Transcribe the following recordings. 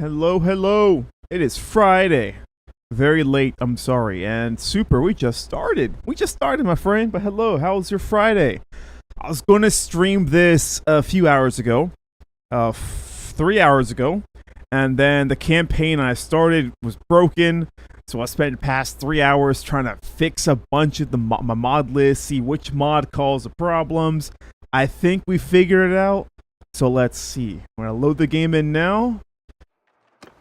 Hello, hello. It is Friday. Very late, I'm sorry. And super, we just started. My friend. But hello, how was your Friday? I was going to stream this a few hours ago. 3 hours ago. And then the campaign I started was broken. So I spent the past 3 hours trying to fix a bunch of my mod list, see which mod caused the problems. I think we figured it out. So let's see. I'm going to load the game in now.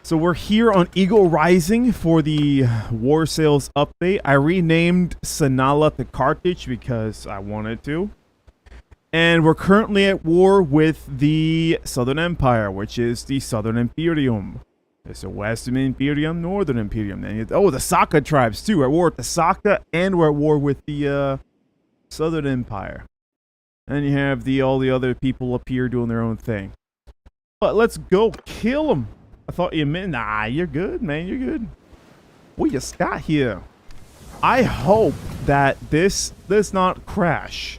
So we're here on Eagle Rising for the Warsails update. I renamed Sanala to Carthage because I wanted to. And we're currently at war with the Southern Empire, which is the Southern Imperium. There's a Western Imperium, Northern Imperium. And the Saka tribes too. We're at war with the Saka and we're at war with the Southern Empire. And you have all the other people up here doing their own thing. But let's go kill them. I thought you meant, nah, you're good, man, you're good. We just got here. I hope that this does not crash.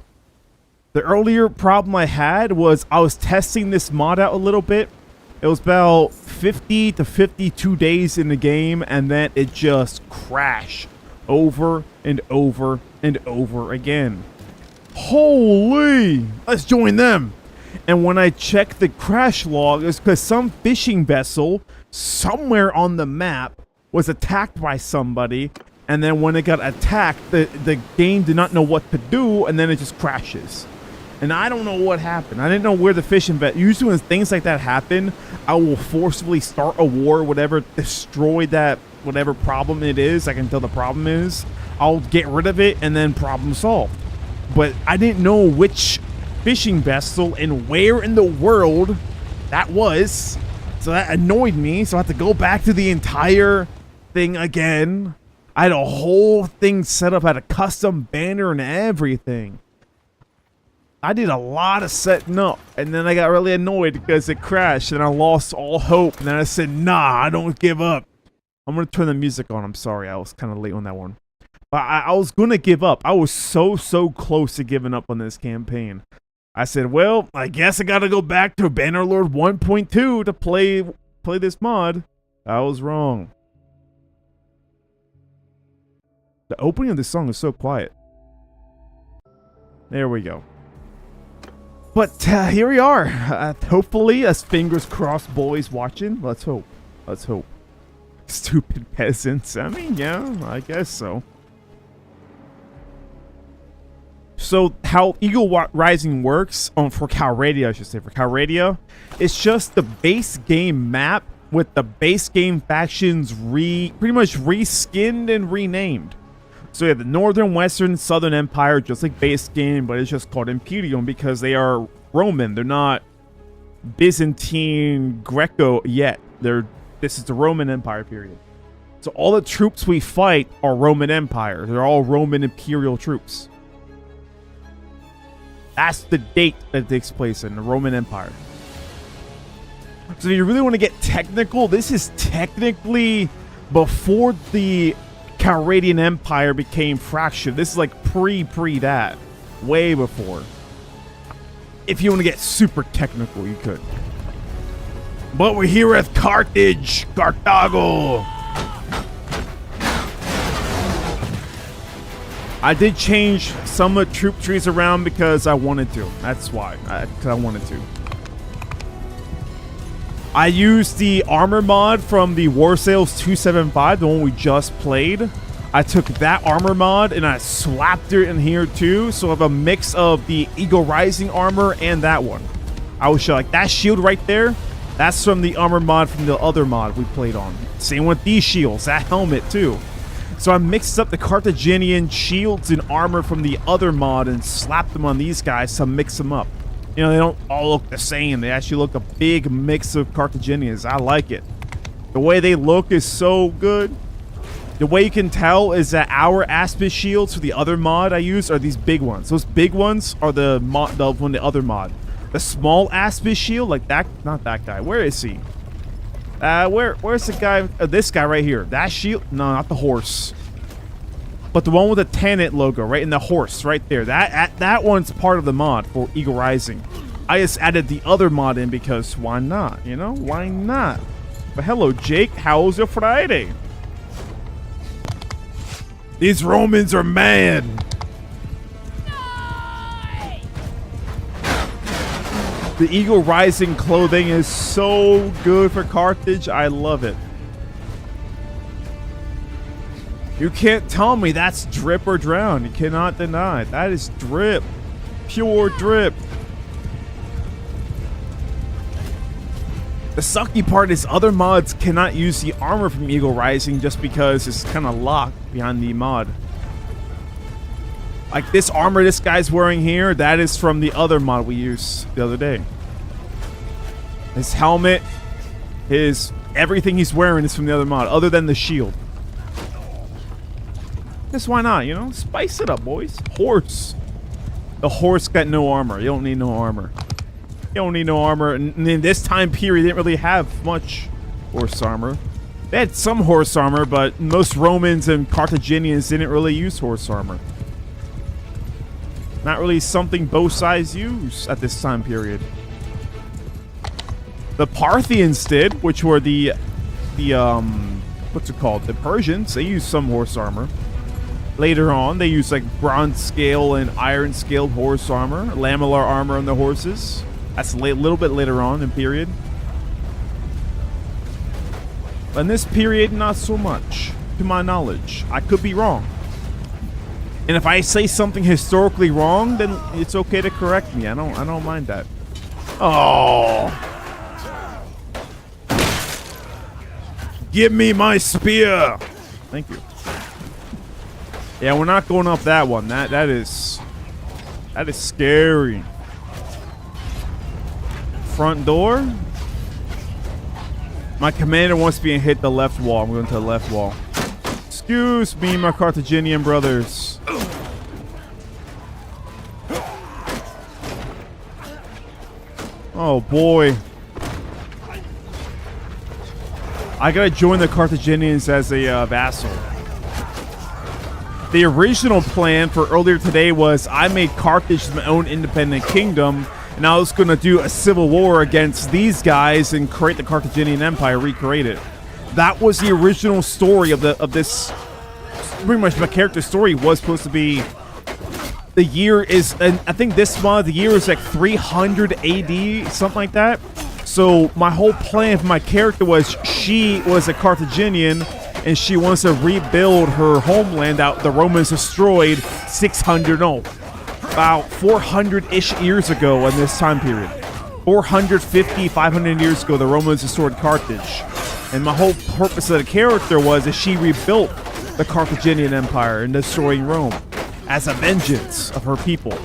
The earlier problem I had was I was testing this mod out a little bit. It was about 50 to 52 days in the game, and then it just crashed over and over and over again. Holy! Let's join them. And when I checked the crash log, it's because some fishing vessel somewhere on the map was attacked by somebody, and then when it got attacked, the game did not know what to do, and then it just crashes. And I don't know what happened. I didn't know where the fishing vessel. Usually when things like that happen, I will forcibly start a war, whatever, destroy that whatever problem it is. I can tell the problem is. I'll get rid of it, and then problem solved. But I didn't know which fishing vessel and where in the world that was, so that annoyed me. So I had to go back to the entire thing again. I had a whole thing set up, I had a custom banner and everything. I did a lot of setting up, and then I got really annoyed because it crashed and I lost all hope, and then I said, nah, I don't give up. I'm gonna turn the music on. I'm sorry, I was kind of late on that one, but I was gonna give up. I was so close to giving up on this campaign. I said, well, I guess I gotta go back to Bannerlord 1.2 to play this mod. I was wrong. The opening of this song is so quiet. There we go. But here we are. Hopefully, as fingers crossed boys watching. Let's hope. Let's hope. Stupid peasants. I mean, yeah, I guess so. So how Eagle Rising works for Calradia, I should say, for Calradia, it's just the base game map with the base game factions pretty much reskinned and renamed. So you have the Northern, Western, Southern Empire, just like base game, but it's just called Imperium because they are Roman. They're not Byzantine, Greco yet. This is the Roman Empire period. So all the troops we fight are Roman Empire. They're all Roman Imperial troops. That's the date that it takes place in, the Roman Empire. So if you really want to get technical, this is technically before the Calradian Empire became fractured. This is like pre that. Way before. If you want to get super technical, you could. But we're here at Carthage, Carthago. I did change some of the troop trees around because I wanted to. That's why. Because I wanted to. I used the armor mod from the Warsails 275, the one we just played. I took that armor mod and I slapped it in here too. So I have a mix of the Eagle Rising armor and that one. I will show like that shield right there. That's from the armor mod from the other mod we played on. Same with these shields, that helmet too. So I mixed up the Carthaginian shields and armor from the other mod and slapped them on these guys to mix them up. You know, they don't all look the same. They actually look a big mix of Carthaginians. I like it. The way they look is so good. The way you can tell is that our Aspis shields for the other mod I use are these big ones. Those big ones are the one the other mod. The small Aspis shield, like that, not that guy. Where is he? Where's the guy? This guy right here. That shield? No, not the horse. But the one with the Tanit logo, right in the horse, right there. That one's part of the mod for Eagle Rising. I just added the other mod in because why not? You know, why not? But hello, Jake. How's your Friday? These Romans are mad. The Eagle Rising clothing is so good for Carthage. I love it. You can't tell me that's drip or drown. You cannot deny it. That is drip. Pure drip. The sucky part is other mods cannot use the armor from Eagle Rising just because it's kind of locked behind the mod. Like this armor this guy's wearing here, that is from the other mod we used the other day. His helmet, everything he's wearing is from the other mod, other than the shield. Guess why not, you know? Spice it up, boys. Horse. The horse got no armor. You don't need no armor. You don't need no armor. And in this time period, they didn't really have much horse armor. They had some horse armor, but most Romans and Carthaginians didn't really use horse armor. Not really something both sides use at this time period. The Parthians did, which were the what's it called? The Persians. They used some horse armor. Later on, they used like bronze scale and iron scaled horse armor, lamellar armor on the horses. That's a little bit later on in period. But in this period, not so much, to my knowledge. I could be wrong. And if I say something historically wrong, then it's okay to correct me. I don't mind that. Oh. Give me my spear. Thank you. Yeah, we're not going up that one. That is scary. Front door. My commander wants me to hit the left wall. I'm going to the left wall. Excuse me, my Carthaginian brothers. Oh boy. I gotta join the Carthaginians as a vassal. The original plan for earlier today was I made Carthage my own independent kingdom, and I was gonna do a civil war against these guys and create the Carthaginian Empire, recreate it. That was the original story of this. Pretty much my character story was supposed to be. The year is, and I think this month the year is like 300 AD, something like that. So my whole plan for my character was she was a Carthaginian and she wants to rebuild her homeland out the Romans destroyed about 400-ish years ago in this time period. 450, 500 years ago, the Romans destroyed Carthage. And my whole purpose of the character was that she rebuilt the Carthaginian Empire and destroying Rome as a vengeance of her people.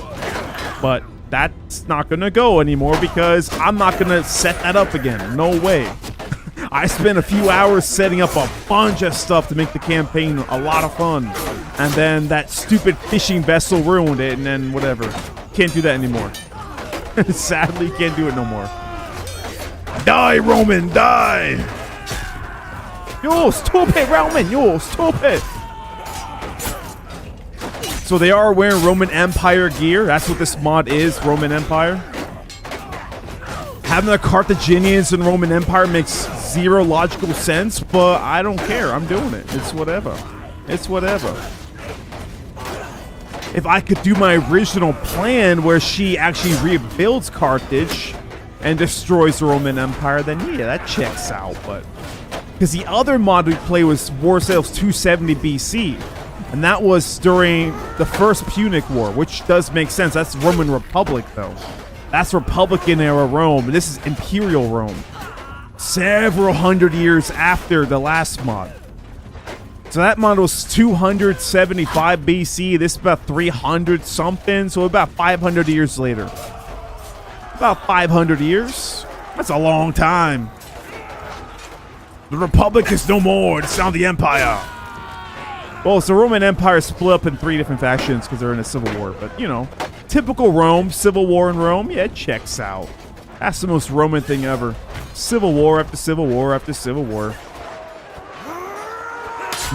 But that's not gonna go anymore because I'm not gonna set that up again. No way. I spent a few hours setting up a bunch of stuff to make the campaign a lot of fun. And then that stupid fishing vessel ruined it, and then whatever. Can't do that anymore. Sadly, can't do it no more. Die, Roman, die! Yo, stupid Roman, yo, stupid! So they are wearing Roman Empire gear. That's what this mod is, Roman Empire. Having the Carthaginians and Roman Empire makes zero logical sense, but I don't care. I'm doing it. It's whatever. It's whatever. If I could do my original plan where she actually rebuilds Carthage and destroys the Roman Empire, then yeah, that checks out. But because the other mod we played was Warsails 270 BC. And that was during the First Punic War, which does make sense. That's Roman Republic, though. That's Republican era Rome. This is Imperial Rome. Several hundred years after the last mod. So that mod was 275 BC. This is about 300 something. So about 500 years later. About 500 years. That's a long time. The Republic is no more. It's now the Empire. Well, so Roman Empire split up in 3 different factions because they're in a civil war. But, you know, typical Rome, civil war in Rome, yeah, it checks out. That's the most Roman thing ever. Civil war after civil war after civil war.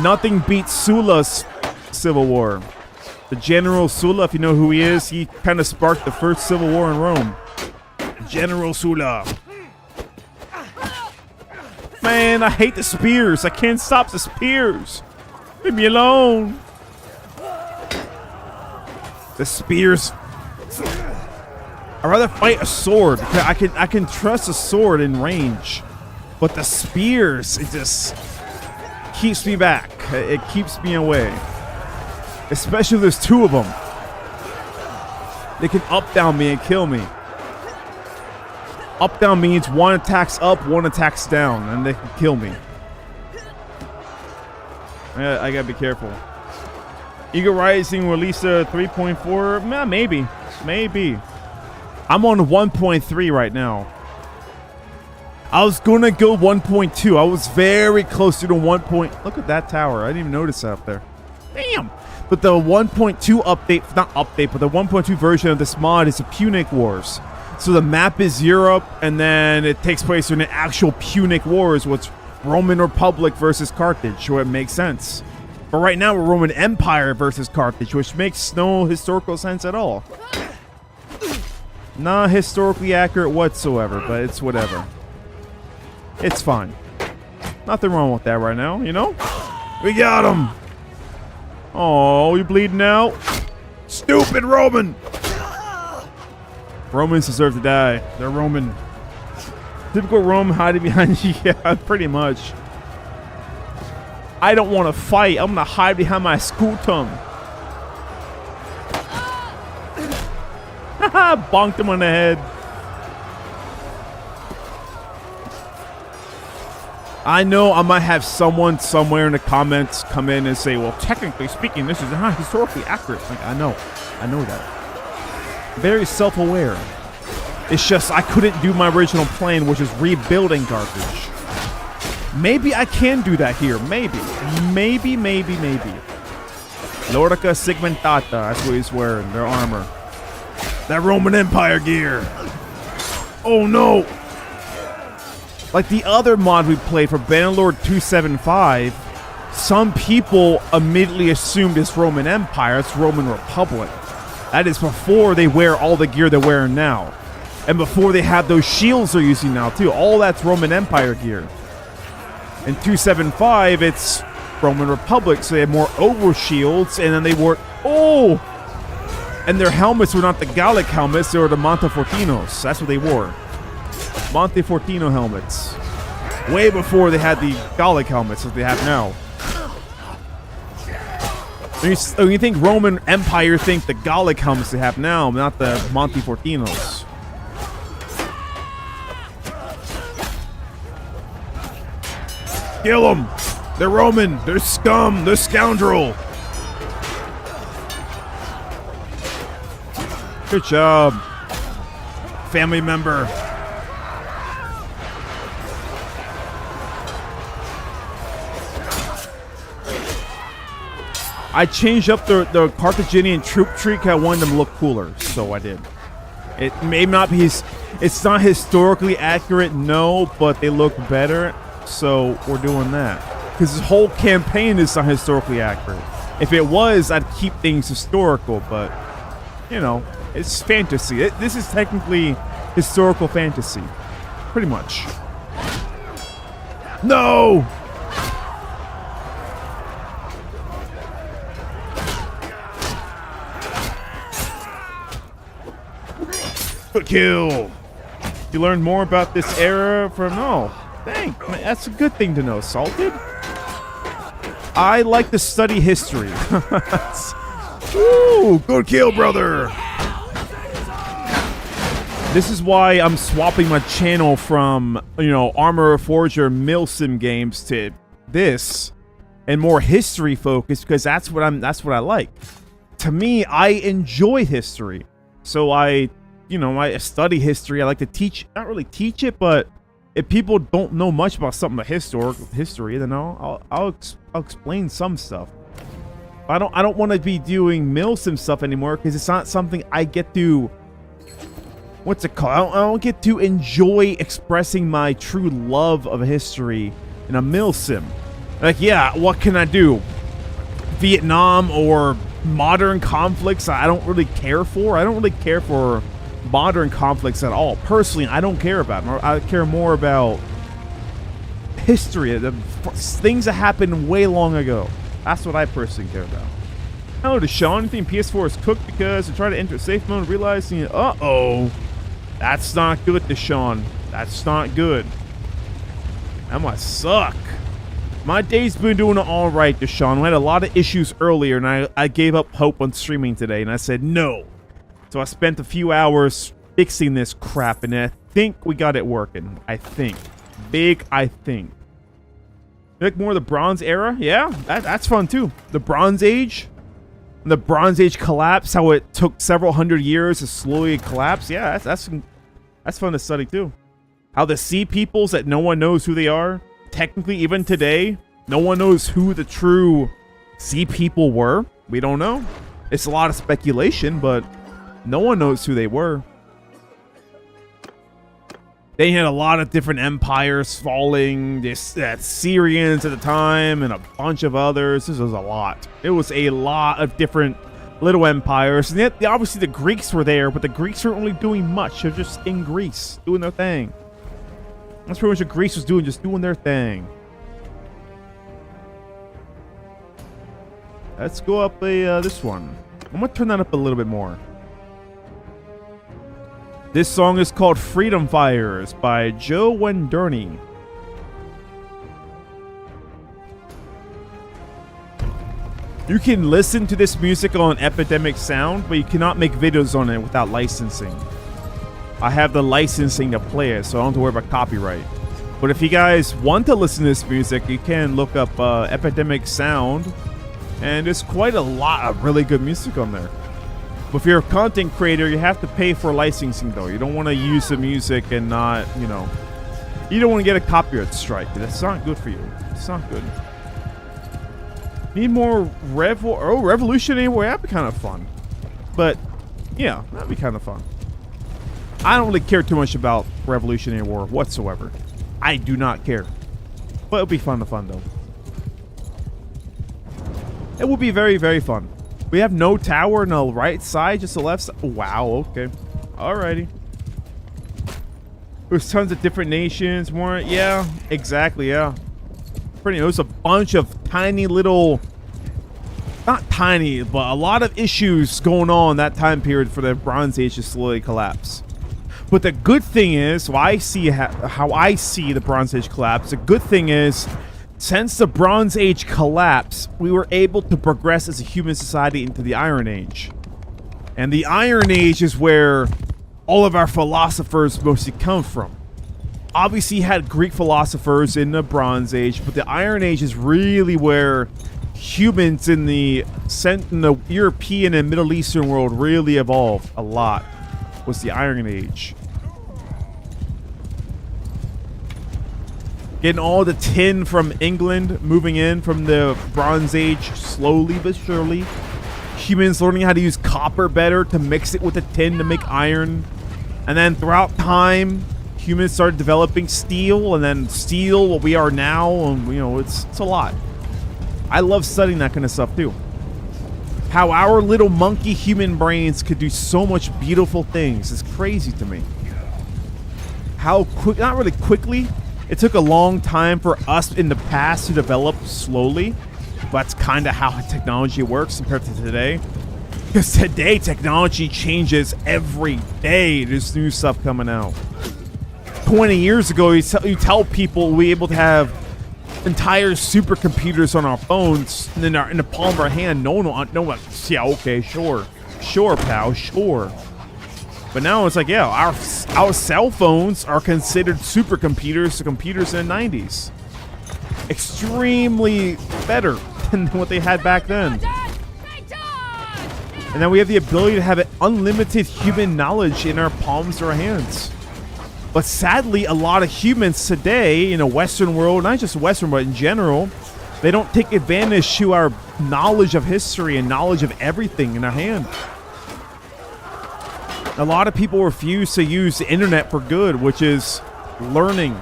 Nothing beats Sulla's civil war. The General Sulla, if you know who he is, he kind of sparked the first civil war in Rome. General Sulla. Man, I hate the spears. I can't stop the spears. Leave me alone. The spears. I'd rather fight a sword. I can trust a sword in range. But the spears, it just keeps me back. It keeps me away. Especially if there's two of them. They can up down me and kill me. Up down means one attacks up, one attacks down, and they can kill me. I gotta be careful. Eagle Rising released a 3.4. Maybe. Maybe. I'm on 1.3 right now. I was gonna go 1.2. I was very close to the 1. Look at that tower. I didn't even notice that up there. Damn. But the 1.2 update, not update, but the 1.2 version of this mod is the Punic Wars. So the map is Europe, and then it takes place in the actual Punic Wars, which Roman Republic versus Carthage, so it makes sense. But right now we're Roman Empire versus Carthage, which makes no historical sense at all. Not historically accurate whatsoever, but it's whatever. It's fine. Nothing wrong with that right now, you know? We got him! Oh, you bleeding out? Stupid Roman! Romans deserve to die. They're Roman. Typical Rome hiding behind you. Yeah, pretty much. I don't want to fight. I'm gonna hide behind my scutum. Haha, bonked him on the head. I know I might have someone somewhere in the comments come in and say, well, technically speaking, this is not historically accurate. Like, I know that. Very self-aware. It's just I couldn't do my original plan, which is rebuilding Carthage. Maybe I can do that here. Maybe. Maybe. Lordica Segmentata. That's what he's wearing. Their armor. That Roman Empire gear. Oh no. Like the other mod we played for Bannerlord 275, some people immediately assumed it's Roman Empire. It's Roman Republic. That is before they wear all the gear they're wearing now. And before they have those shields they're using now, too. All that's Roman Empire gear. In 275, it's Roman Republic, so they have more over shields, and then they wore... Oh! And their helmets were not the Gallic helmets, they were the Montefortinos. That's what they wore. Montefortino helmets. Way before they had the Gallic helmets that they have now. When you think Roman Empire, think the Gallic helmets they have now, not the Montefortinos. Kill them! They're Roman! They're scum! They're scoundrel! Good job. Family member. I changed up the Carthaginian troop tree because I wanted them to look cooler, so I did. It may not be it's not historically accurate, no, but they look better, so we're doing that. Because this whole campaign is not historically accurate. If it was, I'd keep things historical, but, you know, it's fantasy. This is technically historical fantasy. Pretty much. No! Good kill. You learned more about this era from... Oh, dang. That's a good thing to know, Salted. I like to study history. Ooh, good kill, brother. This is why I'm swapping my channel from, you know, Armor Forger Milsim games to this and more history focused, because that's what I like. To me, I enjoy history. So I study history. I like to teach, not really teach it, but if people don't know much about something of history, then I'll explain some stuff. I don't want to be doing Milsim stuff anymore because it's not something I get to, what's it called? I don't get to enjoy expressing my true love of history in a Milsim. Like, yeah, what can I do? Vietnam or modern conflicts I don't really care for. I don't really care for modern conflicts at all. Personally, I don't care about them. I care more about history, the things that happened way long ago. That's what I personally care about. Hello, Deshaun. You think PS4 is cooked because they try to enter safe mode, realizing, uh-oh, that's not good, Deshaun. That's not good. That must suck. My day's been doing all right, Deshaun. We had a lot of issues earlier, and I gave up hope on streaming today, and I said no. So I spent a few hours fixing this crap, and I think we got it working. I think. Big I think. You like more of the Bronze Era? Yeah, that's fun too. The Bronze Age. The Bronze Age collapse, how it took several hundred years to slowly collapse. Yeah, that's fun to study too. How the sea peoples that no one knows who they are. Technically, even today, no one knows who the true sea people were. We don't know. It's a lot of speculation, but no one knows who they were. They had a lot of different empires falling. That Syrians at the time and a bunch of others. This was a lot. It was a lot of different little empires. And yet, obviously the Greeks were there, but the Greeks weren't really doing much. They're just in Greece, doing their thing. That's pretty much what Greece was doing, just doing their thing. Let's go up this one. I'm going to turn that up a little bit more. This song is called Freedom Fires by Joe Wenderney. You can listen to this music on Epidemic Sound, but you cannot make videos on it without licensing. I have the licensing to play it, so I don't have to worry about copyright. But if you guys want to listen to this music, you can look up Epidemic Sound, and there's quite a lot of really good music on there. But if you're a content creator, you have to pay for licensing, though. You don't want to use the music and not, you know, you don't want to get a copyright strike. That's not good for you. It's not good. Need more Revolutionary War. That'd be kind of fun. But yeah, that'd be kind of fun. I don't really care too much about Revolutionary War whatsoever. I do not care. But it'll be fun though. It will be very, very fun. We have no tower on the right side, just the left side. Wow, okay. Alrighty. There's tons of different nations. More, yeah, exactly, yeah. There's a bunch of tiny little, not tiny, but a lot of issues going on that time period for the Bronze Age to slowly collapse. But the good thing is, how I see the Bronze Age collapse, the good thing is, since the Bronze Age collapsed, we were able to progress as a human society into the Iron Age. And the Iron Age is where all of our philosophers mostly come from. Obviously, you had Greek philosophers in the Bronze Age, but the Iron Age is really where humans in the European and Middle Eastern world really evolved a lot. Was the Iron Age. Getting all the tin from England, moving in from the Bronze Age slowly but surely. Humans learning how to use copper better to mix it with the tin to make iron. And then throughout time, humans started developing steel, and then steel, what we are now, and you know, it's a lot. I love studying that kind of stuff too. How our little monkey human brains could do so much beautiful things is crazy to me. How quick, not really quickly, it took a long time for us in the past to develop slowly. But that's kind of how technology works compared to today. Because today, technology changes every day. There's new stuff coming out. 20 years ago, you tell people we're able to have entire supercomputers on our phones in the palm of our hand. No one, yeah, okay, sure, pal, sure. But now it's like, yeah, our cell phones are considered supercomputers to computers in the 90s. Extremely better than what they had back then. And then we have the ability to have unlimited human knowledge in our palms or our hands. But sadly, a lot of humans today in a Western world, not just Western, but in general, they don't take advantage to our knowledge of history and knowledge of everything in our hand. A lot of people refuse to use the internet for good, which is learning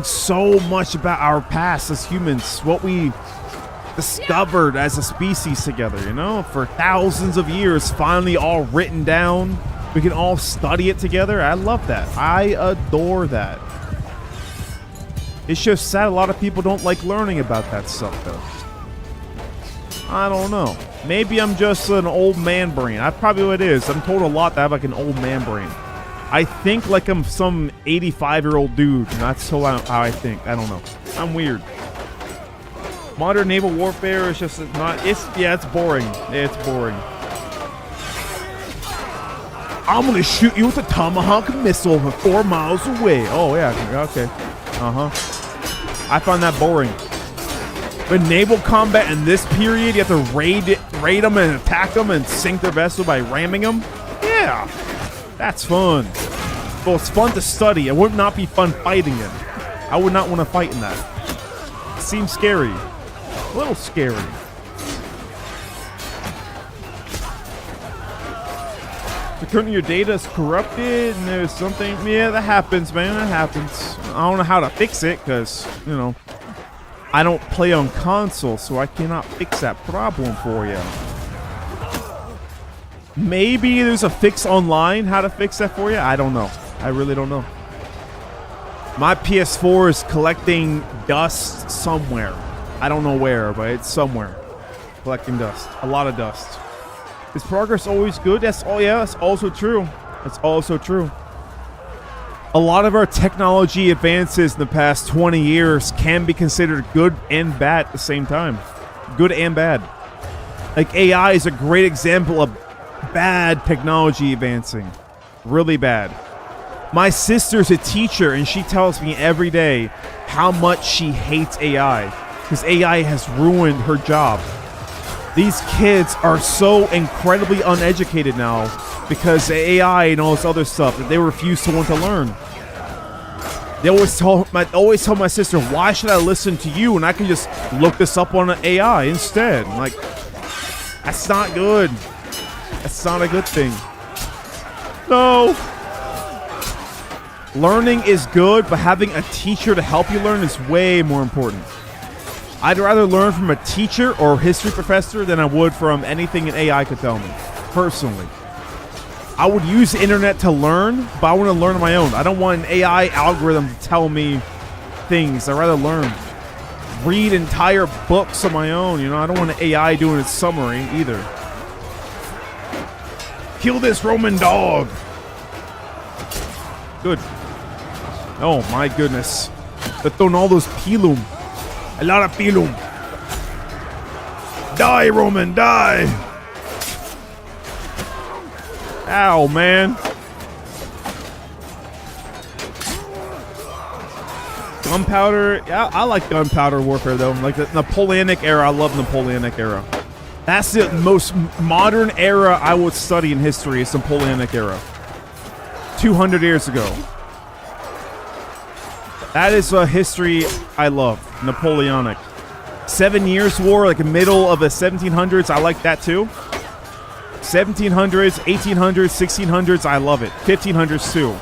so much about our past as humans, what we discovered as a species together, you know, for thousands of years, finally all written down. We can all study it together. I love that. I adore that. It's just sad a lot of people don't like learning about that stuff, though. I don't know. Maybe I'm just an old man brain. That's probably what it is. I'm told a lot that I have like an old man brain. I think like I'm some 85-year-old dude, and that's how I think. I don't know. I'm weird. Modern naval warfare is just not... it's boring. It's boring. I'm gonna shoot you with a Tomahawk missile from 4 miles away. Oh, yeah. Okay. Uh-huh. I find that boring. But naval combat in this period, you have to raid them and attack them and sink their vessel by ramming them? Yeah. That's fun. Well, it's fun to study. It would not be fun fighting it. I would not want to fight in that. It seems scary. A little scary. So currently your data is corrupted and there's something... yeah, that happens, man. That happens. I don't know how to fix it because, you know, I don't play on console, so I cannot fix that problem for you. Maybe there's a fix online how to fix that for you. I don't know. I really don't know. My PS4 is collecting dust somewhere. I don't know where, but it's somewhere. Collecting dust. A lot of dust. Is progress always good? That's also true. That's also true. A lot of our technology advances in the past 20 years can be considered good and bad at the same time. Good and bad. Like AI is a great example of bad technology advancing. Really bad. My sister's a teacher and she tells me every day how much she hates AI because AI has ruined her job. These kids are so incredibly uneducated now because AI and all this other stuff that they refuse to want to learn. They always tell my sister, why should I listen to you when I can just look this up on an AI instead? I'm like, that's not good. That's not a good thing. No. Learning is good, but having a teacher to help you learn is way more important. I'd rather learn from a teacher or a history professor than I would from anything an AI could tell me, personally. I would use the internet to learn, but I want to learn on my own. I don't want an AI algorithm to tell me things. I'd rather learn. Read entire books on my own, you know? I don't want an AI doing its summary either. Kill this Roman dog! Good. Oh my goodness. They're throwing all those pilum. A lot of pilum. Die, Roman, die! Ow, man. Gunpowder. Yeah, I like gunpowder warfare, though. Like the Napoleonic era. I love Napoleonic era. That's the most modern era I would study in history. Is Napoleonic era. 200 years ago. That is a history I love. Napoleonic. 7 Years' War, like the middle of the 1700s. I like that too. 1700s, 1800s, 1600s, I love it. 1500s too.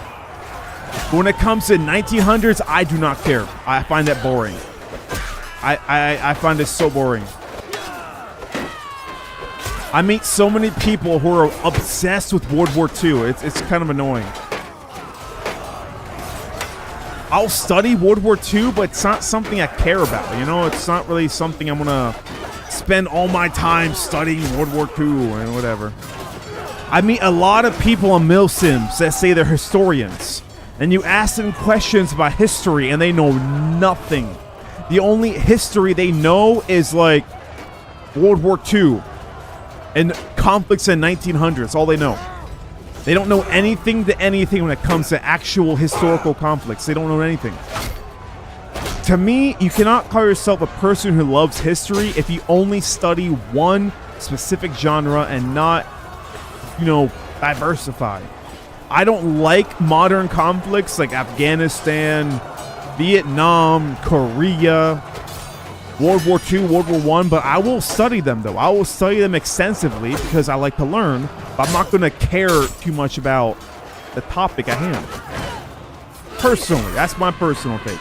But when it comes to 1900s, I do not care. I find that boring. I find it so boring. I meet so many people who are obsessed with World War II. It's kind of annoying. I'll study World War II, but it's not something I care about. You know, it's not really something I'm gonna spend all my time studying World War II and whatever. I meet a lot of people on milsims that say they're historians, and you ask them questions about history and they know nothing. The only history they know is like World War II and conflicts in 1900s. All they know. They don't know anything to anything when it comes to actual historical conflicts. They don't know anything. To me, you cannot call yourself a person who loves history if you only study one specific genre and not, you know, diversify. I don't like modern conflicts like Afghanistan, Vietnam, Korea, World War II, World War I, but I will study them, though. I will study them extensively because I like to learn, but I'm not going to care too much about the topic at hand. Personally, that's my personal take.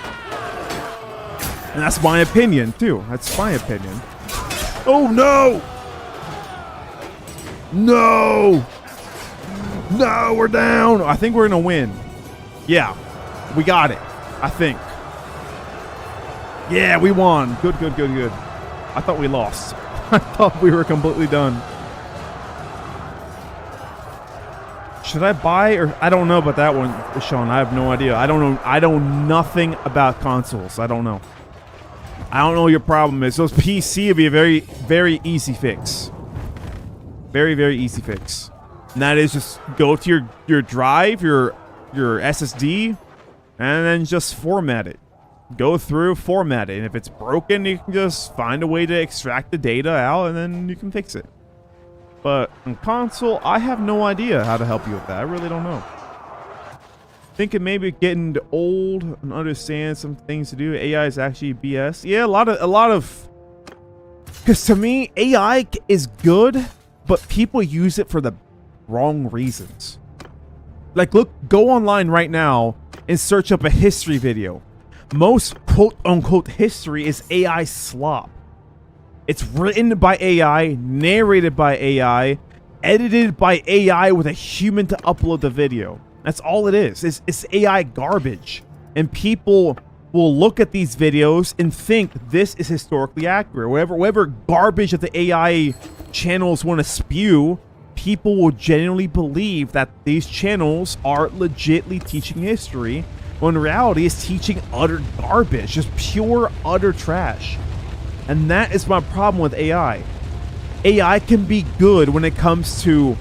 And that's my opinion, too. That's my opinion. Oh, no! No! No, we're down! I think we're going to win. Yeah, we got it. I think. Yeah, we won. Good, good, good, good. I thought we lost. I thought we were completely done. Should I buy or I don't know about that one, Sean. I have no idea. I don't know. I know nothing about consoles. I don't know. I don't know what your problem is. Those PC would be a very, very easy fix. Very, very easy fix. And that is just go to your drive, your SSD, and then just format it. Go through, format it. And if it's broken, you can just find a way to extract the data out, and then you can fix it. But on console, I have no idea how to help you with that. I really don't know. Thinking maybe getting old and understand some things to do. AI is actually BS. Yeah, a lot of. Because to me, AI is good, but people use it for the wrong reasons. Like, look, go online right now and search up a history video. Most quote-unquote history is AI slop. It's written by AI, narrated by AI, edited by AI with a human to upload the video. That's all it is. It's AI garbage. And people will look at these videos and think this is historically accurate. Whatever garbage that the AI channels want to spew, people will genuinely believe that these channels are legitly teaching history, when in reality it's teaching utter garbage, just pure utter trash. And that is my problem with AI. AI can be good when it comes to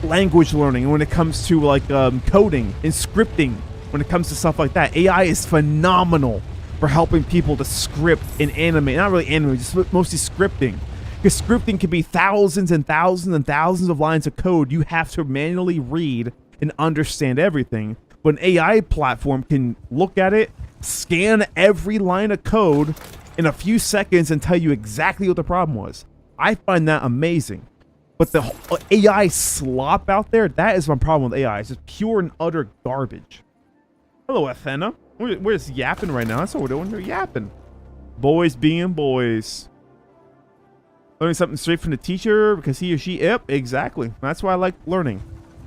language learning, and when it comes to like coding and scripting, when it comes to stuff like that. AI is phenomenal for helping people to script and animate. Not really animate, just mostly scripting. Because scripting can be thousands and thousands and thousands of lines of code. You have to manually read and understand everything. But an AI platform can look at it, scan every line of code in a few seconds and tell you exactly what the problem was. I find that amazing. But the AI slop out there, that is my problem with AI. It's just pure and utter garbage. Hello, Athena. We're just yapping right now. That's what we're doing. We're yapping. Boys being boys. Learning something straight from the teacher because he or she... Yep, exactly. That's why I like learning.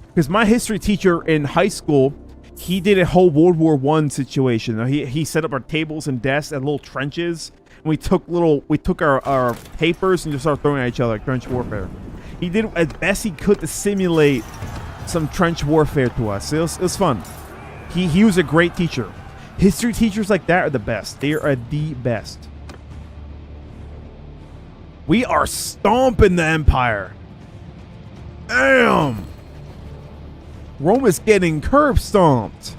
Because my history teacher in high school, he did a whole World War I situation. He set up our tables and desks at little trenches. And we took our papers and just started throwing at each other like trench warfare. He did as best he could to simulate some trench warfare to us. It was fun. He was a great teacher. History teachers like that are the best. They are the best. We are stomping the Empire. Damn. Rome is getting curb stomped.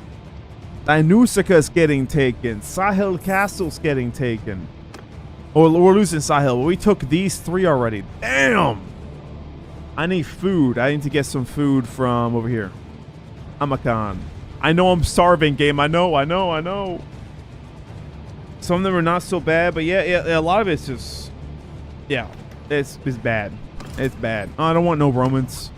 Danusica is getting taken. Sahel Castle's getting taken. Oh, we're losing Sahel. We took these 3 already. Damn. I need food. I need to get some food from over here. Amakan. I know I'm starving, game. I know. Some of them are not so bad, but yeah, a lot of it's just... Yeah, it's bad. It's bad. Oh, I don't want no Romans.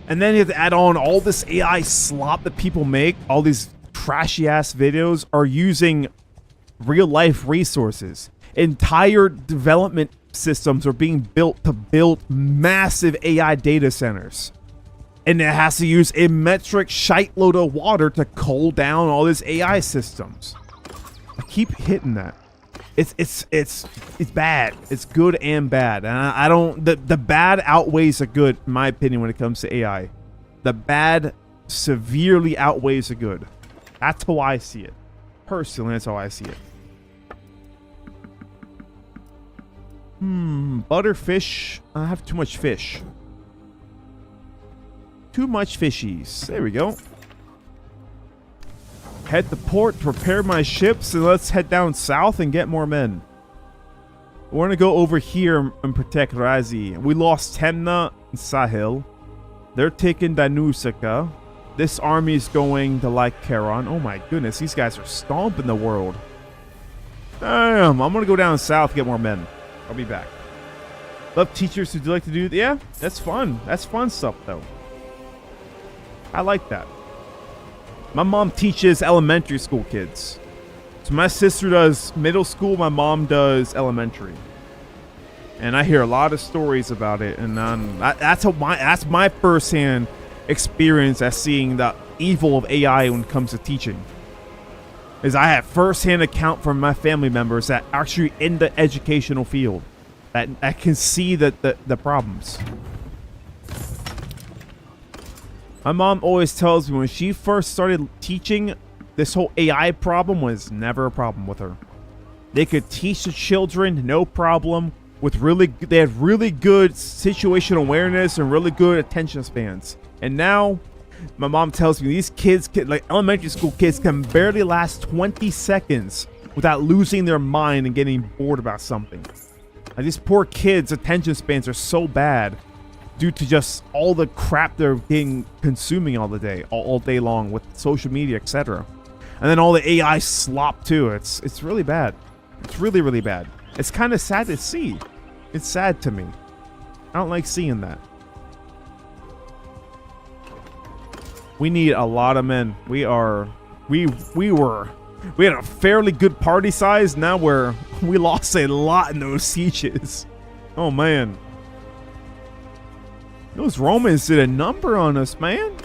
And then you have to add on all this AI slop that people make. All these trashy ass videos are using real life resources. Entire development systems are being built to build massive AI data centers. And it has to use a metric shite load of water to cool down all these AI systems. I keep hitting that. It's bad. It's good and bad. And I don't... The bad outweighs the good, in my opinion, when it comes to AI. The bad severely outweighs the good. That's how I see it. Personally, that's how I see it. Butterfish. I have too much fish. Too much fishies. There we go. Head to port to prepare my ships, and let's head down south and get more men. We're gonna go over here and protect Razi. We lost Temna and Sahel. They're taking Danusica. This army is going to like Charon. Oh my goodness, these guys are stomping the world. Damn, I'm gonna go down south and get more men. I'll be back. Love teachers who do like to do... Yeah, that's fun. That's fun stuff, though. I like that. My mom teaches elementary school kids. So my sister does middle school, my mom does elementary. And I hear a lot of stories about it, and that's my first-hand experience as seeing the evil of AI when it comes to teaching. is I have first-hand account from my family members that are actually in the educational field that can see the problems. My mom always tells me when she first started teaching, this whole AI problem was never a problem with her. They could teach the children, no problem. They had really good situational awareness and really good attention spans. And now, my mom tells me these kids, like elementary school kids, can barely last 20 seconds without losing their mind and getting bored about something. Like these poor kids' attention spans are so bad due to just all the crap they're consuming all the day, all day long with social media, etc. And then all the AI slop too. It's really bad. It's really, really bad. It's kind of sad to see. It's sad to me. I don't like seeing that. We need a lot of men. We had a fairly good party size. Now we lost a lot in those sieges. Oh man. Those Romans did a number on us, man.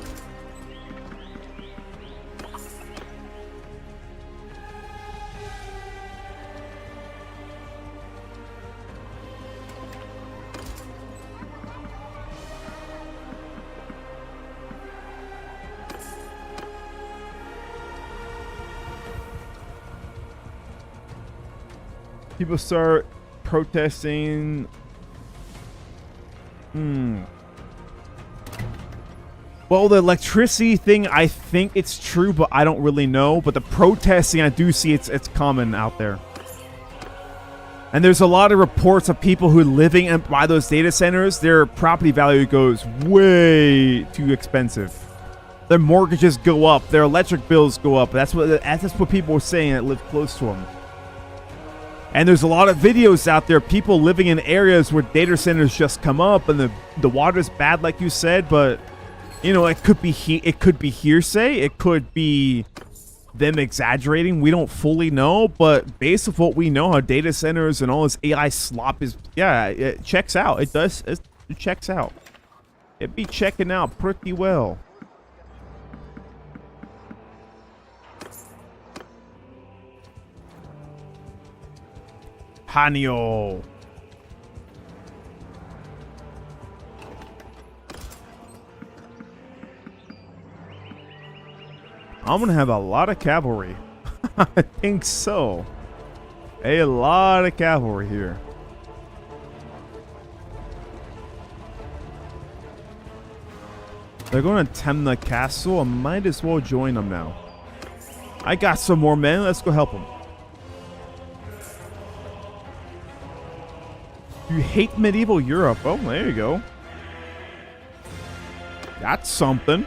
People start protesting. Well, the electricity thing, I think it's true, but I don't really know. But the protesting, I do see it's common out there. And there's a lot of reports of people who are living by those data centers. Their property value goes way too expensive. Their mortgages go up. Their electric bills go up. That's what people were saying that live close to them. And there's a lot of videos out there, people living in areas where data centers just come up and the water's bad, like you said, but you know, it could be hearsay, it could be them exaggerating. We don't fully know, but based on what we know, how data centers and all this AI slop is, yeah, it checks out. It does. It checks out. It be checking out pretty well. Hanyo. I'm gonna have a lot of cavalry. I think so. A lot of cavalry here. They're gonna attempt the castle. I might as well join them now. I got some more men. Let's go help them. You hate medieval Europe. Oh, there you go. That's something.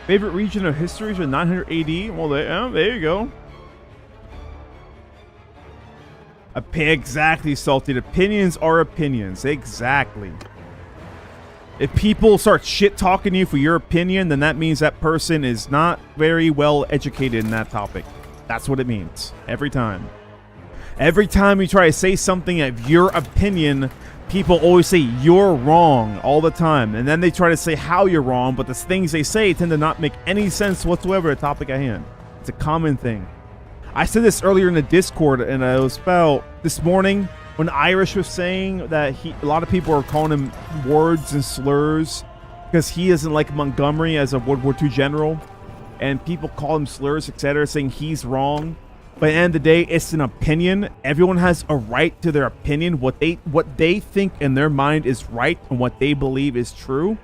Favorite region of history is 900 AD. Well, there you go. Exactly, Salted. Opinions are opinions. Exactly. If people start shit-talking you for your opinion, then that means that person is not very well educated in that topic. That's what it means. Every time. Every time you try to say something of your opinion, people always say you're wrong all the time. And then they try to say how you're wrong, but the things they say tend to not make any sense whatsoever to the topic at hand. It's a common thing. I said this earlier in the Discord, and it was about this morning when Irish was saying that a lot of people are calling him words and slurs because he isn't like Montgomery as a World War II general. And people call him slurs, etc., saying he's wrong. But at the end of the day, it's an opinion. Everyone has a right to their opinion. What they think in their mind is right and what they believe is true.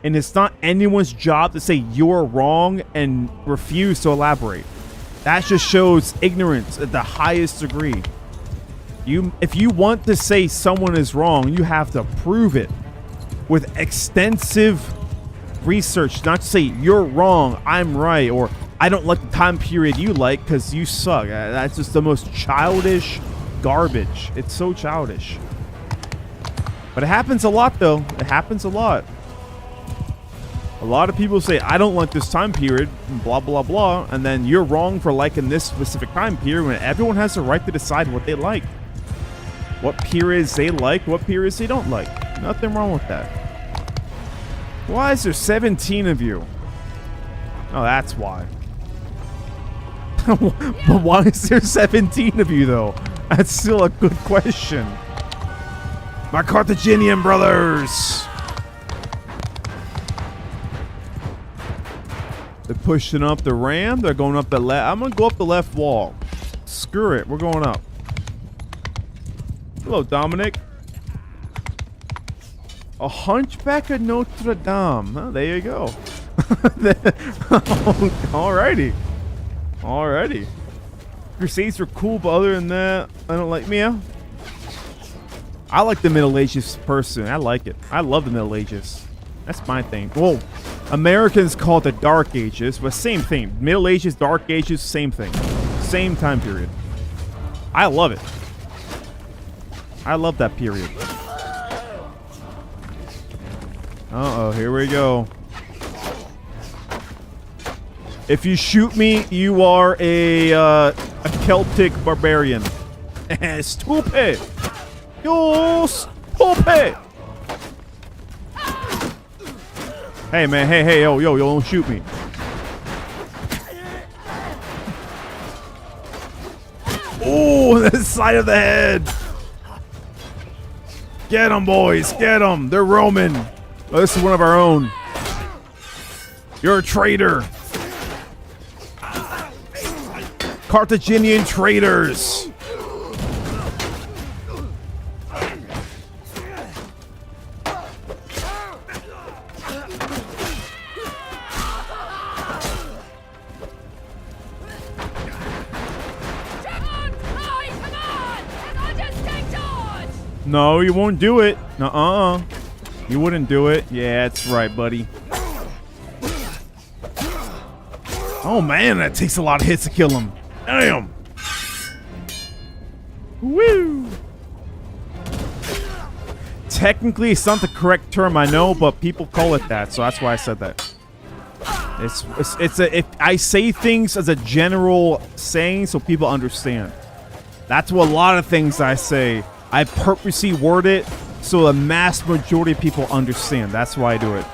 And it's not anyone's job to say you're wrong and refuse to elaborate. That just shows ignorance at the highest degree. If you want to say someone is wrong, you have to prove it with extensive research. Not to say you're wrong, I'm right, or I don't like the time period you like because you suck. That's just the most childish garbage. It's so childish. But it happens a lot, though. It happens a lot. A lot of people say, I don't like this time period, blah, blah, blah. And then you're wrong for liking this specific time period when everyone has the right to decide what they like. What periods they like, what periods they don't like. Nothing wrong with that. Why is there 17 of you? Oh, that's why. But why is there 17 of you, though? That's still a good question. My Carthaginian brothers! They're pushing up the ram. They're going up the left. I'm going to go up the left wall. Screw it. We're going up. Hello, Dominic. A Hunchback of Notre Dame. Oh, there you go. Alrighty. Alrighty. Crusades are cool, but other than that, I don't like me. I like the Middle Ages person. I like it. I love the Middle Ages. That's my thing. Well, Americans call it the Dark Ages, but same thing. Middle Ages, Dark Ages, same thing. Same time period. I love it. I love that period. Uh-oh, here we go. If you shoot me, you are a Celtic barbarian. Stupid! Yo, stupid! Hey, man, hey, yo, don't shoot me. Oh, the side of the head! Get them, boys, get them! They're Roman. Oh, this is one of our own. You're a traitor. Carthaginian traitors. No, you won't do it. Nuh-uh. You wouldn't do it. Yeah, that's right, buddy. Oh, man, that takes a lot of hits to kill him. Damn. Woo. Technically, it's not the correct term, I know, but people call it that, so that's why I said that. If I say things as a general saying so people understand. That's what a lot of things I say. I purposely word it so the mass majority of people understand. That's why I do it.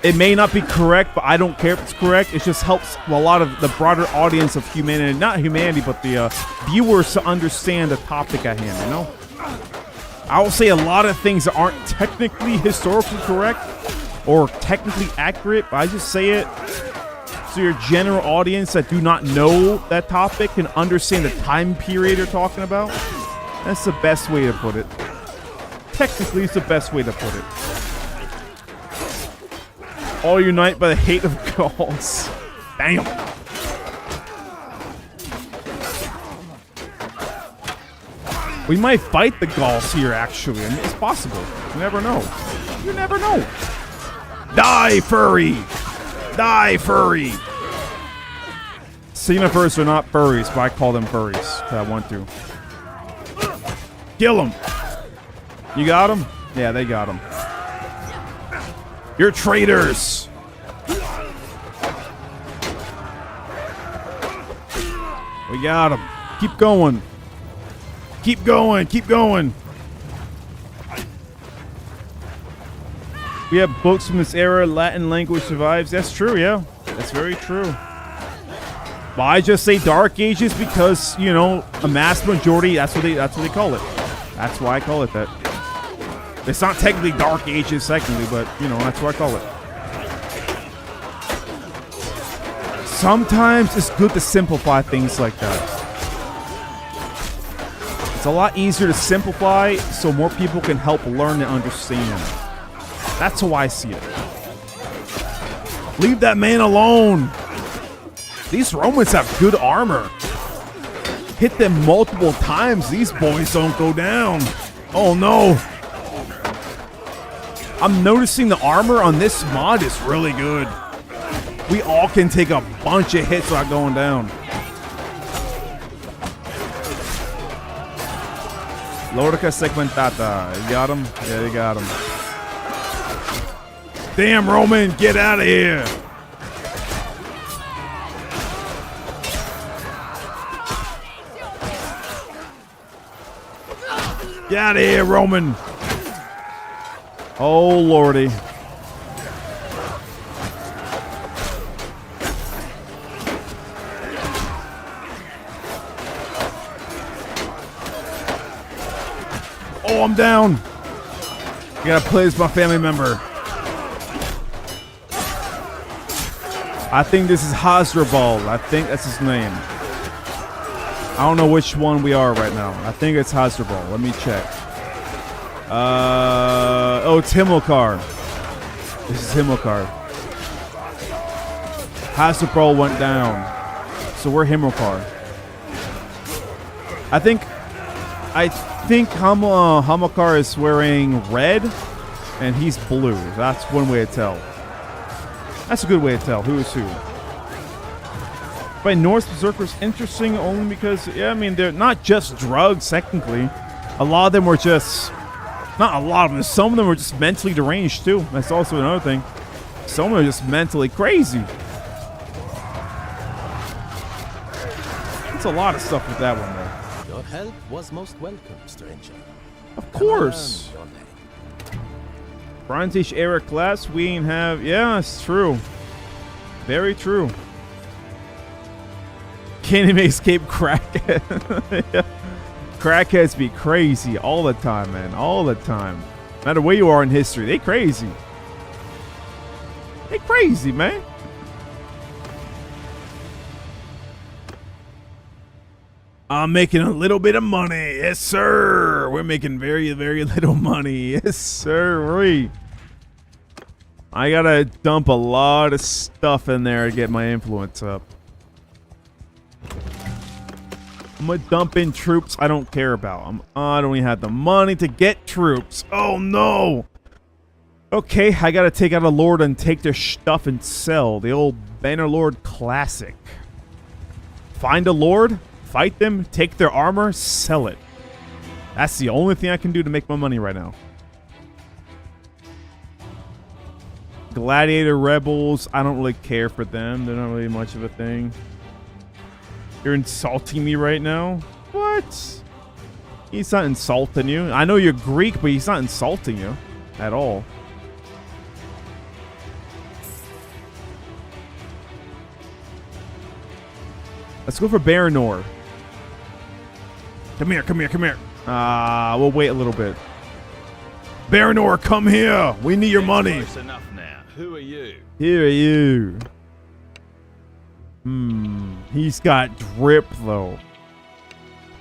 It may not be correct, but I don't care if it's correct. It just helps a lot of the broader audience of humanity, not humanity, but the viewers to understand the topic at hand, you know? I will say a lot of things that aren't technically historically correct or technically accurate, but I just say it so your general audience that do not know that topic can understand the time period you're talking about. That's the best way to put it. Technically, it's the best way to put it. All unite by the hate of Gauls. Damn. We might fight the Gauls here, actually. I mean, it's possible. You never know. You never know. Die, furry! Die, furry! Cenifers are not furries, but I call them furries if I want to. Kill them! You got them? Yeah, they got them. You're traitors! We got them. Keep going. Keep going. Keep going. We have books from this era. Latin language survives. That's true, yeah. That's very true. But I just say Dark Ages because, you know, a mass majority, that's what they call it. That's why I call it that. It's not technically Dark Ages, secondly, but, you know, that's what I call it. Sometimes it's good to simplify things like that. It's a lot easier to simplify so more people can help learn and understand. That's how I see it. Leave that man alone. These Romans have good armor. Hit them multiple times. These boys don't go down. Oh no. I'm noticing the armor on this mod is really good. We all can take a bunch of hits without going down. Lorica segmentata. You got him? Yeah, you got him. Damn, Roman, get out of here. Get out of here, Roman. Oh, lordy. Oh, I'm down. I gotta play as my family member. I think this is Hasdrubal. I think that's his name. I don't know which one we are right now. I think it's Hasdrubal. Let me check. Oh, it's Himmelkar. This is Himmelkar. Hasdrubal went down. So we're Himmelkar. I think Himmelkar is wearing red and he's blue. That's one way to tell. That's a good way to tell who is who. By Norse Berserkers, interesting only because, yeah, I mean, they're not just drugs, technically. A lot of them were just, not a lot of them, some of them were just mentally deranged, too. That's also another thing. Some of them are just mentally crazy. That's a lot of stuff with that one, though. Your help was most welcome, stranger. Of course. Bronze Age era class, we ain't have, yeah, it's true. Very true. Can't even escape crackhead. Yeah. Crackheads be crazy all the time, man. All the time. No matter where you are in history, they crazy. They crazy, man. I'm making a little bit of money. Yes, sir. We're making very, very little money. Yes, sir. I gotta dump a lot of stuff in there to get my influence up. I'm gonna dump in troops I don't care about. I don't even have the money to get troops. Oh no! Okay, I gotta take out a lord and take their stuff and sell. The old Bannerlord classic. Find a lord, fight them, take their armor, sell it. That's the only thing I can do to make my money right now. Gladiator rebels, I don't really care for them. They're not really much of a thing. You're insulting me right now? What? He's not insulting you. I know you're Greek, but he's not insulting you at all. Let's go for Bannerlord. Come here, come here, come here. We'll wait a little bit. Bannerlord, come here. We need your money. Close enough now. Who are you? Who are you? He's got drip though.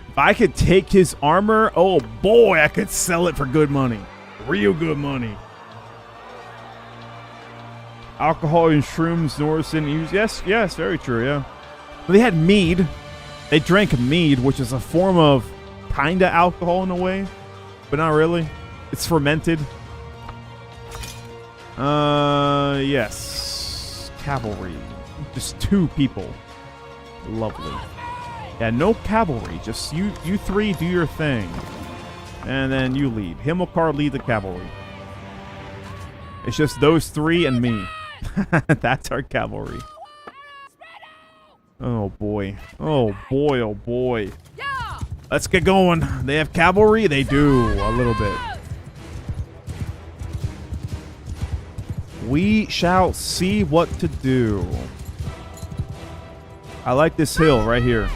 If I could take his armor, oh boy, I could sell it for good money. Real good money. Alcohol and shrooms, Norse and use. Yes, very true, yeah. But they had mead. They drank mead, which is a form of kinda alcohol in a way, but not really. It's fermented. Yes. Cavalry. Just 2 people. Lovely. Yeah, no cavalry. Just you three do your thing. And then you lead. Himmelkar lead the cavalry. It's just those 3 and me. That's our cavalry. Oh boy. Oh boy, oh boy. Let's get going. They have cavalry? They do. A little bit. We shall see what to do. I like this hill right here.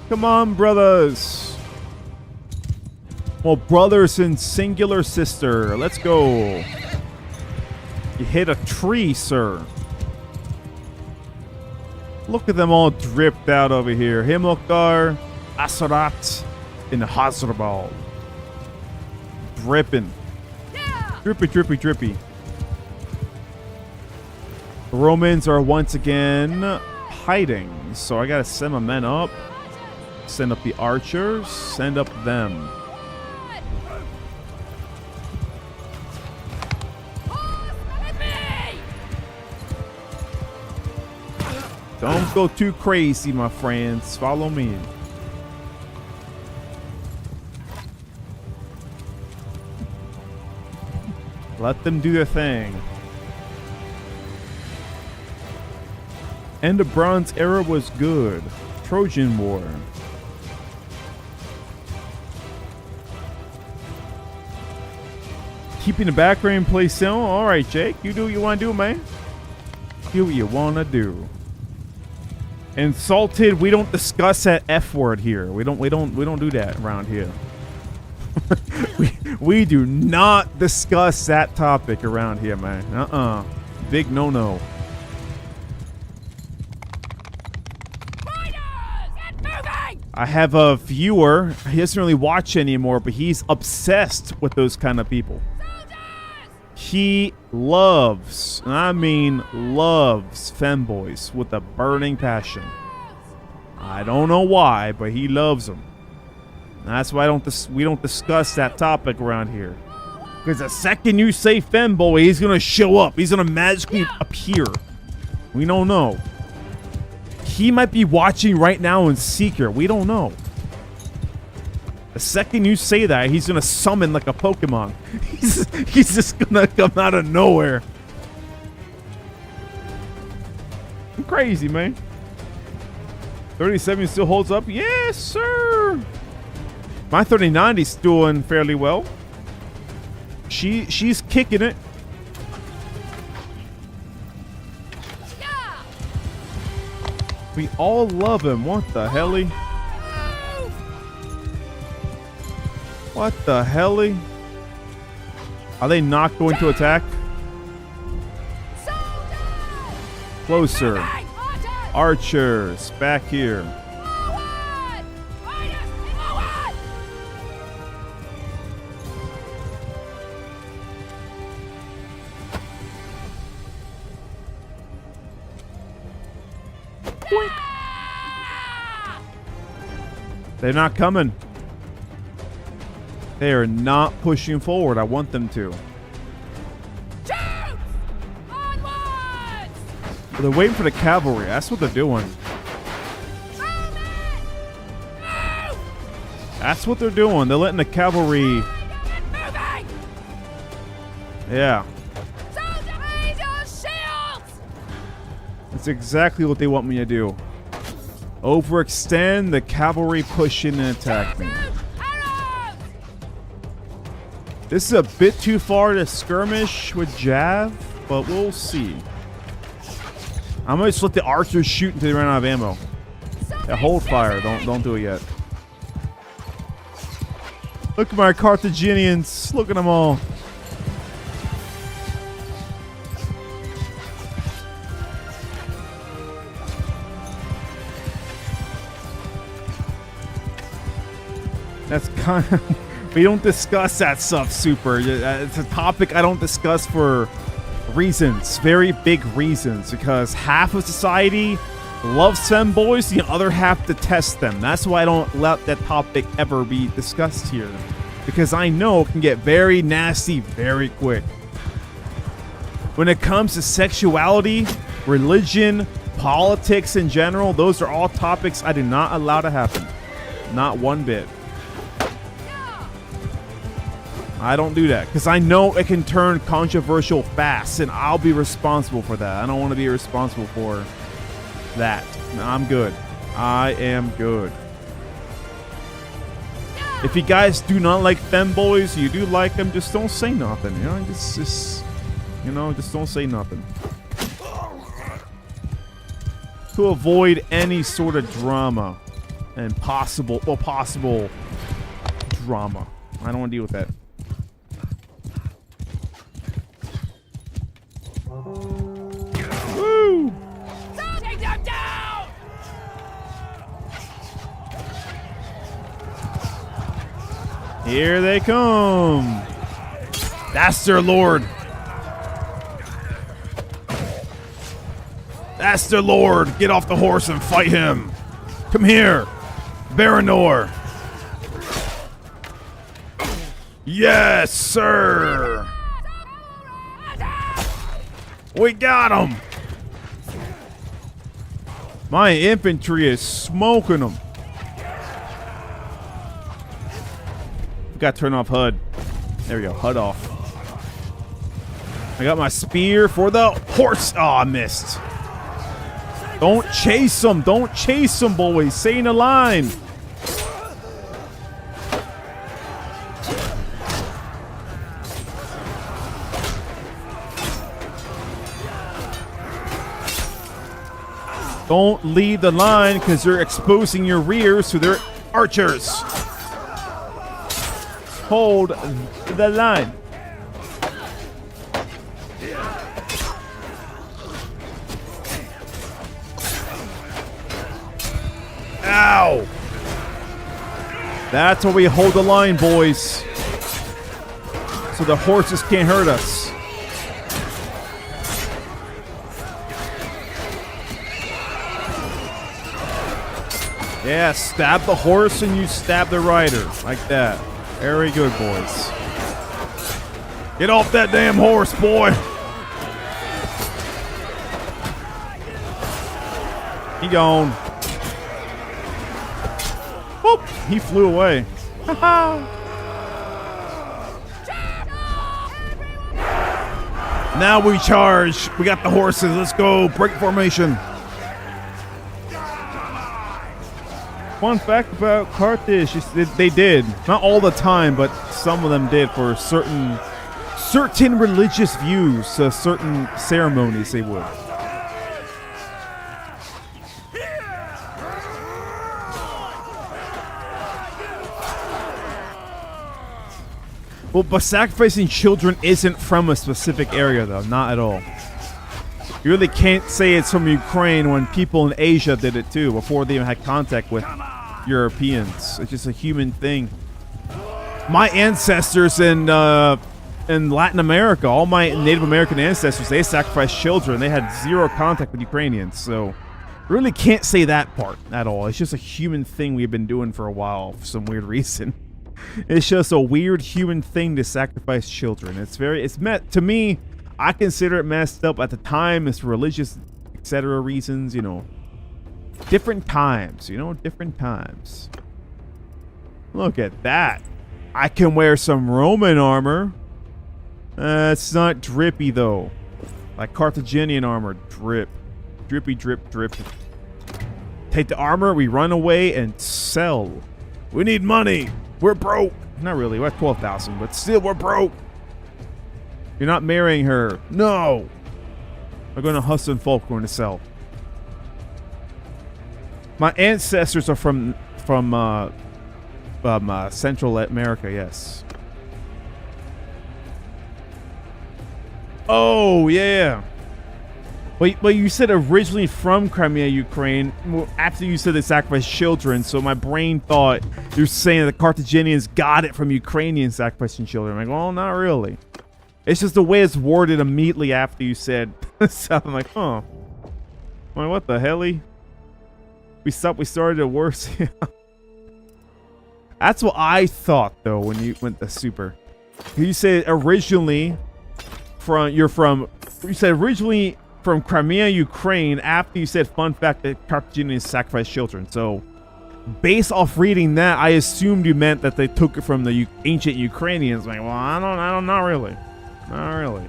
Come on, brothers. Well, brothers and singular sister. Let's go. You hit a tree, sir. Look at them all dripped out over here. Himmelkar, Asarat, and Hasdrubal. Dripping. Drippy, drippy, drippy. The Romans are once again hiding. So I gotta send my men up. Send up the archers. Send up them. Don't go too crazy, my friends. Follow me. Let them do their thing. End of Bronze Era was good. Trojan War. keeping the background play still. All right, Jake, you do what you want to do, man. Do what you want to do. Insulted. We don't discuss that F word here. We don't do that around here. we do not discuss that topic around here, man. Big no-no. I have a viewer. He doesn't really watch anymore, but he's obsessed with those kind of people. He loves, and I mean loves, femboys with a burning passion. I don't know why, but he loves them. And that's why we don't discuss that topic around here. Because the second you say femboy, he's gonna show up. He's gonna magically appear. We don't know. He might be watching right now in Secret. We don't know. The second you say that, he's gonna summon like a Pokemon. He's just gonna come out of nowhere. I'm crazy, man. 3070 still holds up? Yes, sir. My 3090's doing fairly well. She's kicking it. We all love him. What the helly? What the helly? Are they not going to attack? Closer. Archers, back here. They're not coming. They are not pushing forward. I want them to. But they're waiting for the cavalry. That's what they're doing. That's what they're doing. They're letting the cavalry. Yeah. That's exactly what they want me to do. Overextend, the cavalry push in and attack me. This is a bit too far to skirmish with Jav, but we'll see. I'm gonna just let the archers shoot until they run out of ammo. Yeah, hold fire. Don't do it yet. Look at my Carthaginians. Look at them all. That's kind of... We don't discuss that stuff, Super. It's a topic I don't discuss for reasons. Very big reasons. Because half of society loves femboys, the other half detests them. That's why I don't let that topic ever be discussed here. Because I know it can get very nasty very quick. When it comes to sexuality, religion, politics in general, those are all topics I do not allow to happen. Not one bit. I don't do that because I know it can turn controversial fast and I'll be responsible for that. I don't want to be responsible for that. I'm good. I am good. If you guys do not like femboys, you do like them, just don't say nothing. You know, just don't say nothing. To avoid any sort of drama and possible drama. I don't want to deal with that. Woo! Take them down! Here they come. That's their lord. That's their lord. Get off the horse and fight him. Come here, Bannerlord. Yes, sir. We got him. My infantry is smoking them. We got to turn off HUD. There we go. HUD off. I got my spear for the horse. Oh, I missed. Don't chase them. Don't chase them, boys. Stay in the line. Don't lead the line because you're exposing your rears to their archers. Hold the line. Ow! That's where we hold the line, boys. So the horses can't hurt us. Yeah, stab the horse and you stab the rider. Like that. Very good, boys. Get off that damn horse, boy. He gone. Whoop! He flew away. Now we charge. We got the horses. Let's go. Break formation. Fun fact about Carthage is that they did. Not all the time, but some of them did for certain religious views, certain ceremonies they would. Well, but sacrificing children isn't from a specific area, though. Not at all. You really can't say it's from Ukraine when people in Asia did it, too, before they even had contact with Europeans. It's just a human thing. My ancestors in Latin America, all my Native American ancestors, they sacrificed children. They had zero contact with Ukrainians, so really can't say that part at all. It's just a human thing we've been doing for a while for some weird reason. It's just a weird human thing to sacrifice children. It's meant to me. I consider it messed up at the time. It's religious, etc. reasons, you know. Different times, you know, different times. Look at that. I can wear some Roman armor. It's not drippy though. Like Carthaginian armor, drip. Drippy, drip, drip. Take the armor, we run away and sell. We need money. We're broke. Not really, we're at 12,000, but still we're broke. You're not marrying her. No. We're going to hustle and folk. We're going to sell. My ancestors are from Central America, yes. Oh, yeah. But you said originally from Crimea, Ukraine. Well, after you said they sacrificed children, so my brain thought you're saying that the Carthaginians got it from Ukrainians sacrificing children. I'm like, well, not really. It's just the way it's worded immediately after you said stuff. I'm like, huh. I'm like, what the helly? We started at worse. That's what I thought, though, when you went the super. You said originally you said originally from Crimea, Ukraine, after you said fun fact that Carthaginians sacrificed children. So, based off reading that, I assumed you meant that they took it from the ancient Ukrainians. I'm like, well, I don't, not really. Not really.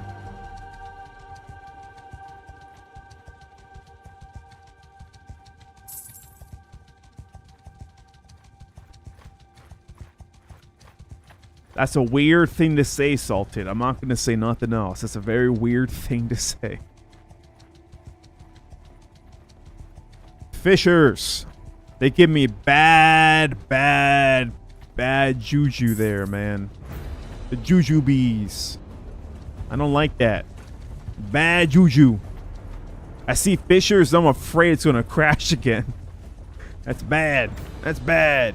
That's a weird thing to say, Salted. I'm not going to say nothing else. That's a very weird thing to say. Fishers. They give me bad juju there, man. The juju bees. I don't like that. Bad juju. I see fishers, I'm afraid it's going to crash again. That's bad. That's bad.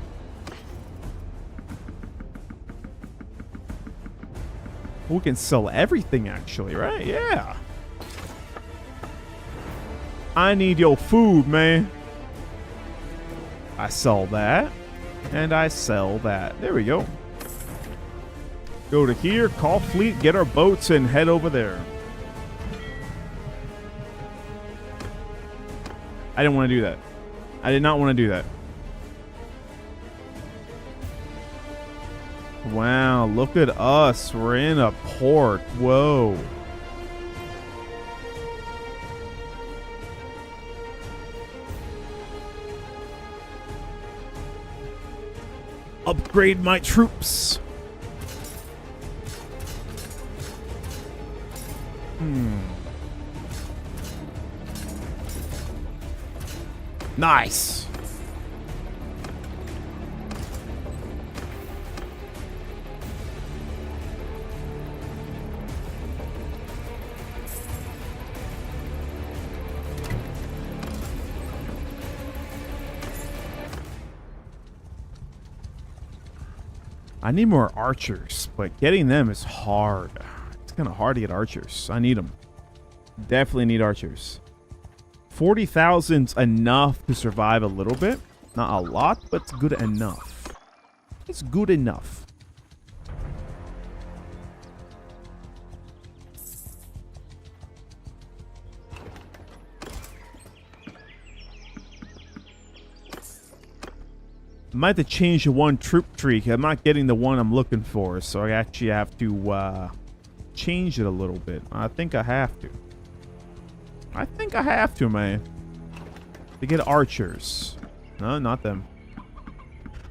We can sell everything, actually, right? Yeah. I need your food, man. I sell that. And I sell that. There we go. Go to here, call fleet, get our boats, and head over there. I didn't want to do that. I did not want to do that. Wow, look at us. We're in a port. Whoa. Upgrade my troops. Nice. I need more archers, but getting them is hard. It's kind of hard to get archers. I need them. Definitely need archers. 40,000's enough to survive a little bit. Not a lot, but it's good enough. It's good enough. I might have to change the one troop tree, 'cause I'm not getting the one I'm looking for, so I actually have to change it a little bit. I think I have to. I think I have to, man. To get archers. No, not them.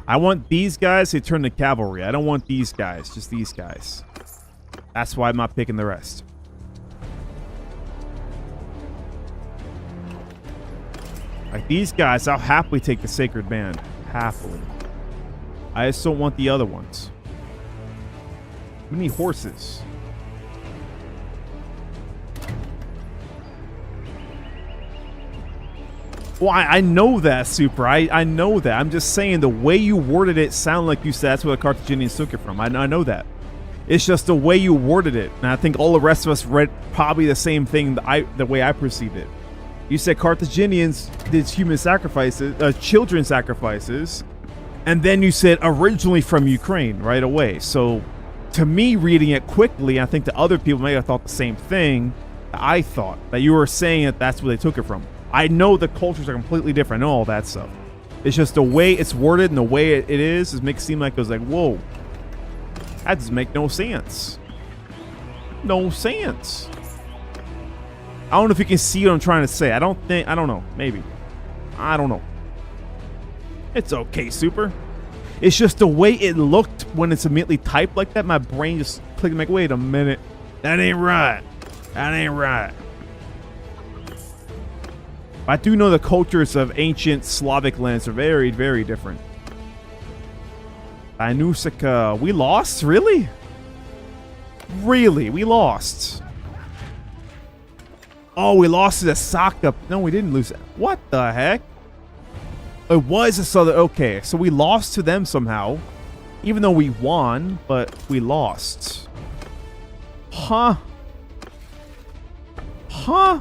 I want these guys to turn to cavalry. I don't want these guys, just these guys. That's why I'm not picking the rest. Like these guys, I'll happily take the Sacred Band. Happily. I just don't want the other ones. We need horses. Well, I know that, Super. I know that. I'm just saying the way you worded it sounded like you said that's where the Carthaginians took it from. I know that. It's just the way you worded it. And I think all the rest of us read probably the same thing the way I perceived it. You said Carthaginians did human sacrifices, children sacrifices, and then you said originally from Ukraine right away. So, to me, reading it quickly, I think the other people may have thought the same thing that I thought, that you were saying that that's where they took it from. I know the cultures are completely different. I know all that stuff. It's just the way it's worded and the way it is makes it seem like it was like, whoa, that doesn't make no sense. No sense. I don't know if you can see what I'm trying to say. I don't know. Maybe. I don't know. It's okay, Super. It's just the way it looked when it's immediately typed like that. My brain just clicked like, wait a minute. That ain't right. That ain't right. I do know the cultures of ancient Slavic lands are very, very different. Anusika. We lost? Really? Really? We lost. Oh, we lost to the Saka. No, we didn't lose it. What the heck? It was a southern. Okay, so we lost to them somehow. Even though we won, but we lost. Huh? Huh?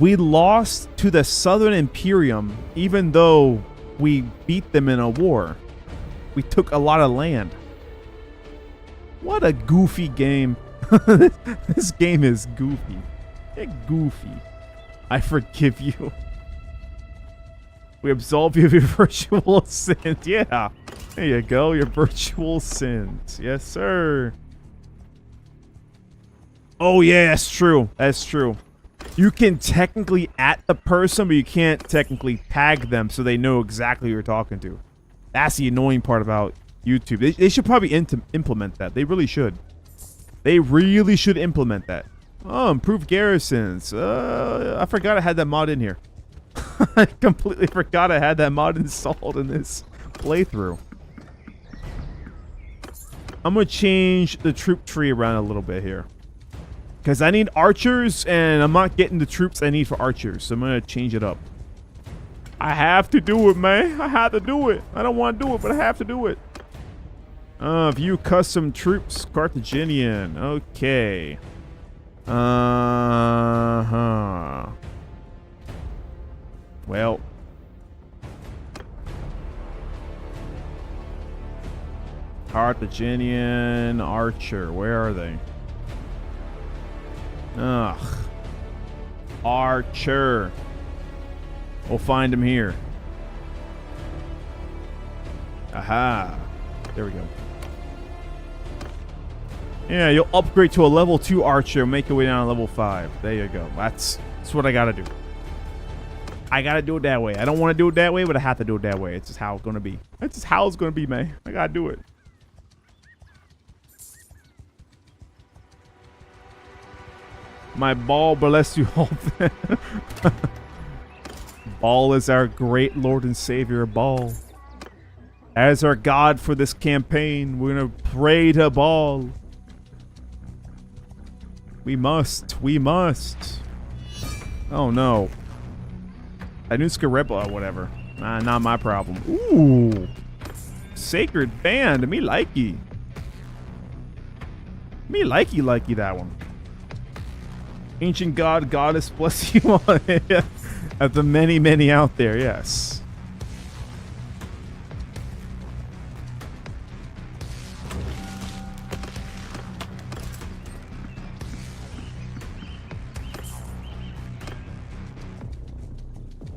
We lost to the Southern Imperium, even though we beat them in a war. We took a lot of land. What a goofy game. This game is goofy. It's goofy. I forgive you. We absolve you of your virtual sins. Yeah. There you go. Your virtual sins. Yes, sir. Oh, yeah. That's true. That's true. You can technically at the person, but you can't technically tag them so they know exactly who you're talking to. That's the annoying part about YouTube. They should probably implement that. They really should. They really should implement that. Oh, improved garrisons. I forgot I had that mod in here. I completely forgot I had that mod installed in this playthrough. I'm going to change the troop tree around a little bit here. Because I need archers, and I'm not getting the troops I need for archers. So I'm going to change it up. I have to do it, man. I have to do it. I don't want to do it, but I have to do it. View custom troops. Carthaginian. Okay. Well. Carthaginian archer. Where are they? Ugh. Archer. We'll find him here. Aha. There we go. Yeah, you'll upgrade to a level 2 archer, make your way down to level 5. There you go. That's what I gotta do. I gotta do it that way. I don't want to do it that way, but I have to do it that way. It's just how it's gonna be. It's just how it's gonna be, man. I gotta do it. My ball bless you all. Ball is our great Lord and Savior, Ball. As our God for this campaign, we're gonna pray to Ball. We must. Oh no. Anuska Rebel or whatever. Not my problem. Ooh. Sacred Band. Me likey. Me likey that one. Ancient God, Goddess, bless you all. Of the many out there, yes.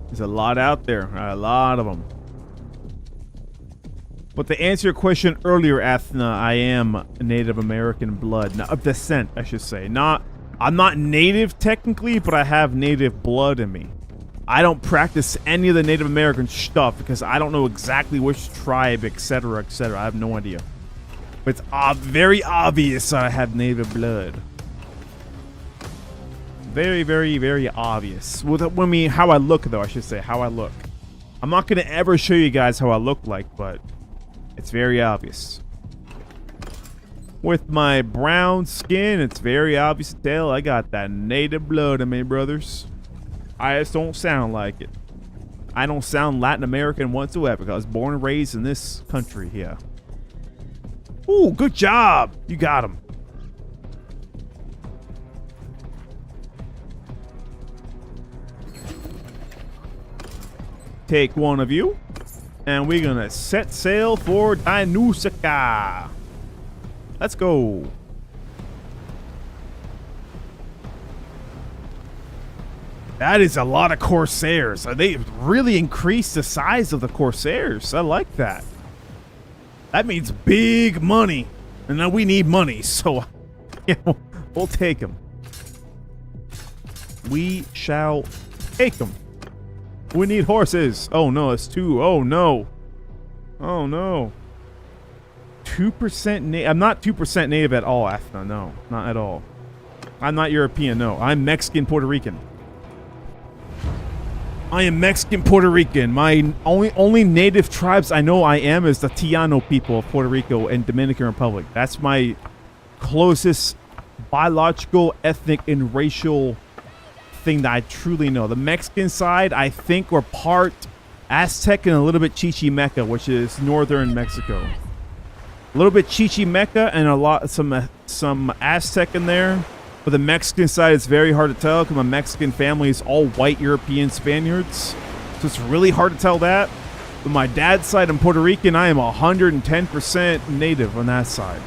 There's a lot out there, a lot of them. But to answer your question earlier, Athena, I am Native American blood, of descent, I should say. I'm not native technically, but I have native blood in me. I don't practice any of the Native American stuff because I don't know exactly which tribe, etc., etc. I have no idea. But it's very obvious that I have native blood. Very obvious. How I look, though, I should say. How I look. I'm not going to ever show you guys how I look like, but it's very obvious. With my brown skin, it's very obvious to tell I got that native blood in me, brothers. I just don't sound like it. I don't sound Latin American whatsoever because I was born and raised in this country here. Ooh, good job. You got him. Take one of you, and we're gonna set sail for Dinusika. Let's go. That is a lot of Corsairs. They really increased the size of the Corsairs. I like that. That means big money. And now we need money, so yeah, we'll take them. We shall take them. We need horses. Oh no, it's 2. Oh no. Oh no. 2% native. I'm not 2% native at all, Athena. No, not at all. I'm not European, no. I'm Mexican, Puerto Rican. I am Mexican, Puerto Rican. My only native tribes I know I am is the Tiano people of Puerto Rico and Dominican Republic. That's my closest biological, ethnic, and racial thing that I truly know. The Mexican side, I think, we're part Aztec and a little bit Chichimeca, which is northern Mexico. A little bit Chichimeca and some Aztec in there. But the Mexican side is very hard to tell because my Mexican family is all white European Spaniards. So it's really hard to tell that. But my dad's side, I'm Puerto Rican, I am 110% native on that side.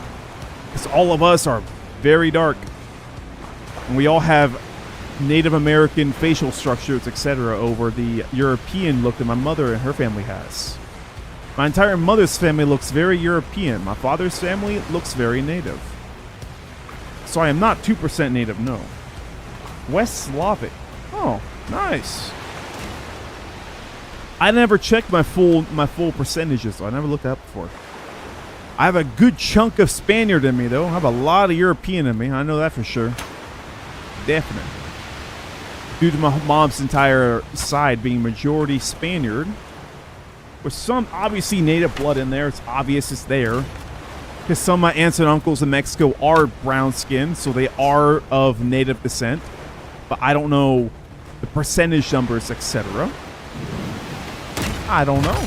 Because all of us are very dark. And we all have Native American facial structures, etc. over the European look that my mother and her family has. My entire mother's family looks very European. My father's family looks very native. So I am not 2% native, no. West Slavic. Oh, nice. I never checked my full percentages, so I never looked that up before. I have a good chunk of Spaniard in me, though. I have a lot of European in me. I know that for sure. Definitely. Due to my mom's entire side being majority Spaniard. With some obviously native blood in there. It's obvious it's there. Because some of my aunts and uncles in Mexico are brown skinned, so they are of native descent. But I don't know the percentage numbers, etc. I don't know.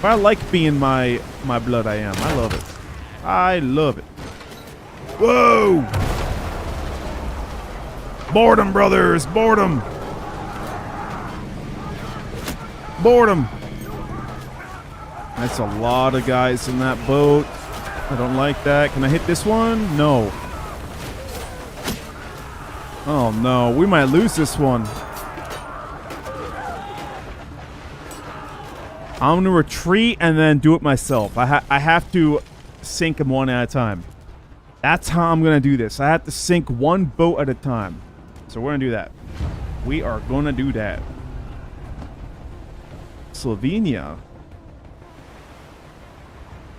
But I like being my blood, I am. I love it. I love it. Whoa! Board 'em, brothers! Board 'em! Board 'em! That's a lot of guys in that boat. I don't like that. Can I hit this one? No. Oh no, we might lose this one. I'm gonna retreat and then do it myself. I have to sink them one at a time. That's how I'm gonna do this. I have to sink one boat at a time. So we're gonna do that. We are gonna do that. Slovenia.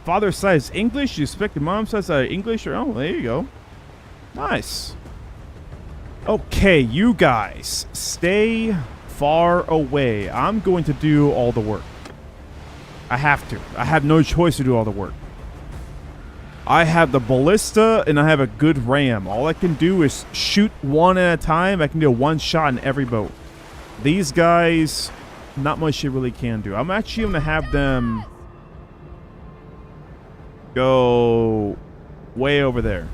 Father's side is English. You expect your mom's side is English? Or oh, there you go. Nice. Okay, you guys, stay far away. I'm going to do all the work. I have to. I have no choice to do all the work. I have the ballista and I have a good ram. All I can do is shoot one at a time. I can do one shot in every boat. These guys, not much you really can do. I'm actually going to have them go way over there.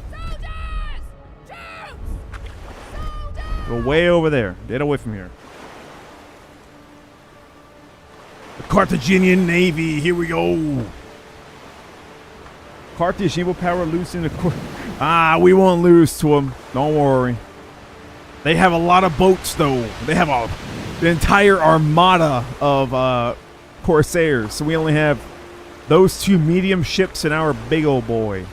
Go way over there. Get away from here. The Carthaginian Navy. Here we go. Carthage naval power losing the we won't lose to them. Don't worry. They have a lot of boats, though. They have the entire armada of Corsairs. So we only have those 2 medium ships and our big old boy.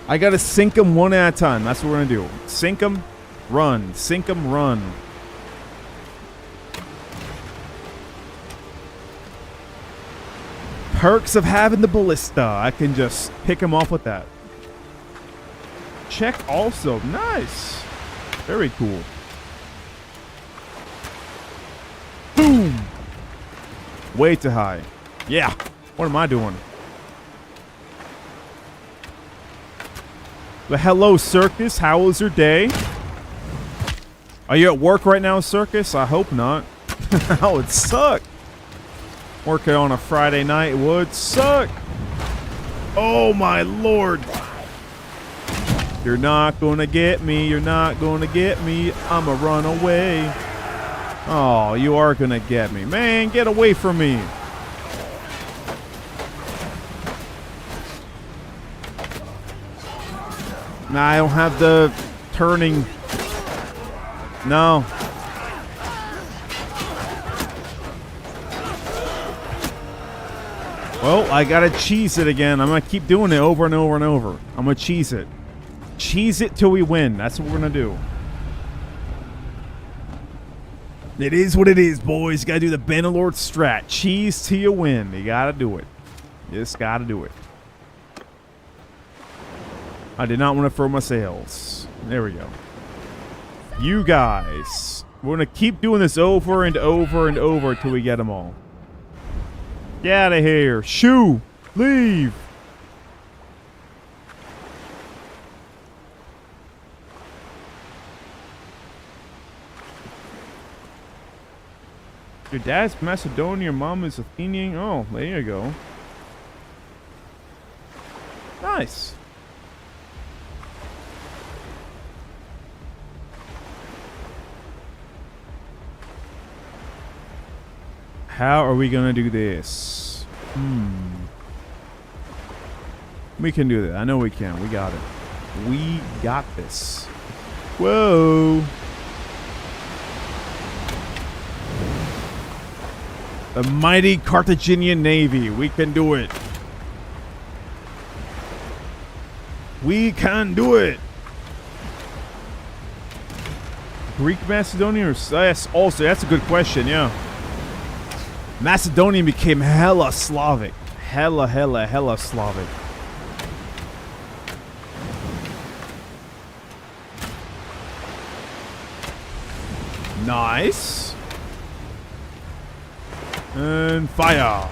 I gotta sink them one at a time. That's what we're gonna do. Sink them, run. Sink them, run. Perks of having the ballista. I can just pick them off with that. Check also. Nice. Very cool. Boom. Way too high. Yeah. What am I doing? But hello, Circus. How was your day? Are you at work right now, Circus? I hope not. That would suck. Working on a Friday night would suck. Oh, my Lord. You're not going to get me. You're not going to get me. I'm a run away. Oh, you are going to get me. Man, get away from me. Nah, I don't have the turning. No. Well, I gotta cheese it again. I'm gonna keep doing it over and over and over. I'm gonna cheese it. Cheese it till we win. That's what we're gonna do. It is what it is, boys. You gotta do the Bannerlord strat. Cheese till you win. You gotta do it. You just gotta do it. I did not want to throw my sails. There we go. You guys. We're going to keep doing this over and over and over until we get them all. Get out of here. Shoo. Leave. Your dad's Macedonian, your mom is Athenian. Oh, there you go. Nice. How are we gonna do this? We can do that. I know we can. We got it. We got this. Whoa. The mighty Carthaginian Navy. We can do it. We can do it. Greek Macedonian or yes, also that's a good question, yeah. Macedonian became hella Slavic. Hella Slavic. Nice. And fire.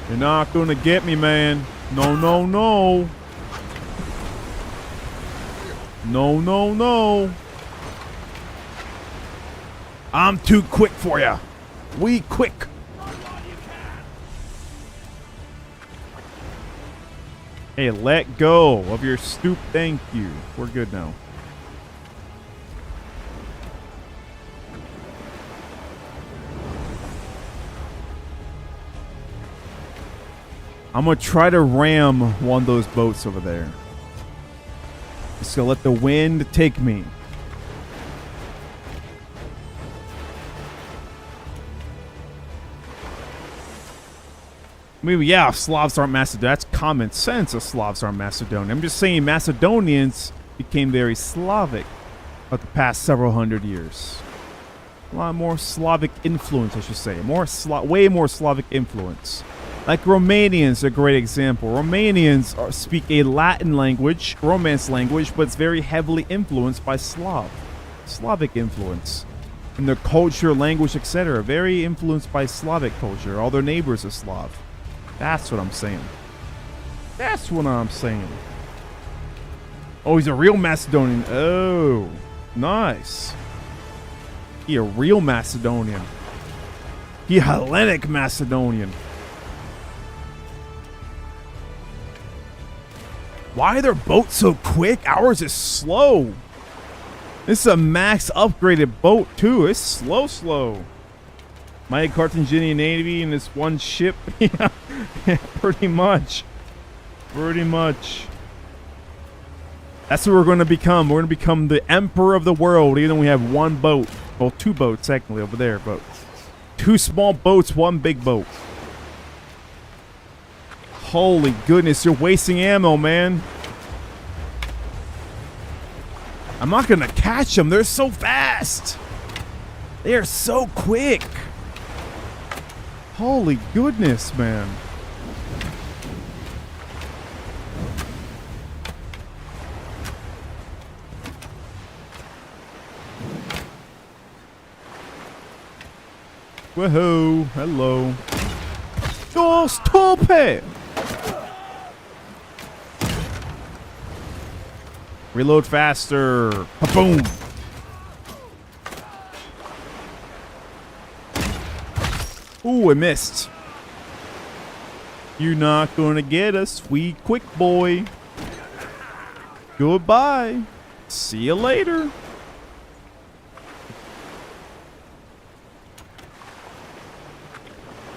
You're not gonna get me, man. No, no, no. No, no, no. I'm too quick for ya. We quick. Hey, let go of your stoop. Thank you. We're good now. I'm gonna try to ram one of those boats over there. Just gonna let the wind take me. I mean, yeah, Slavs aren't Macedonian. That's common sense. Slavs aren't Macedonian. I'm just saying Macedonians became very Slavic of the past several hundred years. A lot more Slavic influence, I should say. Way more Slavic influence. Like Romanians are a great example. Romanians speak a Latin language, Romance language, but it's very heavily influenced by Slavic influence. In their culture, language, etc. Very influenced by Slavic culture. All their neighbors are Slav. That's what I'm saying. That's what I'm saying. Oh, he's a real Macedonian. Oh, nice. He a real Macedonian. He Hellenic Macedonian. Why are their boats so quick? Ours is slow. This is a max upgraded boat too. It's slow. My Carthaginian Navy in this one ship. Yeah, pretty much. That's what we're going to become. We're going to become the emperor of the world, even though we have one boat. Well, two boats technically over there, but two small boats, one big boat. Holy goodness, you're wasting ammo, man. I'm not going to catch them. They're so fast. They are so quick. Holy goodness, man. Woohoo! Hello. Oh, stop it! Reload faster. Boom. Ooh, I missed. You're not gonna get us, sweet quick boy. Goodbye. See you later.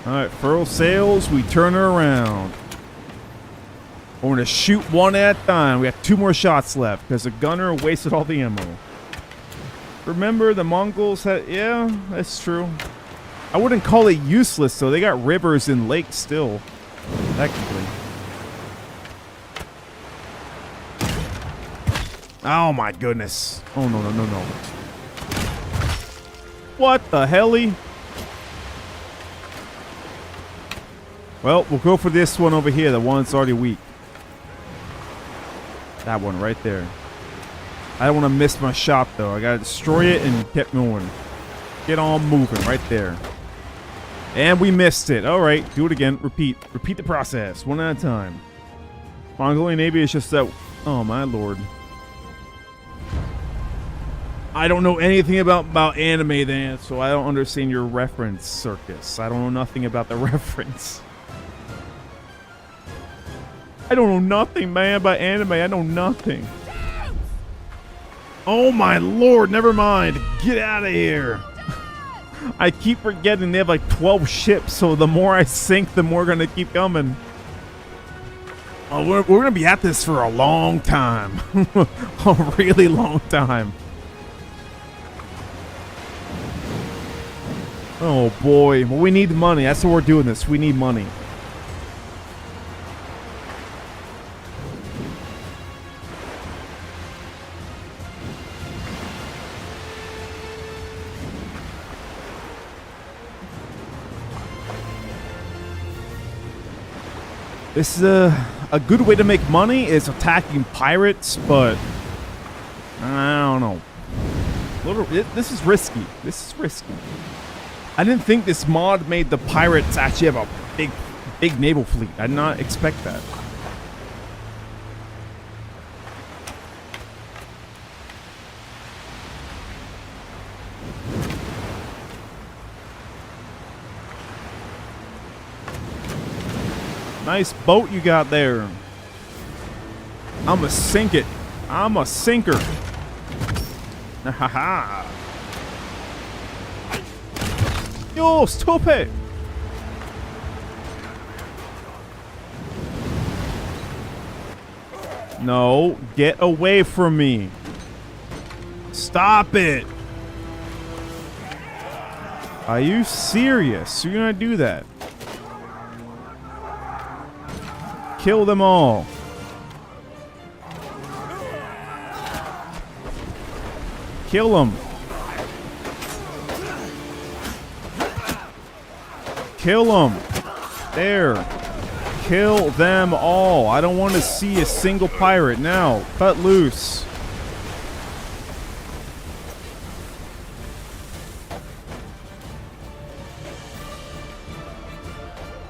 Alright, furl sails, we turn her around. We're gonna shoot one at a time. We have 2 more shots left because the gunner wasted all the ammo. Remember the Mongols had, yeah, that's true. I wouldn't call it useless though. They got rivers and lakes still, technically. Oh my goodness. Oh no. What the helly? Well, we'll go for this one over here, the one that's already weak. That one right there. I don't want to miss my shot, though. I got to destroy it and get going. Get on moving right there. And we missed it. All right, do it again. Repeat. Repeat the process, one at a time. Mongolian Navy is just that... Oh, my lord. I don't know anything about anime, then, so I don't understand your reference, Circus. I don't know nothing about the reference. I don't know nothing, man, about anime. I know nothing. Oh my lord, never mind. Get out of here. I keep forgetting they have like 12 ships, so the more I sink, the more gonna keep coming. Oh, we're gonna be at this for a long time. A really long time. Oh boy. Well, we need money. That's why we're doing this. We need money. This is a good way to make money is attacking pirates, but I don't know. This is risky. This is risky. I didn't think this mod made the pirates actually have a big naval fleet. I did not expect that. Nice boat you got there. I'ma sink it. I'm a sinker. Ha. Yo, stop it. No, get away from me. Stop it. Are you serious? You're gonna do that? Kill them all. Kill them. Kill them. There. Kill them all. I don't want to see a single pirate now. Cut loose.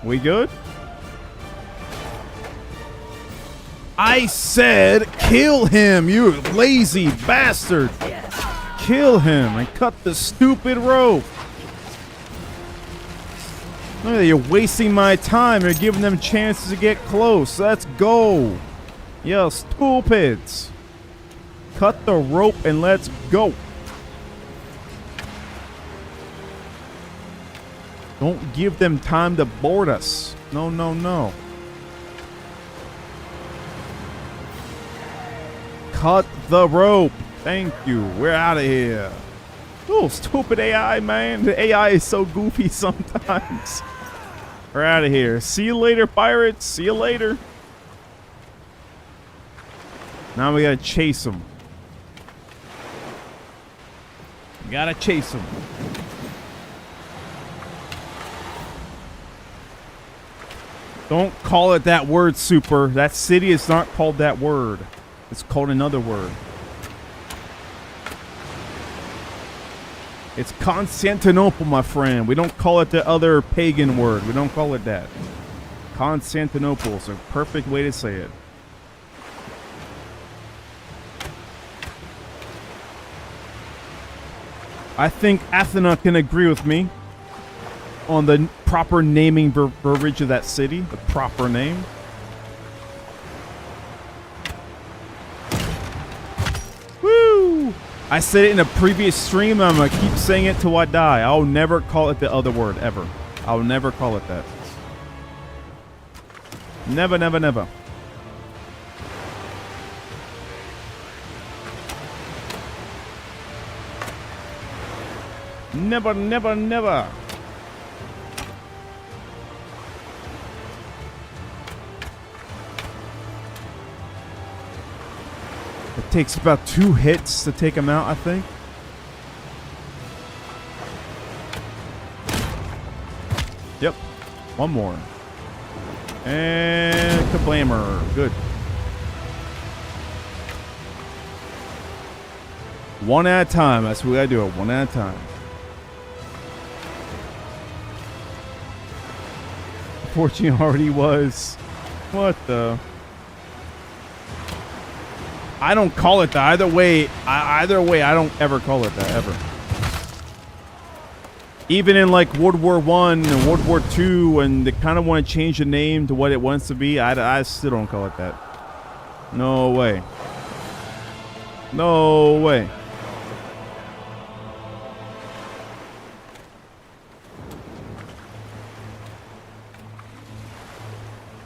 We good? I said kill him, you lazy bastard. Kill him and cut the stupid rope. Look at that, you're wasting my time. You're giving them chances to get close. Let's go. Yeah, stupids. Cut the rope and let's go. Don't give them time to board us. No, no, no. Cut the rope. Thank you. We're out of here. Oh, stupid AI, man. The AI is so goofy sometimes. We're out of here. See you later, pirates. See you later. Now we gotta chase them. We gotta chase them. Don't call it that word, Super. That city is not called that word. It's called another word. It's Constantinople, my friend. We don't call it the other pagan word. We don't call it that. Constantinople is a perfect way to say it. I think Athena can agree with me on the proper naming verbiage of that city. The proper name. Woo! I said it in a previous stream. I'm gonna keep saying it till I die. I'll never call it the other word ever. I'll never call it that. Never, never, never. Never, never, never. It takes about 2 hits to take him out, I think. Yep. One more. And kablammer. Good. One at a time. That's what we gotta do. One at a time. Fortune already was. What the? I don't call it that. Either way, I don't ever call it that, ever. Even in like World War I and World War II, when they kind of want to change the name to what it wants to be, I still don't call it that. No way. No way.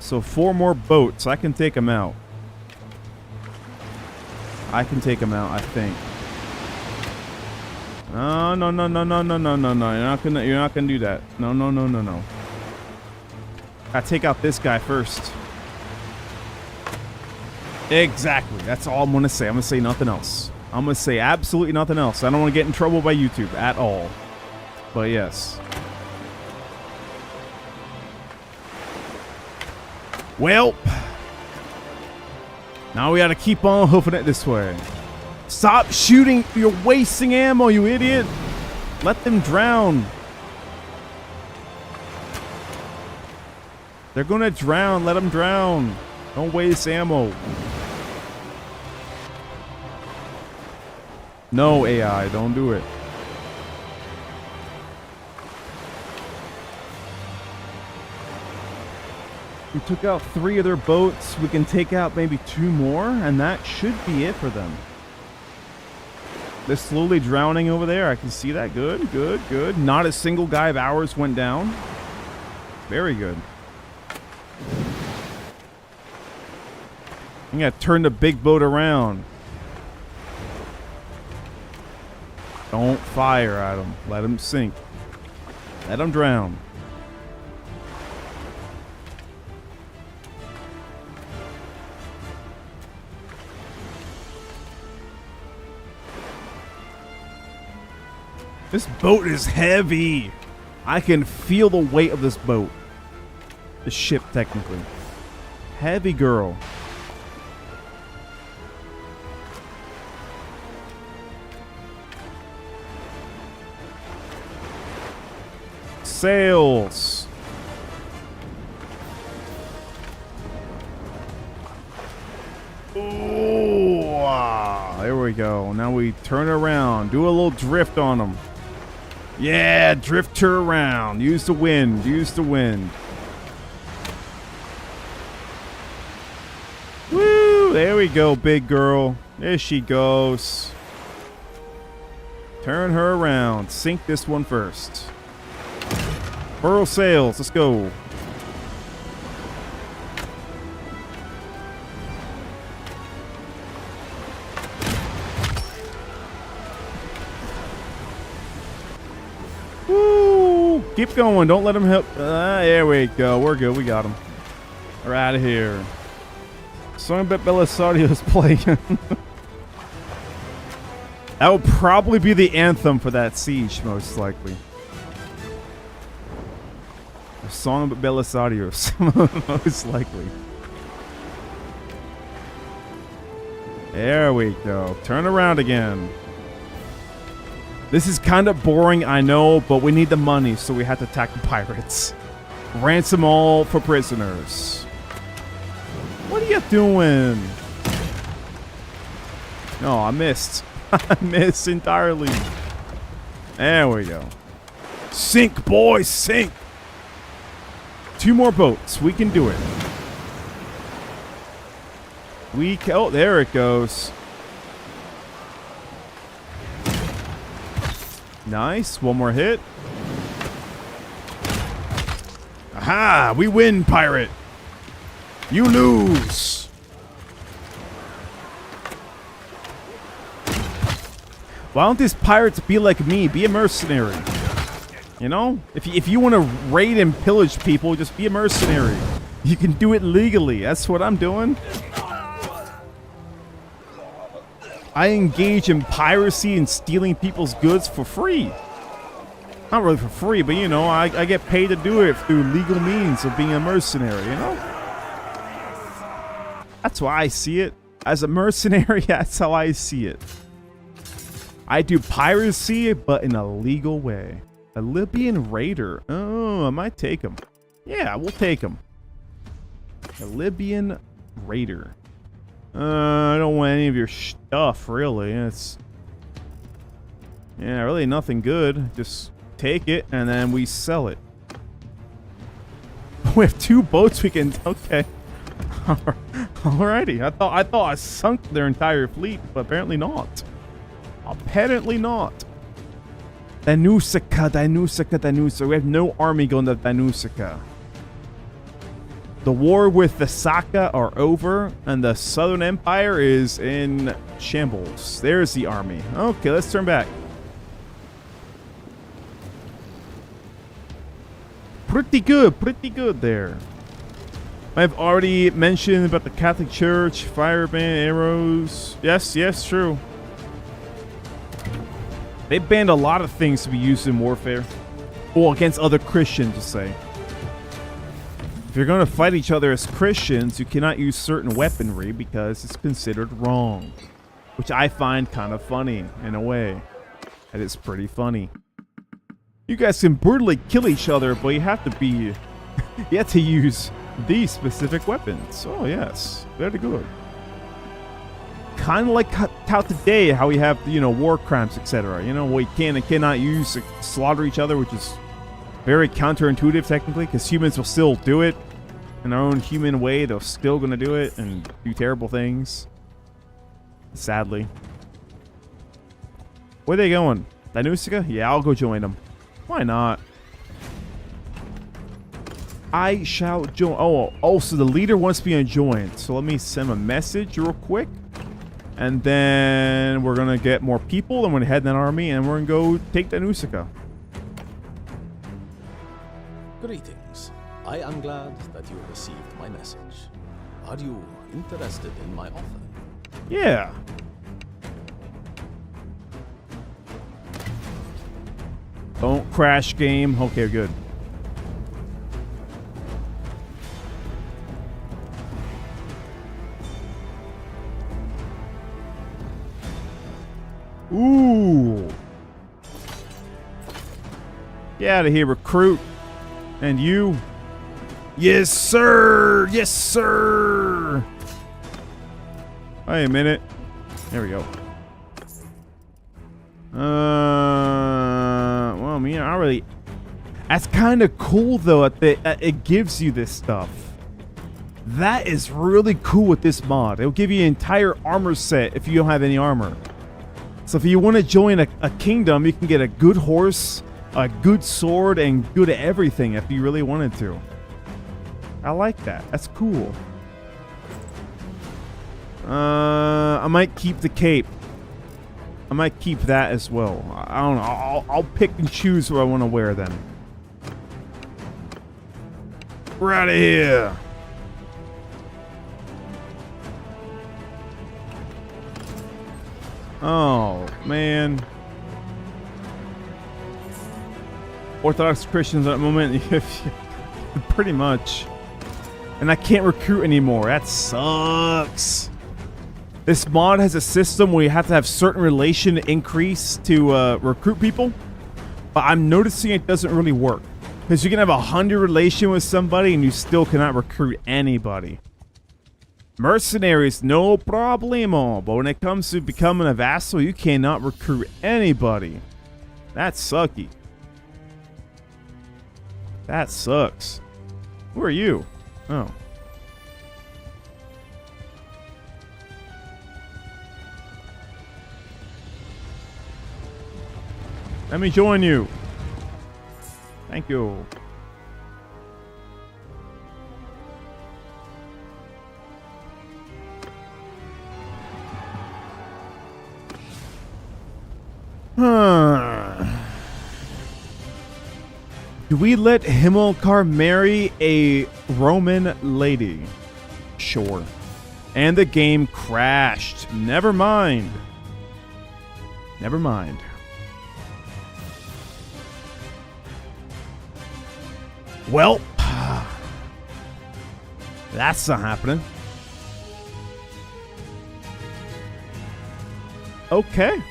So 4 more boats. I can take them out. I can take him out, I think. No, no, no, no, no, no, no, no, no. You're not gonna do that. No, no, no, no, no. Gotta take out this guy first. Exactly. That's all I'm gonna say. I'm gonna say nothing else. I'm gonna say absolutely nothing else. I don't want to get in trouble by YouTube at all. But yes. Well. Now we gotta keep on hoofing it this way. Stop shooting! You're wasting ammo, you idiot! Let them drown. They're gonna drown. Let them drown. Don't waste ammo. No, AI, don't do it. We took out 3 of their boats. We can take out maybe 2 more, and that should be it for them. They're slowly drowning over there. I can see that. Good, good, good. Not a single guy of ours went down. Very good. I'm gonna turn the big boat around. Don't fire at them. Let them sink. Let them drown. This boat is heavy. I can feel the weight of this boat. the ship, technically. Heavy girl. Sails. Oh, there we go. Now we turn around. Do a little drift on them. Yeah, drift her around. Use the wind. Use the wind. Woo! There we go, big girl. There she goes. Turn her around. Sink this one first. Furl sails. Let's go. Woo! Keep going. Don't let them help. There we go. We're good. We got them. We're out of here. Song about Belisario's playing. That would probably be the anthem for that siege, most likely. A song about Belisarios, most likely. There we go. Turn around again. This is kind of boring, I know, but we need the money, so we have to attack the pirates. Ransom all for prisoners. What are you doing? No, I missed. I missed entirely. There we go. Sink, boys, sink. 2 more boats. We can do it. Oh, there it goes. Nice. 1 more hit. Aha! We win, pirate. You lose. Why don't these pirates be like me? Be a mercenary. You know? If you want to raid and pillage people, just be a mercenary. You can do it legally. That's what I'm doing. I engage in piracy and stealing people's goods for free. Not really for free, but you know, I get paid to do it through legal means of being a mercenary, you know? That's why I see it. As a mercenary, that's how I see it. I do piracy, but in a legal way. A Libyan raider. Oh, I might take him. Yeah, we'll take him. A Libyan raider. I don't want any of your stuff, really. It's... yeah, really nothing good. Just take it, and then we sell it. We have 2 boats we can... okay. Alrighty. I thought I sunk their entire fleet, but apparently not. Apparently not. Danusica. We have no army going to Danusica. The war with the Saka are over, and the Southern Empire is in shambles. There's the army. Okay, let's turn back. Pretty good there. I've already mentioned about the Catholic Church, fire ban, arrows. Yes, true. They banned a lot of things to be used in warfare. Well, against other Christians, to say. If you're going to fight each other as Christians, you cannot use certain weaponry because it's considered wrong. Which I find kind of funny, in a way. And it's pretty funny. You guys can brutally kill each other, but you have to be... you have to use these specific weapons. Oh, yes. Very good. Kind of like how today, how we have, you know, war crimes, etc. You know, what you can and cannot use to slaughter each other, which is very counterintuitive, technically, because humans will still do it in their own human way. They're still going to do it and do terrible things. Sadly. Where are they going? Danusica? Yeah, I'll go join them. Why not? I shall join. Oh, so the leader wants me to join. So let me send a message real quick. And then we're going to get more people. Then we're going to head in that army and we're going to go take Danusica. Greetings. I am glad that you received my message. Are you interested in my offer? Yeah. Don't crash game. Okay, good. Ooh. Get out of here, recruit. And you. Yes, sir. Yes, sir. Wait a minute. There we go. Well, I mean, I really... That's kind of cool, though, that it gives you this stuff. That is really cool with this mod. It'll give you an entire armor set if you don't have any armor. So if you want to join a kingdom, you can get a good horse, a good sword, and good everything if you really wanted to. I like that. That's cool. I might keep the cape. I might keep that as well. I don't know. I'll pick and choose what I want to wear then. We're out of here. Oh, man. Orthodox Christians at the moment, pretty much. And I can't recruit anymore. That sucks. This mod has a system where you have to have certain relation increase to recruit people. But I'm noticing it doesn't really work. Because you can have 100 relation with somebody and you still cannot recruit anybody. Mercenaries, no problemo. But when it comes to becoming a vassal, you cannot recruit anybody. That's sucky. That sucks. Who are you? Oh. Let me join you. Thank you. Do we let Himmelkar marry a Roman lady? Sure. And the game crashed. Never mind. Never mind. Well, that's not happening. Okay.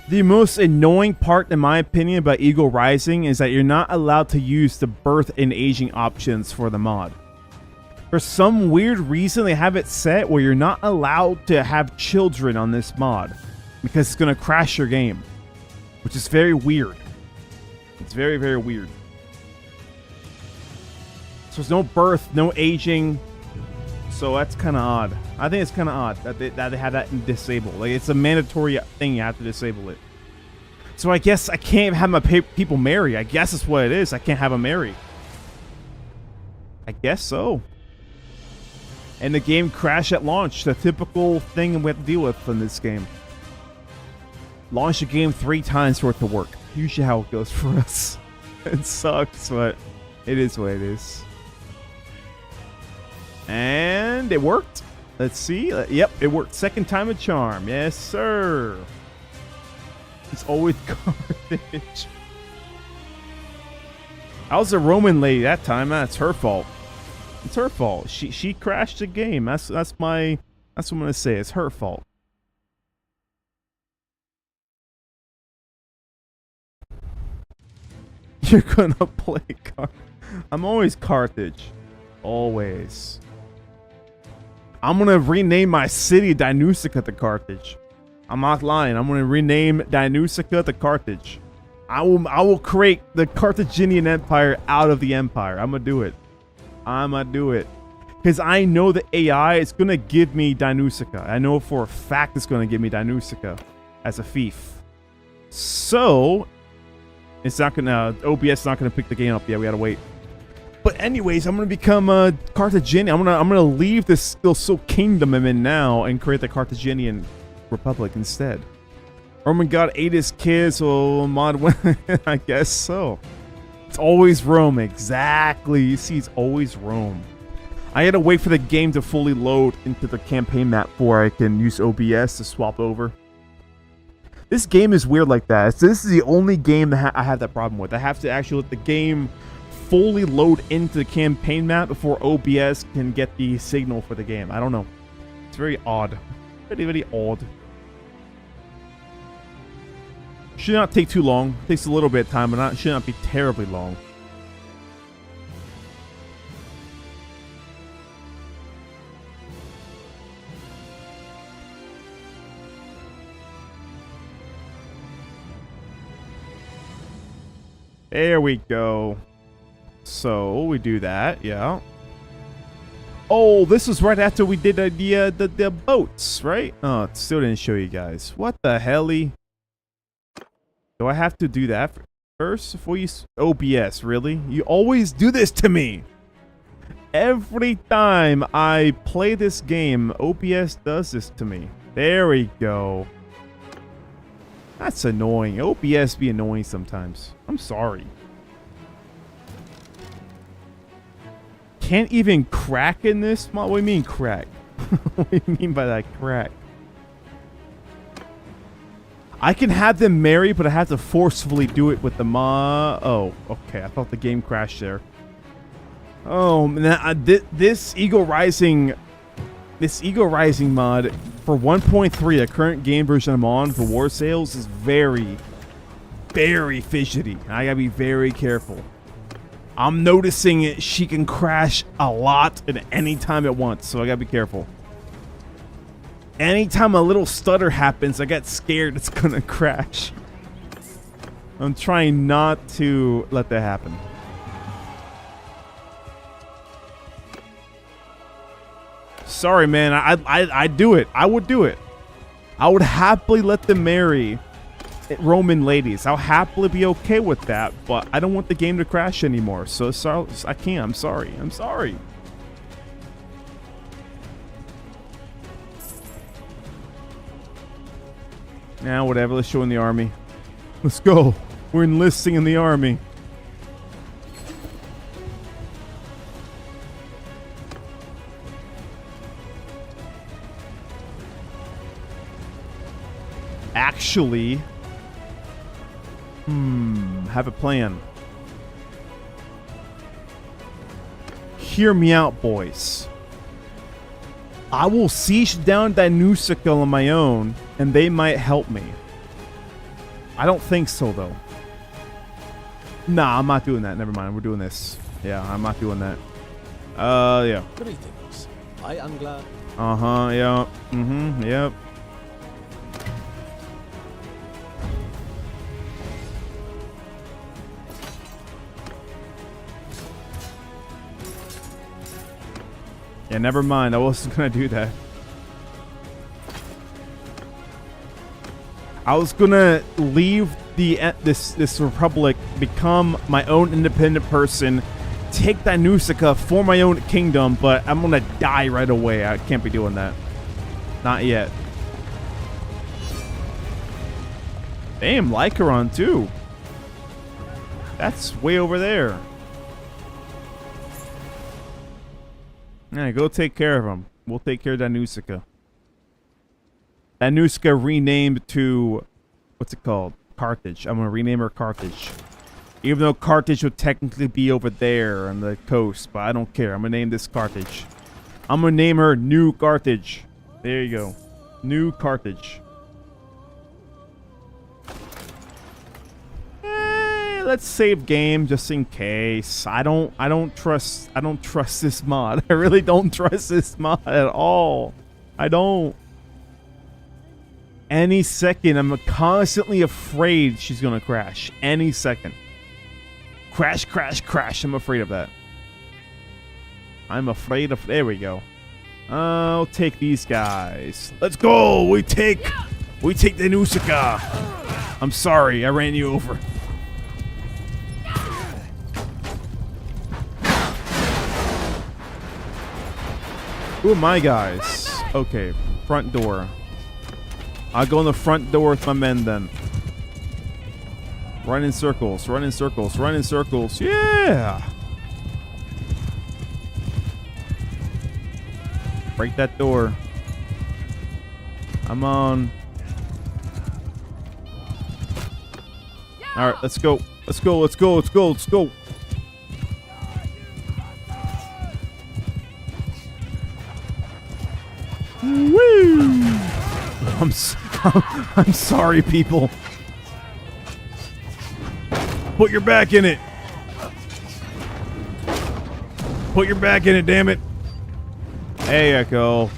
The most annoying part, in my opinion, about Eagle Rising is that you're not allowed to use the birth and aging options for the mod. For some weird reason, they have it set where you're not allowed to have children on this mod because it's going to crash your game, which is very weird. It's very, very weird. So there's no birth, no aging. So that's kind of odd. I think it's kind of odd that they have that disabled. Like, it's a mandatory thing. You have to disable it. So I guess I can't have my people marry. I guess that's what it is. I can't have them marry. I guess so. And the game crashed at launch. The typical thing we have to deal with in this game. Launch the game 3 times for it to work. Usually how it goes for us. It sucks, but it is what it is. And it worked. Let's see. Yep, it worked. Second time a charm. Yes, sir. It's always Carthage. I was a Roman lady that time. That's her fault. It's her fault. She crashed the game. That's what I'm gonna say. It's her fault. You're gonna play Carthage. I'm always Carthage. Always. I'm gonna rename my city Dinusica to Carthage. I'm not lying. I'm gonna rename Dinusica to Carthage. I will create the Carthaginian Empire out of the Empire. I'm gonna do it. I'm gonna do it. Because I know the AI is gonna give me Dinusica. I know for a fact it's gonna give me Dinusica as a fief. So it's not gonna OBS is not gonna pick the game up yet. We gotta wait. But anyways, I'm gonna become a Carthaginian. I'm gonna leave this still kingdom I'm in now and create the Carthaginian Republic instead. Roman god ate his kids, so mod win. I guess so. It's always Rome, exactly. You see, it's always Rome. I had to wait for the game to fully load into the campaign map before I can use OBS to swap over. This game is weird like that. So this is the only game that I have that problem with. I have to actually let the game fully load into the campaign map before OBS can get the signal for the game. I don't know. It's very odd. Very, very odd. Should not take too long. Takes a little bit of time, but should not be terribly long. There we go. So we do that, yeah. Oh, this was right after we did the boats, right? Oh, it still didn't show you guys. What the helly? Do I have to do that first before you... OBS, really? You always do this to me! Every time I play this game, OBS does this to me. There we go. That's annoying. OBS be annoying sometimes. I'm sorry. Can't even crack in this mod? What do you mean crack? What do you mean by that crack? I can have them marry, but I have to forcefully do it with the mod. Oh, okay. I thought the game crashed there. Oh, man. This Eagle Rising mod for 1.3, the current game version I'm on for Warsails, is very, very fidgety. I gotta be very careful. I'm noticing she can crash a lot at any time at once, so I gotta be careful. Anytime a little stutter happens, I get scared it's gonna crash. I'm trying not to let that happen. Sorry, man. I'd do it. I would do it. I would happily let them marry Roman ladies. I'll happily be okay with that, but I don't want the game to crash anymore. So I can't. I'm sorry. I'm sorry. Now, whatever. Let's show in the army. Let's go. We're enlisting in the army. Actually, have a plan. Hear me out, boys. I will siege down Danusica on my own, and they might help me. I don't think so, though. Nah, I'm not doing that. Never mind. We're doing this. Yeah, I'm not doing that. Yeah. Greetings. I am glad. Uh-huh, yeah. Mm-hmm, yep. Yeah, never mind. I wasn't gonna do that. I was gonna leave this republic, become my own independent person, take Danusica for my own kingdom, but I'm gonna die right away. I can't be doing that. Not yet. Damn, Lycaron too. That's way over there. Yeah, go take care of him. We'll take care of Danusica. Danusica renamed to... what's it called? Carthage. I'm going to rename her Carthage. Even though Carthage would technically be over there on the coast. But I don't care. I'm going to name this Carthage. I'm going to name her New Carthage. There you go. New Carthage. Let's save game just in case. I don't trust this mod. I really don't trust this mod at all. I don't. Any second, I'm constantly afraid she's gonna crash. Any second. Crash, crash, crash. I'm afraid of that. I'm afraid of... there we go. I'll take these guys. Let's go. We take the Danusica. I'm sorry. I ran you over. Who are my guys? Okay, front door. I'll go in the front door with my men then. Run in circles, run in circles, run in circles. Yeah! Break that door. I'm on. Alright, let's go. Let's go, let's go, let's go, let's go. Woo! I'm sorry, people. Put your back in it. Put your back in it, damn it. There you go.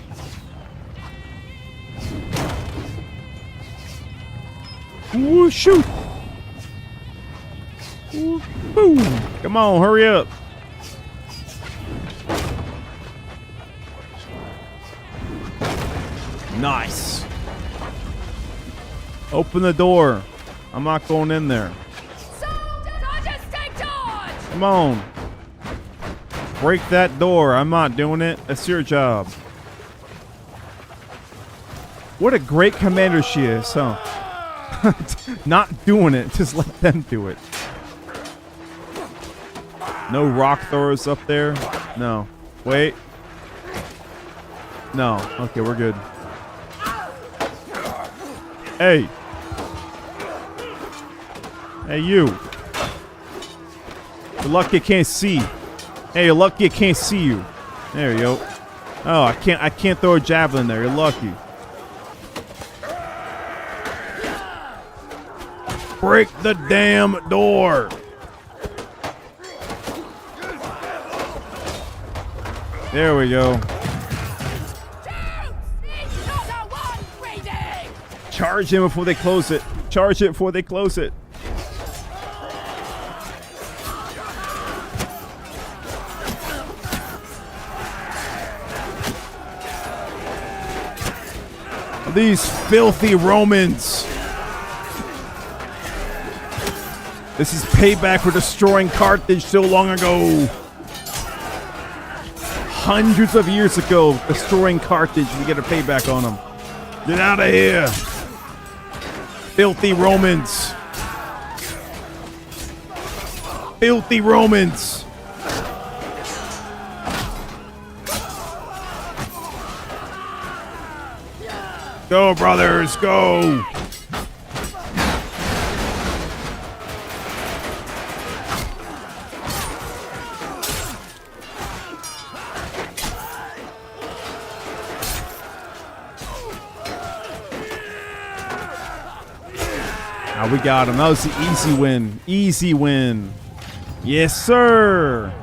Ooh, shoot. Ooh, boom. Come on, hurry up. Nice. Open the door. I'm not going in there. Soldiers, take charge! Come on. Break that door. I'm not doing it. That's your job. What a great commander she is, huh? Not doing it. Just let them do it. No rock throwers up there? No. Wait. No. Okay, we're good. Hey. Hey, you. You're lucky I can't see. Hey, you're lucky I can't see you. There you go. Oh, I can't throw a javelin there. You're lucky. Break the damn door. There we go. Charge him before they close it. Charge it before they close it. These filthy Romans. This is payback for destroying Carthage so long ago. Hundreds of years ago, destroying Carthage. We get a payback on them. Get out of here. Filthy Romans. Filthy Romans. Go, brothers, go. Ah, we got him. That was the easy win. Easy win. Yes, sir.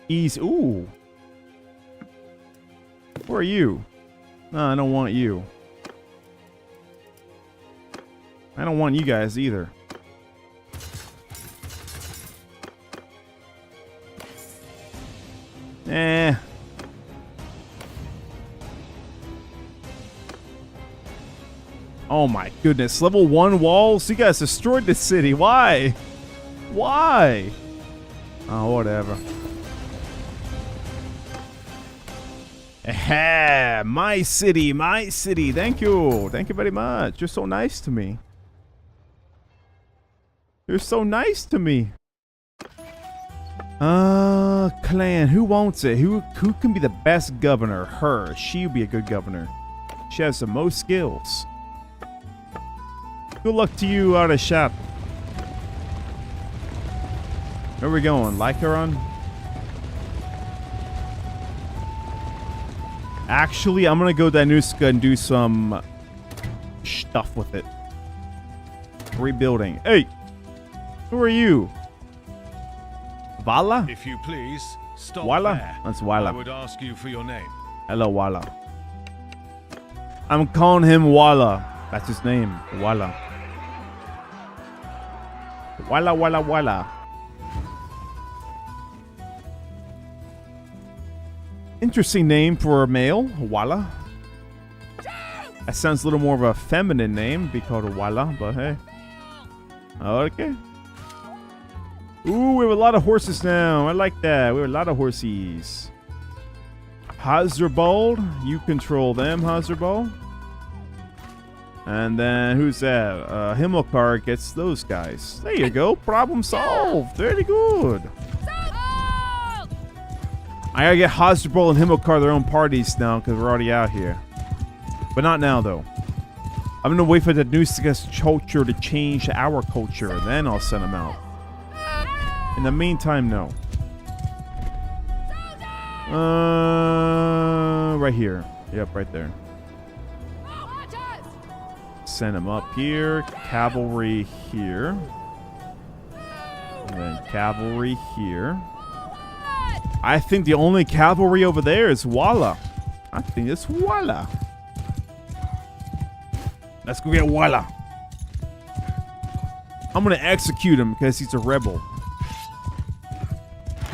Easy. Ooh. Where are you? No, I don't want you. I don't want you guys either. Eh. Oh my goodness. Level 1 walls? You guys destroyed the city. Why? Why? Oh, whatever. Aha! My city, my city. Thank you. Thank you very much. You're so nice to me. You're so nice to me. Clan. Who wants it? Who can be the best governor? Her. She would be a good governor. She has the most skills. Good luck to you out of shop. Where are we going? Lycaron? Actually, I'm gonna go Danuska and do some stuff with it. Rebuilding. Hey! Who are you? Vala? If you please, stop Wala? there. That's Wala. I would ask you for your name. Hello, Wala. I'm calling him Wala. That's his name. Wala. Wala, Wala, Wala. Interesting name for a male. Wala. That sounds a little more of a feminine name. Be called a Wala, but hey. Okay. Ooh, we have a lot of horses now. I like that. We have a lot of horsies. Hazardbald. You control them, Hazardbald. And then who's that? Himmelkar gets those guys. There you go. Problem solved. Very good. I gotta get Hazardbald and Himmelkar their own parties now because we're already out here. But not now, though. I'm gonna wait for the Nuska's culture to change our culture, and then I'll send them out. In the meantime, no. Right here. Yep, right there. Send them up here. Cavalry here. And then cavalry here. I think the only cavalry over there is Walla. I think it's Walla. Let's go get Walla. I'm going to execute him because he's a rebel.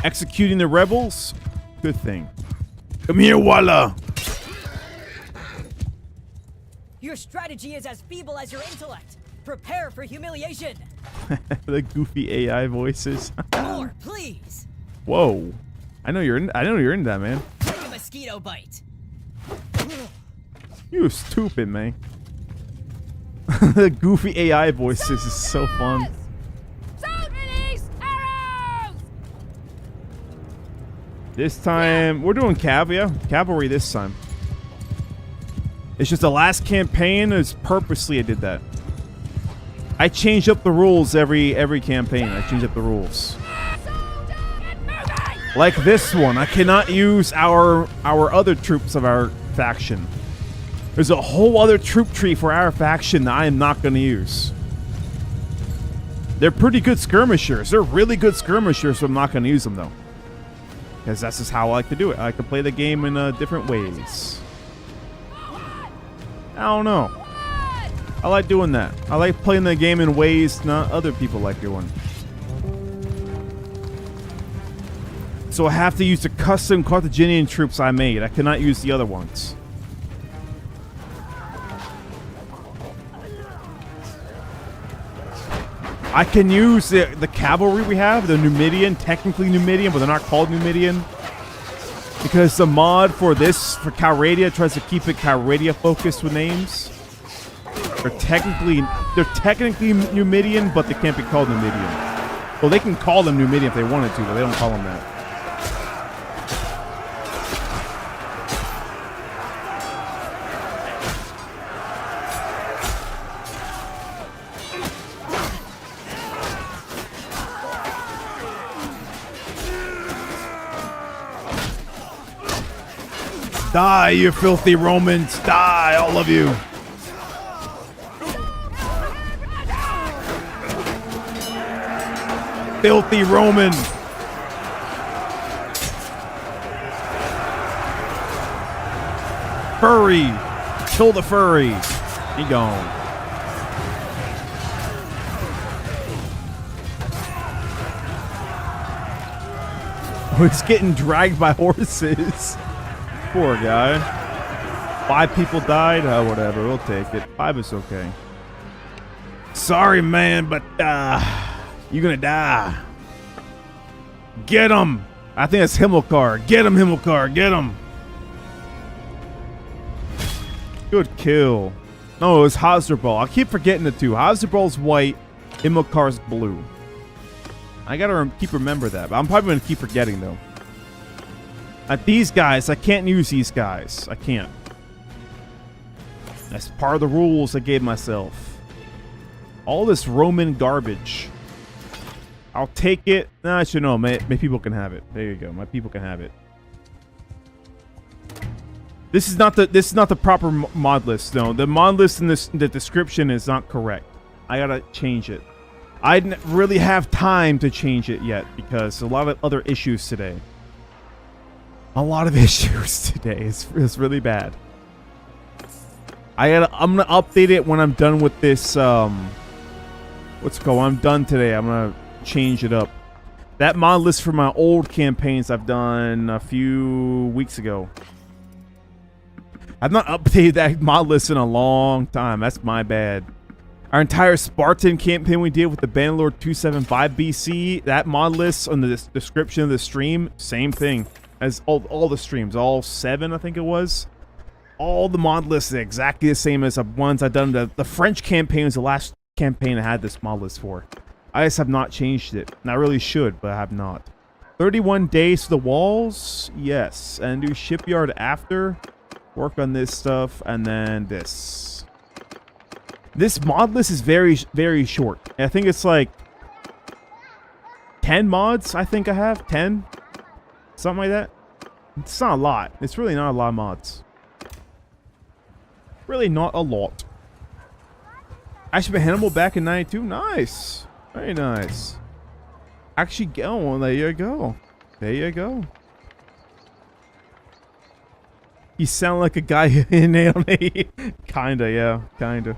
Executing the rebels? Good thing. Come here, Walla. Your strategy is as feeble as your intellect. Prepare for humiliation. The goofy AI voices. More, please. Whoa. I know you're in that, man. Take a mosquito bite. You stupid, man. The goofy AI voices is so fun. Release arrows! This time, we're doing cavalry this time. It's just the last campaign is purposely I did that. I change up the rules every campaign. I change up the rules. Like this one, I cannot use our other troops of our faction. There's a whole other troop tree for our faction that I am not going to use. They're pretty good skirmishers. They're really good skirmishers, so I'm not going to use them though. Because that's just how I like to do it. I like to play the game in different ways. I don't know. I like doing that. I like playing the game in ways not other people like doing. So I have to use the custom Carthaginian troops I made. I cannot use the other ones. I can use the cavalry we have, the Numidian, technically Numidian, but they're not called Numidian. Because the mod for this, for Calradia, tries to keep it Calradia focused with names. They're technically Numidian, but they can't be called Numidian. Well, they can call them Numidian if they wanted to, but they don't call them that. Die, you filthy Romans! Die, all of you! Filthy Roman! Furry! Kill the furry! He gone. Oh, he's getting dragged by horses. Poor guy. 5 people died? Oh, whatever. We'll take it. 5 is okay. Sorry, man, but you're gonna die. Get him! I think it's Himmelcar. Get him, Himmelcar. Get him. Good kill. No, it was Hasdrubal. I keep forgetting the two. Hasdrubal's white. Himmelcar's blue. I gotta keep remember that. But I'm probably gonna keep forgetting, though. These guys, I can't use these guys. I can't. That's part of the rules I gave myself. All this Roman garbage. I'll take it. Nah, actually, no. My people can have it. There you go. My people can have it. This is not the proper mod list. No, the mod list in the description is not correct. I gotta change it. I didn't really have time to change it yet because a lot of other issues today. A lot of issues today. It's really bad. I'm gonna update it when I'm done with this. What's it called? When I'm done today, I'm gonna change it up. That mod list for my old campaigns I've done a few weeks ago. I've not updated that mod list in a long time. That's my bad. Our entire Spartan campaign we did with the Bannerlord 275 BC, that mod list on the description of the stream, same thing as all the streams, all 7 I think it was. All the mod lists are exactly the same as the ones I've done. The French campaign was the last campaign I had this mod list for. I just have not changed it. And I really should, but I have not. 31 days to the walls, yes. And do shipyard after. Work on this stuff, and then this. This mod list is very, very short. I think it's like 10 mods, I think I have. 10? Something like that. It's not a lot. It's really not a lot of mods. Really not a lot. Actually, been Hannibal back in 92. Nice. Very nice. Actually, go. There you go. There you go. You sound like a guy in anime. Kinda, yeah. Kinda.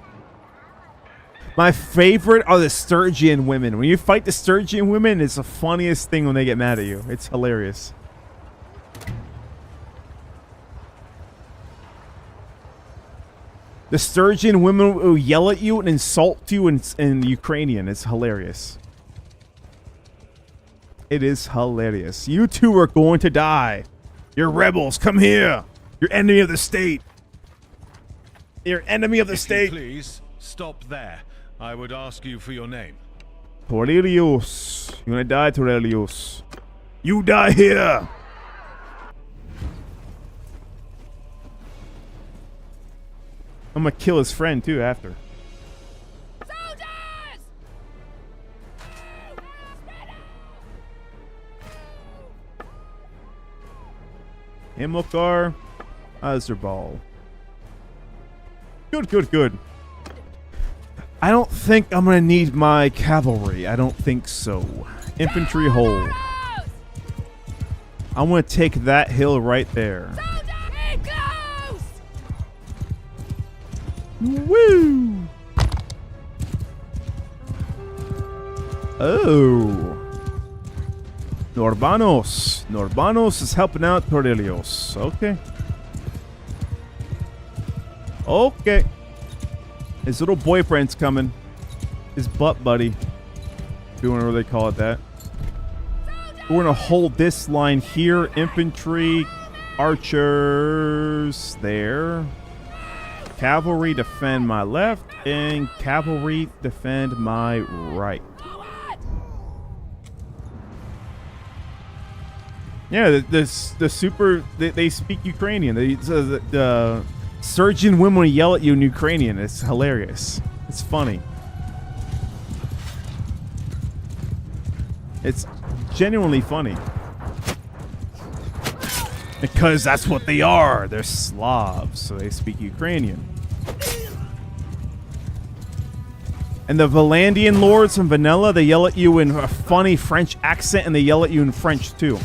My favorite are the Sturgian women. When you fight the Sturgian women, it's the funniest thing when they get mad at you. It's hilarious. The Sturgian women will yell at you and insult you in Ukrainian. It's hilarious. It is hilarious. You two are going to die. You're rebels. Come here. You're enemy of the state. You're enemy of the state. Please stop there. I would ask you for your name. Torelius. You're gonna die, Torelius. You die here. I'm gonna kill his friend too after. Soldiers! Himmelkar. Azerbal. Good, good, good. I don't think I'm gonna need my cavalry. I don't think so. Infantry hold. I'm gonna take that hill right there. Woo! Oh. Norbanos. Norbanos is helping out Torelios. Okay. Okay. His little boyfriend's coming. His butt buddy. Doing whatever they call it that. We're gonna hold this line here. Infantry. Archers. There. Cavalry defend my left. And cavalry defend my right. Yeah, the super... They speak Ukrainian. The surgeon women will yell at you in Ukrainian. It's hilarious. It's funny. It's genuinely funny. Because that's what they are. They're Slavs, so they speak Ukrainian. And the Valandian lords from Vanilla, they yell at you in a funny French accent, and they yell at you in French too.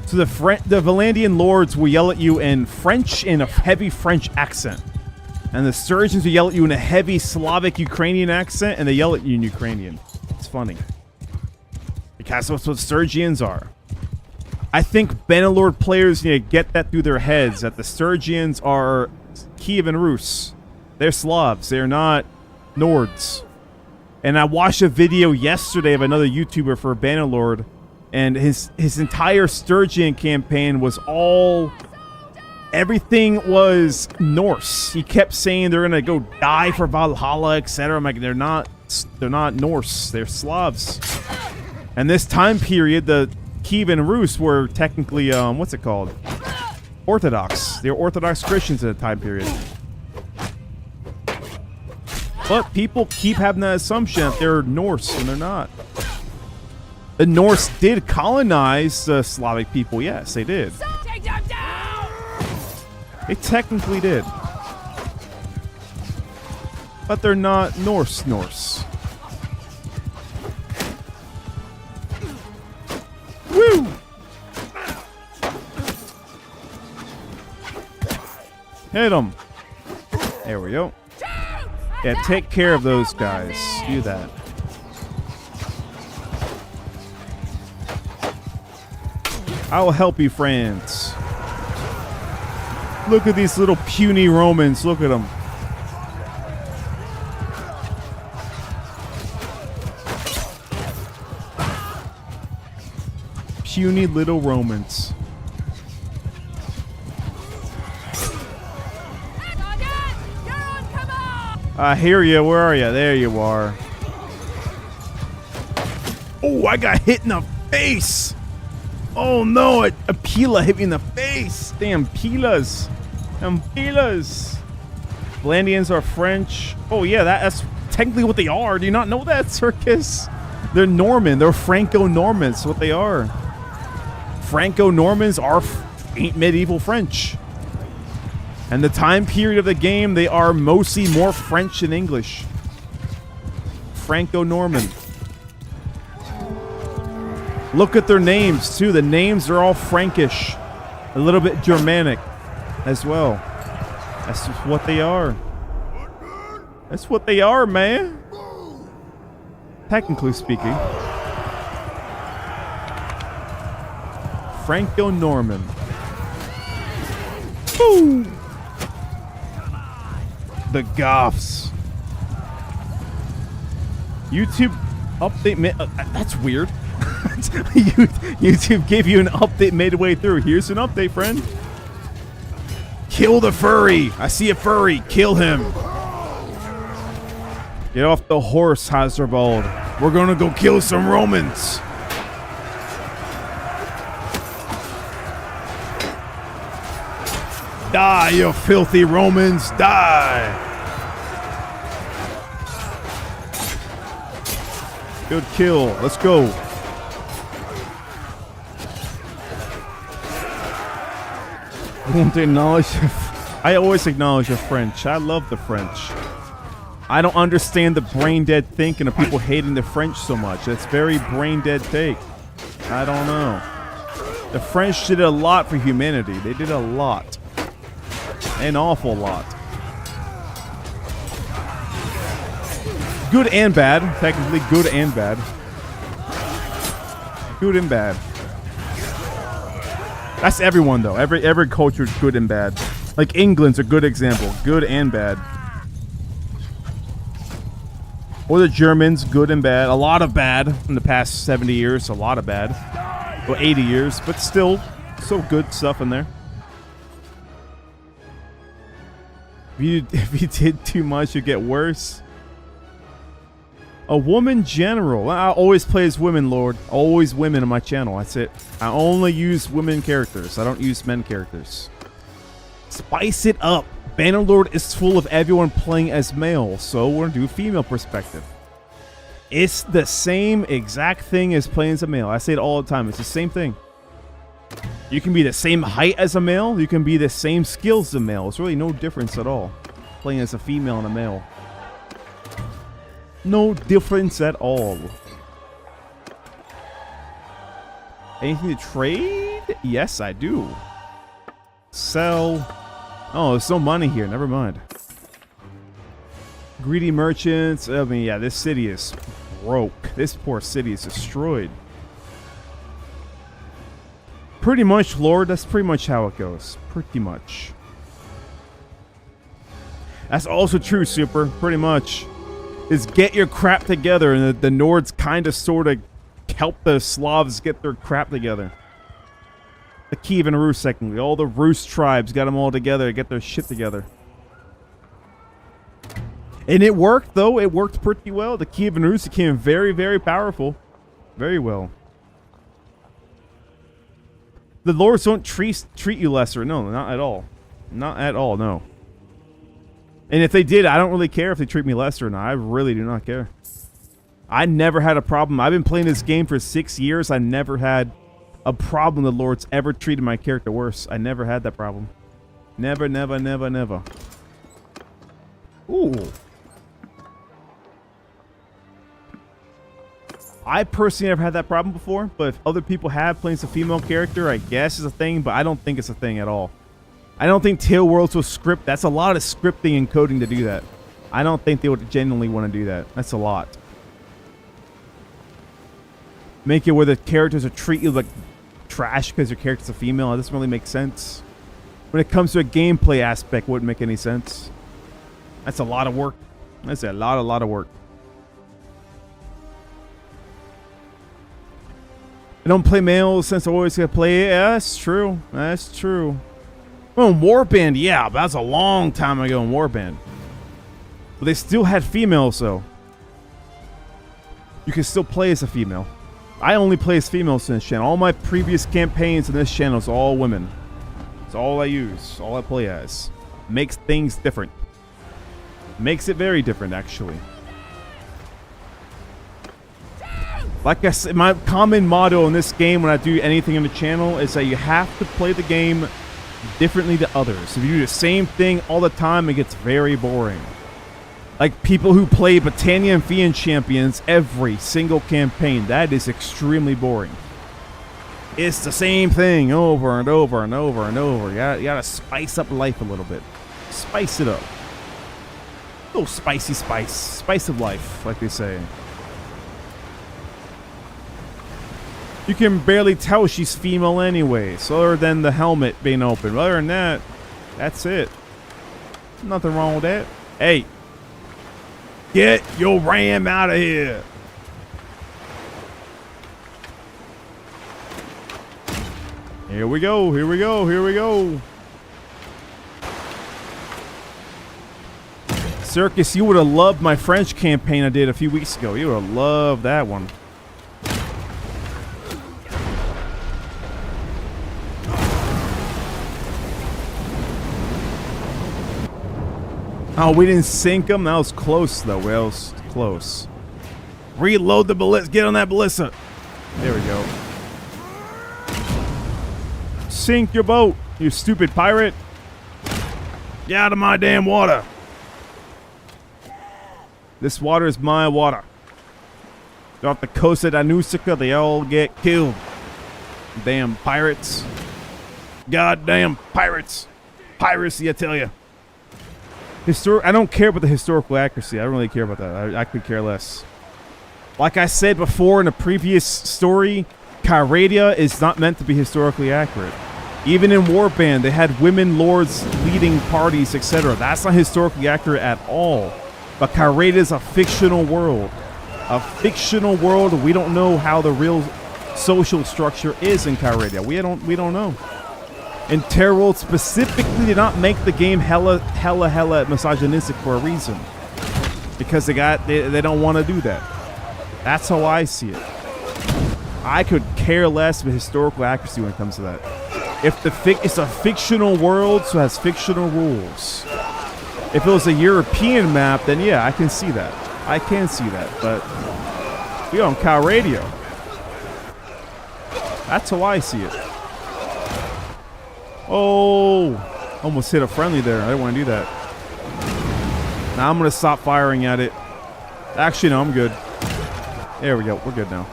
So the Valandian lords will yell at you in French in a heavy French accent. And the Sturgians will yell at you in a heavy Slavic Ukrainian accent, and they yell at you in Ukrainian. It's funny. Because that's what Sturgians are. I think Bannerlord players need to get that through their heads, that the Sturgians are Kievan Rus. They're Slavs. They're not Nords. And I watched a video yesterday of another YouTuber for Bannerlord, and his entire Sturgian campaign was all... Everything was Norse. He kept saying they're gonna go die for Valhalla, etc. I'm like, they're not Norse. They're Slavs. And this time period, the Kievan Rus were technically, what's it called? Orthodox. They were Orthodox Christians at the time period. But people keep having that assumption that they're Norse, and they're not. The Norse did colonize the Slavic people, yes, they did. Take them down! They technically did. But they're not Norse. Woo! Hit them. There we go. Yeah, take care of those guys. Do that. I will help you, friends. Look at these little puny Romans. Look at them. Puny little Romans. I hear you. Where are you? There you are. Oh, I got hit in the face. Oh no, a Pila hit me in the face. Damn Pilas. Damn Pilas. Valandians are French. Oh yeah, that's technically what they are. Do you not know that, Circus? They're Norman. They're Franco-Normans. That's what they are. Franco-Normans are medieval French. And the time period of the game, they are mostly more French than English. Franco-Norman. Look at their names, too. The names are all Frankish. A little bit Germanic as well. That's just what they are. That's what they are, man. Technically speaking. Franco-Norman. Woo! The Goths. YouTube update. That's weird. YouTube gave you an update midway through. Here's an update, friend. Kill the furry. I see a furry. Kill him. Get off the horse, Hasselbald. We're gonna go kill some Romans. Die, you filthy Romans. Die. Good kill. Let's go. Won't acknowledge. I always acknowledge the French. I love the French. I don't understand the brain dead thinking of people hating the French so much. That's very brain dead take. I don't know. The French did a lot for humanity. They did a lot. An awful lot. Good and bad. Technically good and bad. Good and bad. That's everyone though. Every culture is good and bad. Like England's a good example. Good and bad. Or the Germans, good and bad. A lot of bad in the past 70 years. A lot of bad. Well, 80 years, but still good stuff in there. If you did too much, you get worse. A woman general. I always play as women, Lord. Always women on my channel. That's it. I only use women characters. I don't use men characters. Spice it up. Bannerlord is full of everyone playing as male, so we're gonna do female perspective. It's the same exact thing as playing as a male. I say it all the time. It's the same thing. You can be the same height as a male. You can be the same skills as a male. It's really no difference at all. Playing as a female and a male. No difference at all. Anything to trade? Yes, I do. Sell. Oh, there's no money here. Never mind. Greedy merchants. I mean, yeah, this city is broke. This poor city is destroyed. Pretty much, Lord. That's pretty much how it goes. Pretty much. That's also true, Super. Pretty much. Is get your crap together, and the Nords kind of sort of help the Slavs get their crap together. The Kiev and Rus, secondly. All the Rus tribes got them all together to get their shit together. And it worked, though. It worked pretty well. The Kiev and Rus became very, very powerful. Very well. The Lords don't treat you lesser. No, not at all. Not at all, no. And if they did, I don't really care if they treat me lesser or not. I really do not care. I never had a problem. I've been playing this game for 6 years. I never had a problem the Lords ever treated my character worse. I never had that problem. Never, never, never, never. Ooh. I personally never had that problem before, but if other people have playing as a female character, I guess is a thing, but I don't think it's a thing at all. I don't think Tail Worlds will script. That's a lot of scripting and coding to do that. I don't think they would genuinely want to do that. That's a lot. Make it where the characters will treat you like trash because your character's a female. It doesn't really make sense. When it comes to a gameplay aspect, it wouldn't make any sense. That's a lot of work. That's a lot of work. I don't play males since I always gotta play it. Yeah, that's true. That's true. Oh, Warband, yeah, but that's a long time ago in Warband. But they still had females, though. You can still play as a female. I only play as females in this channel. All my previous campaigns in this channel is all women. It's all I use. All I play as. Makes things different. Makes it very different, actually. Like I said, my common motto in this game when I do anything on the channel is that you have to play the game differently to others. If you do the same thing all the time, it gets very boring. Like people who play Britannia and Fiend Champions every single campaign, that is extremely boring. It's the same thing over and over and over and over. You gotta spice up life a little bit. Spice it up. A little spicy spice. Spice of life, like they say. You can barely tell she's female anyways, other than the helmet being open. Other than that, that's it. Nothing wrong with that. Hey, get your ram out of here. Here we go, here we go, here we go. Circus, you would have loved my French campaign I did a few weeks ago. You would have loved that one. Oh, we didn't sink them? That was close, though. That was close. Reload the ballista. Get on that ballista. There we go. Sink your boat, you stupid pirate. Get out of my damn water. This water is my water. Off the coast of Danusica, they all get killed. Damn pirates. Goddamn pirates. Piracy, I tell you. I don't care about the historical accuracy. I don't really care about that. I could care less. Like I said before in a previous story, Kyradia is not meant to be historically accurate. Even in Warband, they had women lords leading parties, etc. That's not historically accurate at all. But Kyradia is a fictional world. A fictional world. We don't know how the real social structure is in Kyradia. We don't know. And TerraWorld specifically did not make the game hella misogynistic for a reason. Because they don't want to do that. That's how I see it. I could care less of historical accuracy when it comes to that. If it's a fictional world, so it has fictional rules. If it was a European map, then yeah, I can see that. I can see that, but we're on Kyradia. That's how I see it. Oh, almost hit a friendly there. I didn't want to do that. Now I'm going to stop firing at it. Actually, no, I'm good. There we go. We're good now.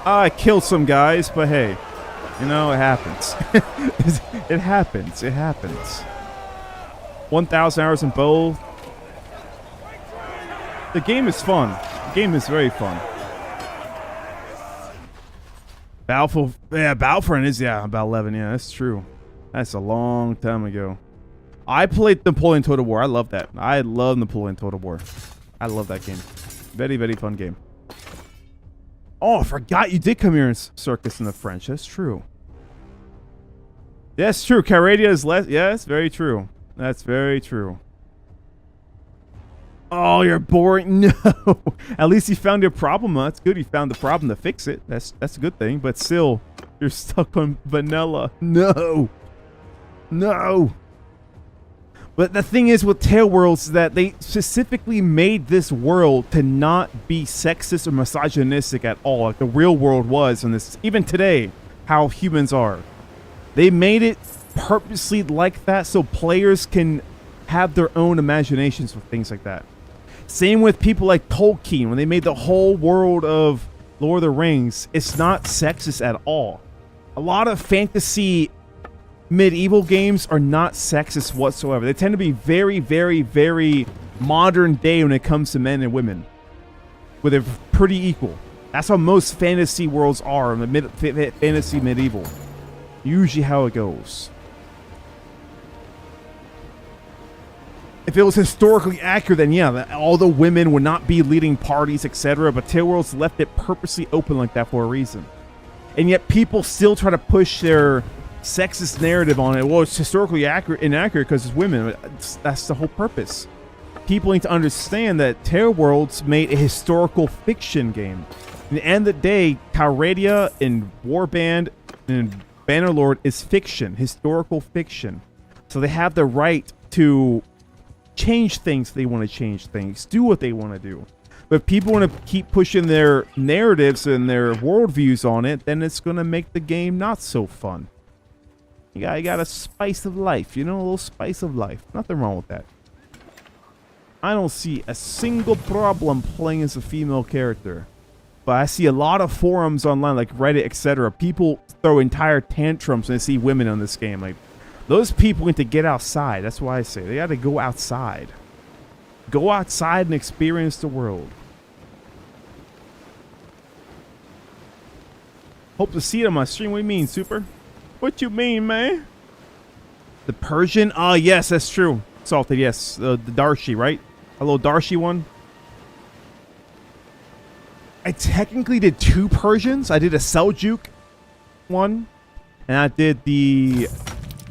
I killed some guys, but hey, you know, it happens. It happens. It happens. 1,000 hours in both. The game is fun. The game is very fun. Battlefront is, about 11. Yeah, that's true. That's a long time ago. I played Napoleon Total War. I love that. I love Napoleon Total War. I love that game. Very, very fun game. Oh, I forgot you did come here in Circus in the French. That's true. That's true. Kyradia is less. Yeah, that's very true. That's very true. Oh, you're boring. No. At least you found your problem. That's good. You found the problem to fix it. That's a good thing. But still, you're stuck on vanilla. No. No. But the thing is with Tail Worlds is that they specifically made this world to not be sexist or misogynistic at all, like the real world was, and this even today, how humans are. They made it purposely like that so players can have their own imaginations with things like that. Same with people like Tolkien, when they made the whole world of Lord of the Rings, it's not sexist at all. A lot of fantasy medieval games are not sexist whatsoever. They tend to be very, very, very modern day when it comes to men and women. Where they're pretty equal. That's how most fantasy worlds are in the fantasy medieval. Usually how it goes. If it was historically accurate, then yeah, all the women would not be leading parties, etc. But Tail Worlds left it purposely open like that for a reason. And yet people still try to push their sexist narrative on it. Well, it's historically inaccurate because it's women. That's the whole purpose. People need to understand that Tail Worlds made a historical fiction game. In the end of the day, Kyradia and Warband and Bannerlord is fiction, historical fiction. So they have the right to change things if they want to change things, do what they want to do. But if people want to keep pushing their narratives and their worldviews on it, then it's going to make the game not so fun. You got a spice of life, you know, a little spice of life. Nothing wrong with that. I don't see a single problem playing as a female character. But I see a lot of forums online, like Reddit, etc. People throw entire tantrums when they see women on this game. Like, those people need to get outside. That's why I say they got to go outside. Go outside and experience the world. Hope to see it on my stream. What do you mean, Super? What you mean, man? The Persian? Ah, yes, that's true. Salted, yes. The Darshi, right? Hello, Darshi one. I technically did 2 Persians. I did a Seljuk one, and I did the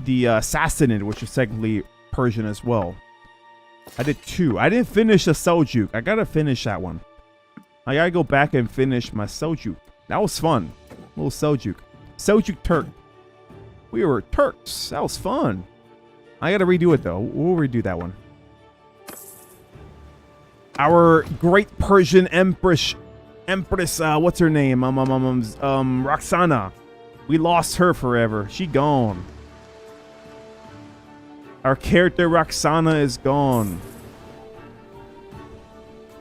Sassanid, which is technically Persian as well. I did 2. I didn't finish the Seljuk. I gotta finish that one. I gotta go back and finish my Seljuk. That was fun. Little Seljuk. Seljuk Turk. We were Turks. That was fun. I gotta redo it though. We'll redo that one. Our great Persian Empress, what's her name? Roxana. We lost her forever. She gone. Our character Roxana is gone.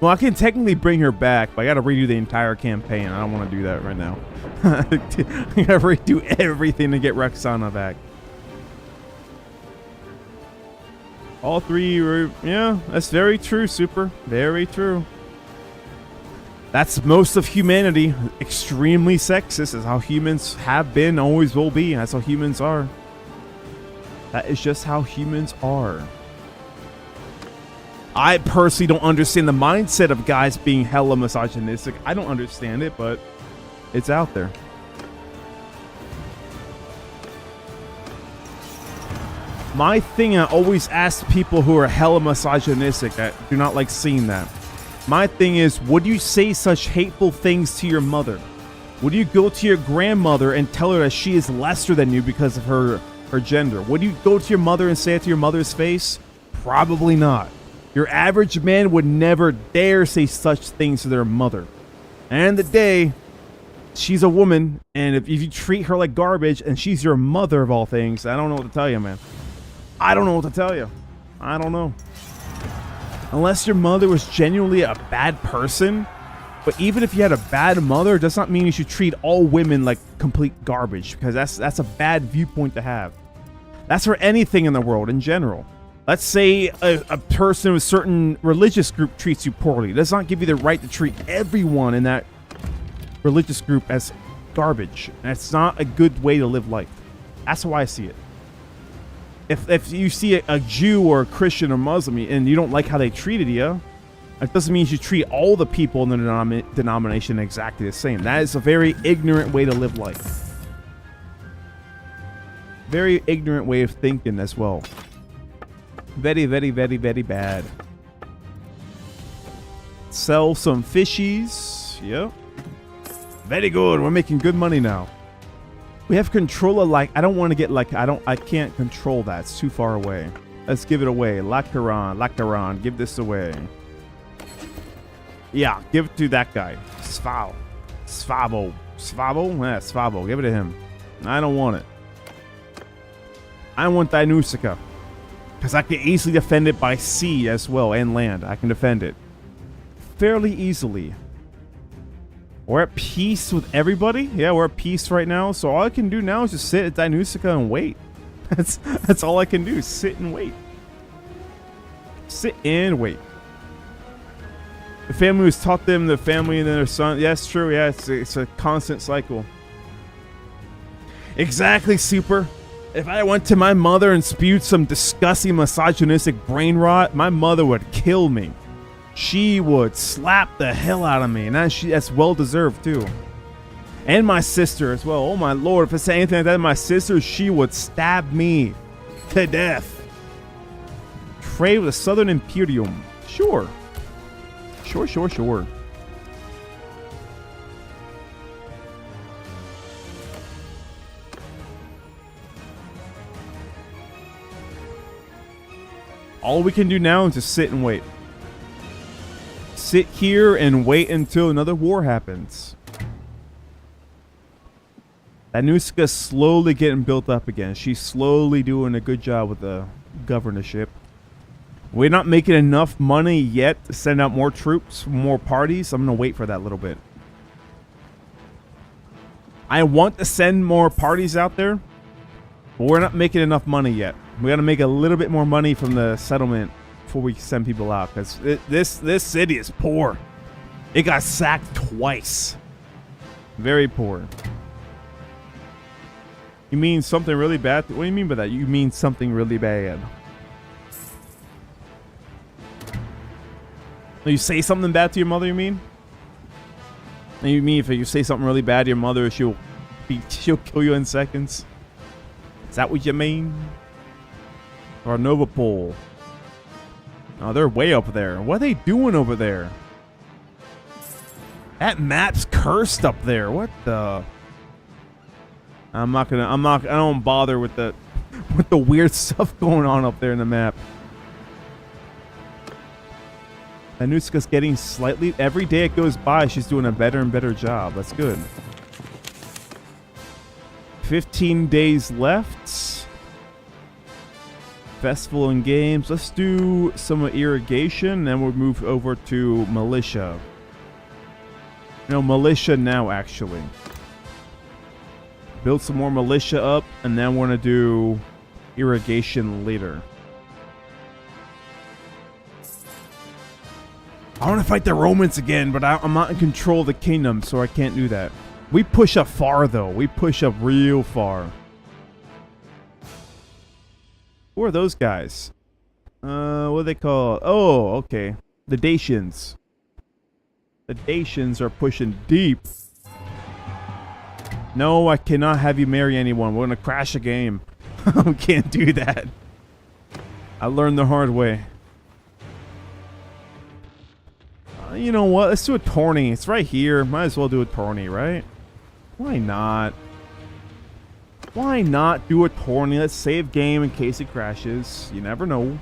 Well, I can technically bring her back, but I gotta redo the entire campaign. I don't want to do that right now. I gotta redo everything to get Roxana back. All 3 were, yeah, that's very true, Super. Very true. That's most of humanity. Extremely sexist is how humans have been, always will be. That's how humans are. That is just how humans are. I personally don't understand the mindset of guys being hella misogynistic. I don't understand it, but it's out there. My thing, I always ask people who are hella misogynistic, I do not like seeing that. My thing is, would you say such hateful things to your mother? Would you go to your grandmother and tell her that she is lesser than you because of her gender? Would you go to your mother and say it to your mother's face? Probably not. Your average man would never dare say such things to their mother. And the day, she's a woman, and if you treat her like garbage, and she's your mother of all things, I don't know what to tell you, man. I don't know what to tell you. I don't know. Unless your mother was genuinely a bad person. But even if you had a bad mother, it does not mean you should treat all women like complete garbage. Because that's a bad viewpoint to have. That's for anything in the world in general. Let's say a person of a certain religious group treats you poorly. It does not give you the right to treat everyone in that religious group as garbage. And it's not a good way to live life. That's how I see it. If you see a Jew or a Christian or Muslim and you don't like how they treated you, it doesn't mean you should treat all the people in the denomination exactly the same. That is a very ignorant way to live life. Very ignorant way of thinking as well. Very, very, very, very bad. Sell some fishies. Yep. Very good. We're making good money now. We have control of, like, I don't want to get, like, I can't control that. It's too far away. Let's give it away. Lactaron, give this away. Yeah, give it to that guy. Svavo. Yeah, Svavo. Give it to him. I don't want it. I want Dinusica. Because I can easily defend it by sea as well, and land. I can defend it fairly easily. We're at peace with everybody. Yeah, we're at peace right now. So all I can do now is just sit at Dinusica and wait. That's all I can do. Sit and wait. Sit and wait. The family was taught them, the family and then their son. Yeah, it's true. Yeah, it's a constant cycle. Exactly, Super. If I went to my mother and spewed some disgusting misogynistic brain rot, my mother would kill me. She would slap the hell out of me, and that's well deserved too. And my sister as well. Oh my lord, if I say anything like that to my sister, she would stab me to death. Trade with the Southern Imperium. Sure. Sure. All we can do now is just sit and wait. Sit here and wait until another war happens. Danuska's slowly getting built up again. She's slowly doing a good job with the governorship. We're not making enough money yet to send out more troops, more parties. I'm going to wait for that a little bit. I want to send more parties out there, but we're not making enough money yet. We got to make a little bit more money from the settlement before we send people out, because this city is poor. It got sacked twice. Very poor. You mean something really bad? What do you mean by that? You mean something really bad. You say something bad to your mother, you mean? And you mean if you say something really bad to your mother, she'll kill you in seconds? Is that what you mean? Or Novapol. Oh, they're way up there. What are they doing over there? That map's cursed up there. What the? I don't bother with the weird stuff going on up there in the map. Anuska's getting slightly, every day it goes by, she's doing a better and better job. That's good. 15 days left. Festival and games. Let's do some irrigation, then we'll move over to militia. No, militia now, actually. Build some more militia up, and then we're going to do irrigation later. I want to fight the Romans again, but I'm not in control of the kingdom, so I can't do that. We push up far, though. We push up real far. Who are those guys? What are they called? Oh, okay. The Dacians. The Dacians are pushing deep. No, I cannot have you marry anyone. We're going to crash a game. We can't do that. I learned the hard way. You know what? Let's do a tourney. It's right here. Might as well do a tourney, right? Why not? Why not do a tourney? Let's save game in case it crashes. You never know.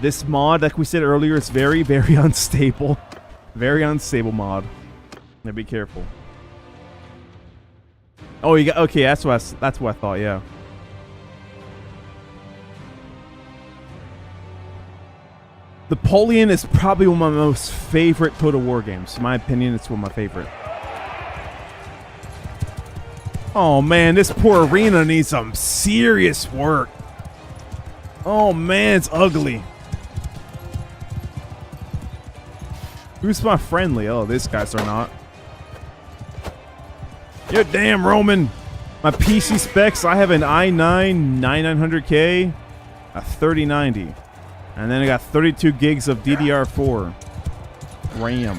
This mod, like we said earlier, is very, very unstable. Very unstable mod. Now be careful. Oh, you got okay. That's what I thought. Yeah. Napoleon is probably one of my most favorite Total War games. In my opinion, it's one of my favorite. Oh man, this poor arena needs some serious work. Oh man, it's ugly. Who's my friendly? Oh, these guys are not. You're damn Roman. My PC specs, I have an i9 9900K, a 3090. And then I got 32 gigs of DDR4 RAM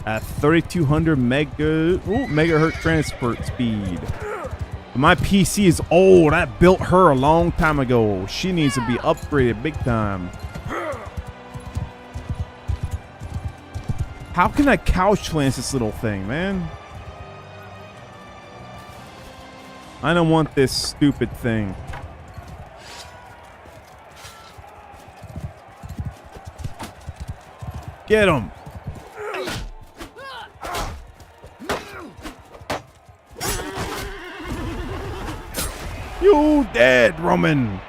at 3200 megahertz transfer speed. But my PC is old. I built her a long time ago. She needs to be upgraded big time. How can I couch lance this little thing, man? I don't want this stupid thing. Get him! You dead, Roman!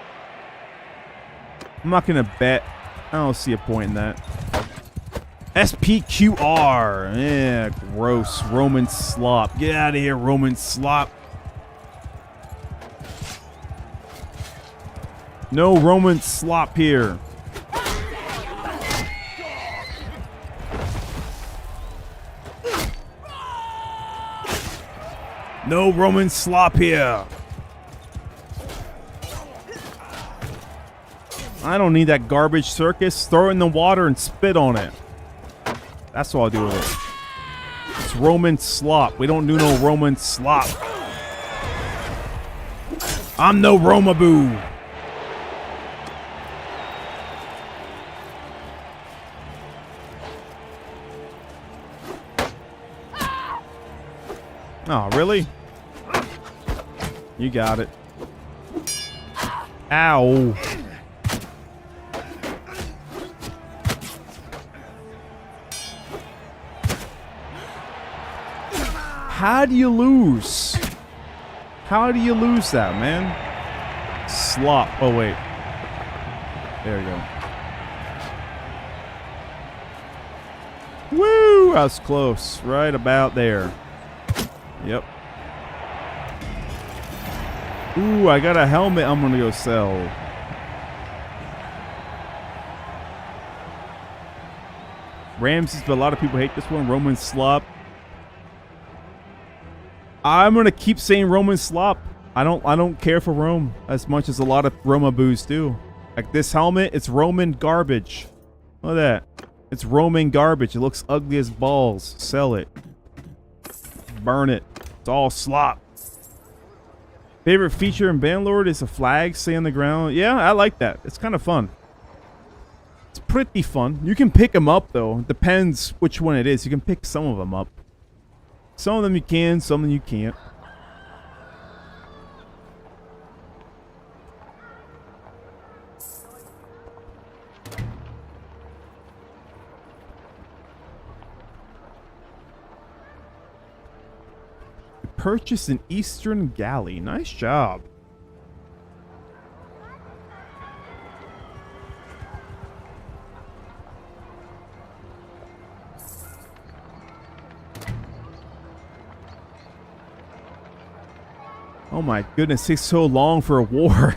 I'm not gonna bet. I don't see a point in that. SPQR! Yeah, gross. Roman slop. Get out of here, Roman slop. No Roman slop here. No Roman slop here. I don't need that garbage circus. Throw it in the water and spit on it. That's what I'll do with it. It's Roman slop. We don't do no Roman slop. I'm no Romaboo. Oh, really? You got it. Ow. How do you lose? How do you lose that, man? Slop. Oh, wait. There you go. Woo! I was close. Right about there. Yep. Ooh, I got a helmet I'm gonna go sell. Ramses, but a lot of people hate this one. Roman slop. I'm gonna keep saying Roman slop. I don't care for Rome as much as a lot of Roma boos do. Like this helmet, it's Roman garbage. Look at that. It's Roman garbage. It looks ugly as balls. Sell it. Burn it. It's all slop. Favorite feature in Bannerlord is a flag stay on the ground. Yeah, I like that. It's kind of fun. It's pretty fun. You can pick them up though. It depends which one it is. You can pick some of them up. Some of them you can, some of them you can't. Purchase an Eastern galley. Nice job. Oh my goodness, it takes so long for a war.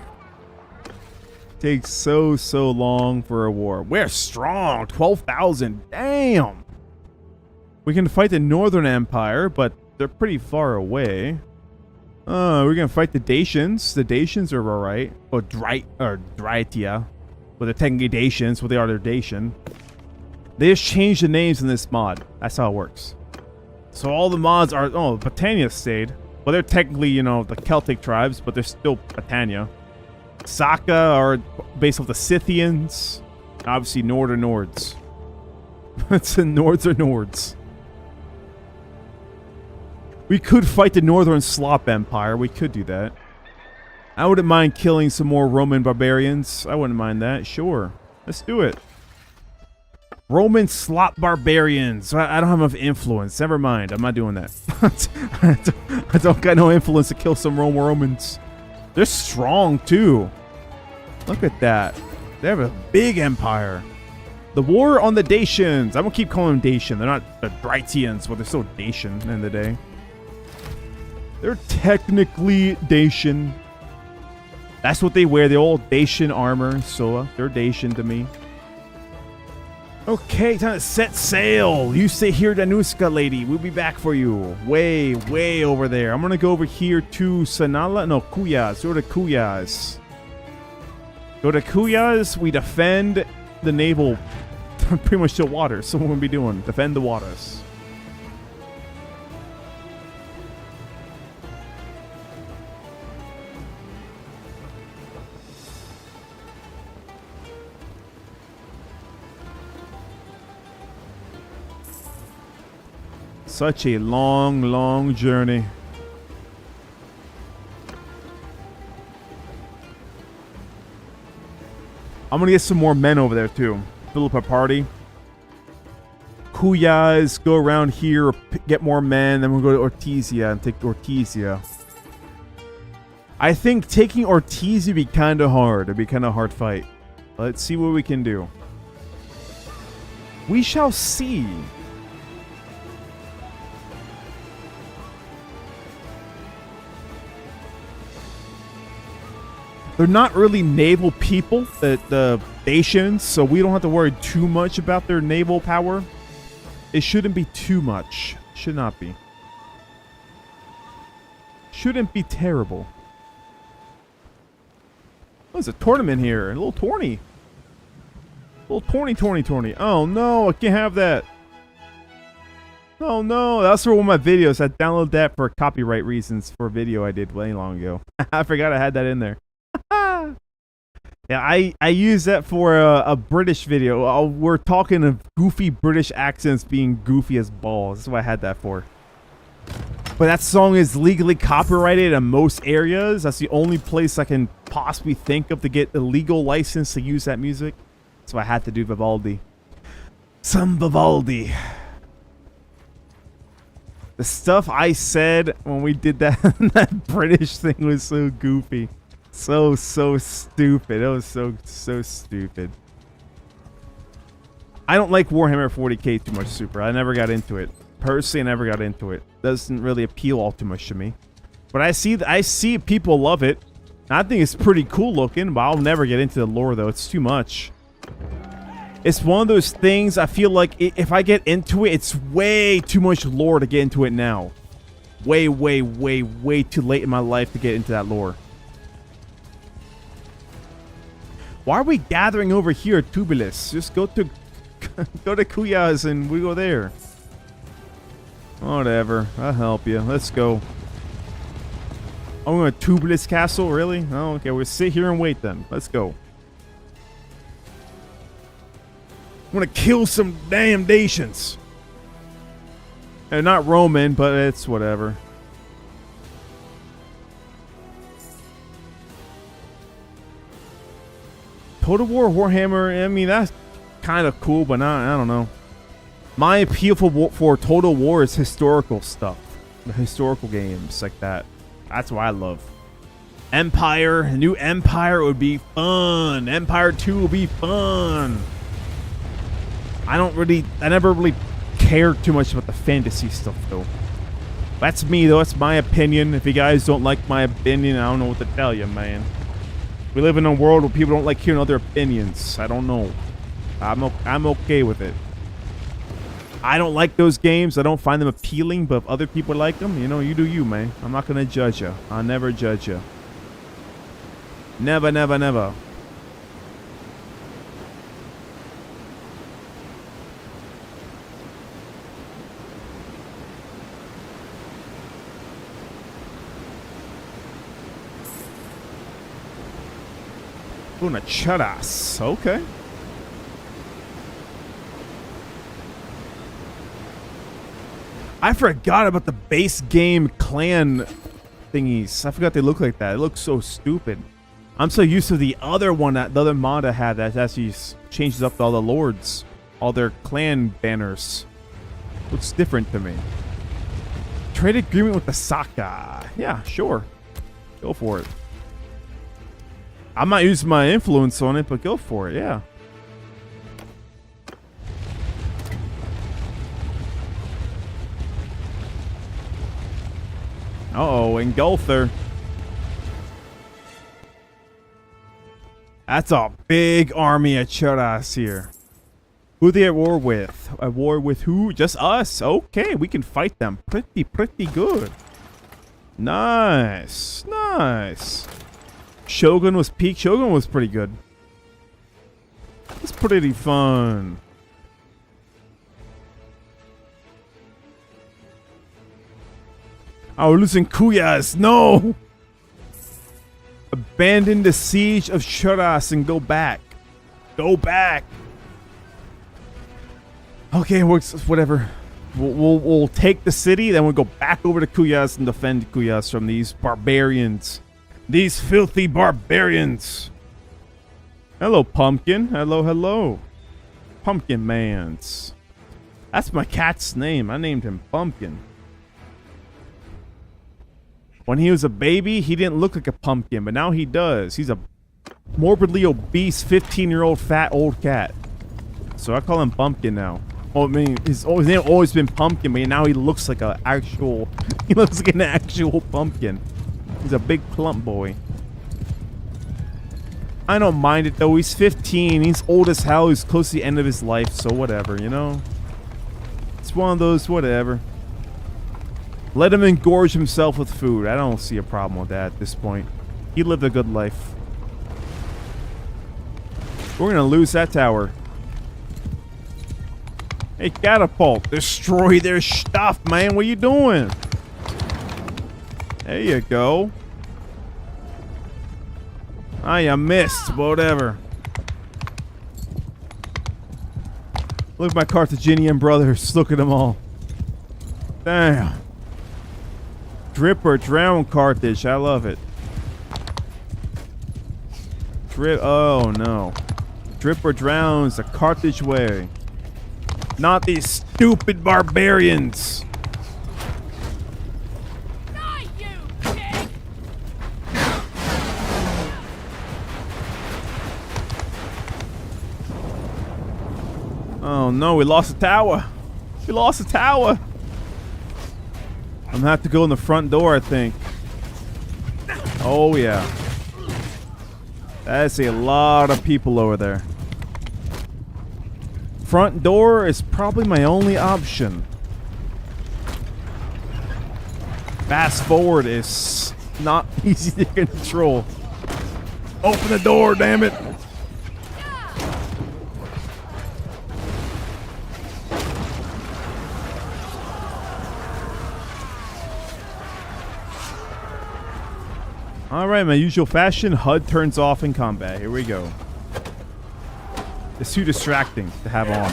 Takes so long for a war. We're strong. 12,000. Damn. We can fight the Northern Empire, but they're pretty far away. We're gonna fight the Dacians. The Dacians are alright. Or Draitia. Well, they're technically Dacians, but they are their Dacian. They just changed the names in this mod. That's how it works. So all the mods are... Oh, Britannia stayed. Well, they're technically, you know, the Celtic tribes, but they're still Britannia. Saka are based off the Scythians. Obviously, Nord are Nords. It's the Nords are Nords. We could fight the Northern Slop Empire. We could do that. I wouldn't mind killing some more Roman barbarians. I wouldn't mind that. Sure. Let's do it. Roman Slop Barbarians. I don't have enough influence. Never mind. I'm not doing that. I don't got no influence to kill some Romans. They're strong, too. Look at that. They have a big empire. The war on the Dacians. I'm going to keep calling them Dacian. They're not the Dritians, but they're still Dacian at the end of the day. They're technically Dacian. That's what they wear. They're all Dacian armor. So they're Dacian to me. Okay, time to set sail. You stay here, Danuska lady. We'll be back for you. Way over there. I'm going to go over here to Sanala. No, Kuyas. Go to Kuyas. Go to Kuyas. We defend the naval. Pretty much the water. So what we'll be doing. Defend the waters. Such a long journey. I'm gonna get some more men over there too. Fill up a party. Kuyas, go around here, get more men, then we'll go to Ortizia and take Ortizia. I think taking Ortizia would be kind of hard. It'd be kind of hard fight. Let's see what we can do. We shall see. They're not really naval people, the Dacians, so we don't have to worry too much about their naval power. It shouldn't be too much. Should not be. Shouldn't be terrible. Oh, there's a tournament here. A little tourney. A little tourney. Oh no, I can't have that. Oh no, that's for one of my videos. I downloaded that for copyright reasons for a video I did way long ago. I forgot I had that in there. Yeah, I use that for a British video. We're talking of goofy British accents being goofy as balls. That's what I had that for. But that song is legally copyrighted in most areas. That's the only place I can possibly think of to get the legal license to use that music. So I had to do Vivaldi. Some Vivaldi. The stuff I said when we did that that British thing was so goofy. So stupid. It was so stupid. I don't like Warhammer 40k too much, Super. I never got into it. Personally, I never got into it. Doesn't really appeal all too much to me. But I see people love it. I think it's pretty cool looking, but I'll never get into the lore though. It's too much. It's one of those things I feel like if I get into it, it's way too much lore to get into it now. Way too late in my life to get into that lore. Why are we gathering over here, Tubulus? Just go to Kuyas and we go there. Whatever. I'll help you. Let's go. Oh, we're going to Tubulus Castle? Really? Oh, okay. We'll sit here and wait then. Let's go. I want to kill some damn Dacians. And not Roman, but it's whatever. Total War Warhammer, I mean, that's kind of cool, but not, I don't know. My appeal for Total War is historical stuff. The historical games like that. That's what I love. Empire, new Empire would be fun. Empire 2 will be fun. I never really cared too much about the fantasy stuff, though. That's me, though. That's my opinion. If you guys don't like my opinion, I don't know what to tell you, man. We live in a world where people don't like hearing other opinions. I don't know. I'm okay with it. I don't like those games. I don't find them appealing, but if other people like them, you know, you do you, man. I'm not going to judge you. I'll never judge you. Never, never, never. Una charas. Okay. I forgot about the base game clan thingies. I forgot they look like that. It looks so stupid. I'm so used to the other one that the other mod I had that actually changes up all the lords, all their clan banners. Looks different to me. Trade agreement with the Saka. Yeah, sure. Go for it. I'm not using my influence on it, but go for it, yeah. Uh-oh, Engulfer. That's a big army of Choras here. Who they at war with? At war with who? Just us? Okay, we can fight them pretty good. Nice. Nice. Shogun was peak. Shogun was pretty good. It's pretty fun. Oh, we're losing Kuyas. No! Abandon the siege of Choras and go back. Go back. Okay, works. Whatever. We'll take the city, then we'll go back over to Kuyas and defend Kuyas from these barbarians. These filthy barbarians. Hello, Pumpkin. Hello, hello. Pumpkin Mans. That's my cat's name. I named him Pumpkin. When he was a baby, he didn't look like a pumpkin, but now he does. He's a morbidly obese 15-year-old fat old cat. So I call him Pumpkin now. Well, I mean, his name always been Pumpkin, but now he looks like an actual. He looks like an actual pumpkin. He's a big plump boy. I don't mind it though. He's 15. He's old as hell. He's close to the end of his life, so whatever, you know. It's one of those whatever. Let him engorge himself with food. I don't see a problem with that at this point. He lived a good life. We're gonna lose that tower. Hey, catapult! Destroy their stuff, man. What are you doing? There you go. Ah, you missed. Whatever. Look at my Carthaginian brothers. Look at them all. Damn. Drip or drown, Carthage. I love it. Drip. Oh, no. Drip or drown's the Carthage way. Not these stupid barbarians. Oh no, we lost the tower. We lost the tower. I'm gonna have to go in the front door, I think. Oh yeah. That's a lot of people over there. Front door is probably my only option. Fast forward is not easy to control. Open the door, damn it. Alright, my usual fashion, HUD turns off in combat. Here we go. It's too distracting to have on.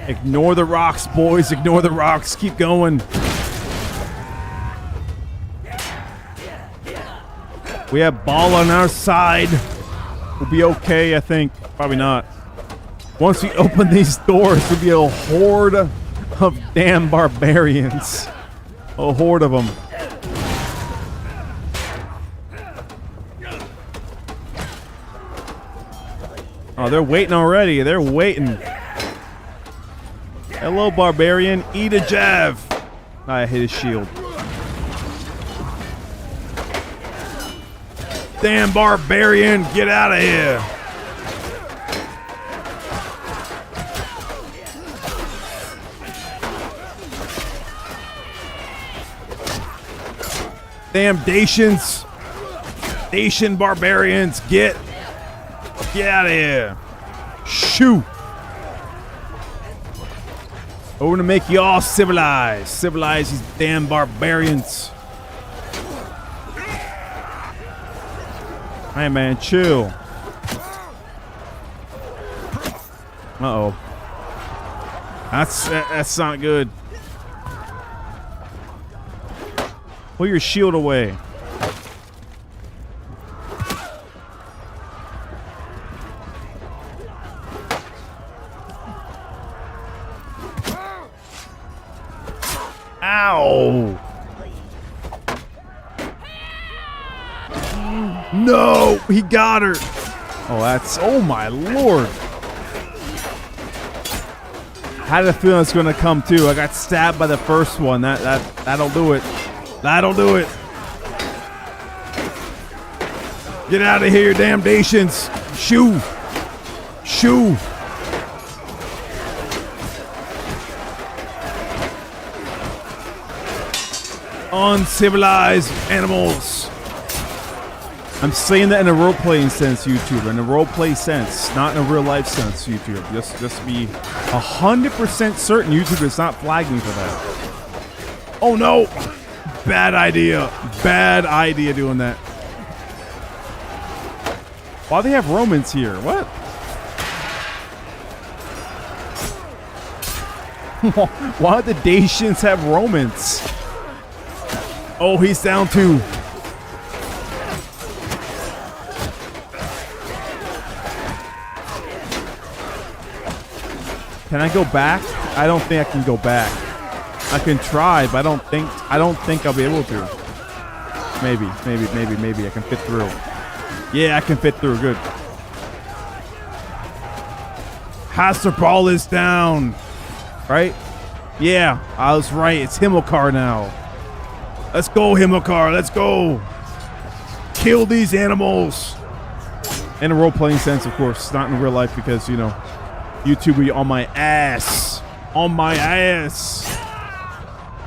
Ignore the rocks, boys. Ignore the rocks. Keep going. We have ball on our side. We'll be okay, I think. Probably not. Once we open these doors, there'll be a horde of damn barbarians. A horde of them. Oh, they're waiting already. They're waiting. Hello, barbarian. Eat a Jav. I hit his shield. Damn barbarian, get out of here. Damn Dacians. Dacian barbarians, get out of here. Shoot. We're gonna make y'all civilized. Civilize these damn barbarians. Hey man, chill. Uh-oh. That's not good. Pull your shield away. Ow! No! He got her! Oh, that's... Oh, my lord! Had a feeling it's gonna come, too. I got stabbed by the first one. That'll do it. That'll do it. Get out of here, damn Dacians! Shoo! Shoo! Uncivilized animals. I'm saying that in a role-playing sense, YouTuber. In a role-play sense, not in a real-life sense, YouTube. Just be 100% certain YouTube is not flagging me for that. Oh no! Bad idea. Bad idea doing that. Why do they have Romans here? What? Why do the Dacians have Romans? Oh, he's down too. Can I go back? I don't think I can go back. I can try, but I don't think I'll be able to. Maybe I can fit through. Yeah, I can fit through. Good. Hasselball is down. Right? Yeah, I was right. It's Himmelcar now. Let's go, Himmelcar. Let's go. Kill these animals. In a role-playing sense, of course. Not in real life because, you know, YouTube will be on my ass. On my ass.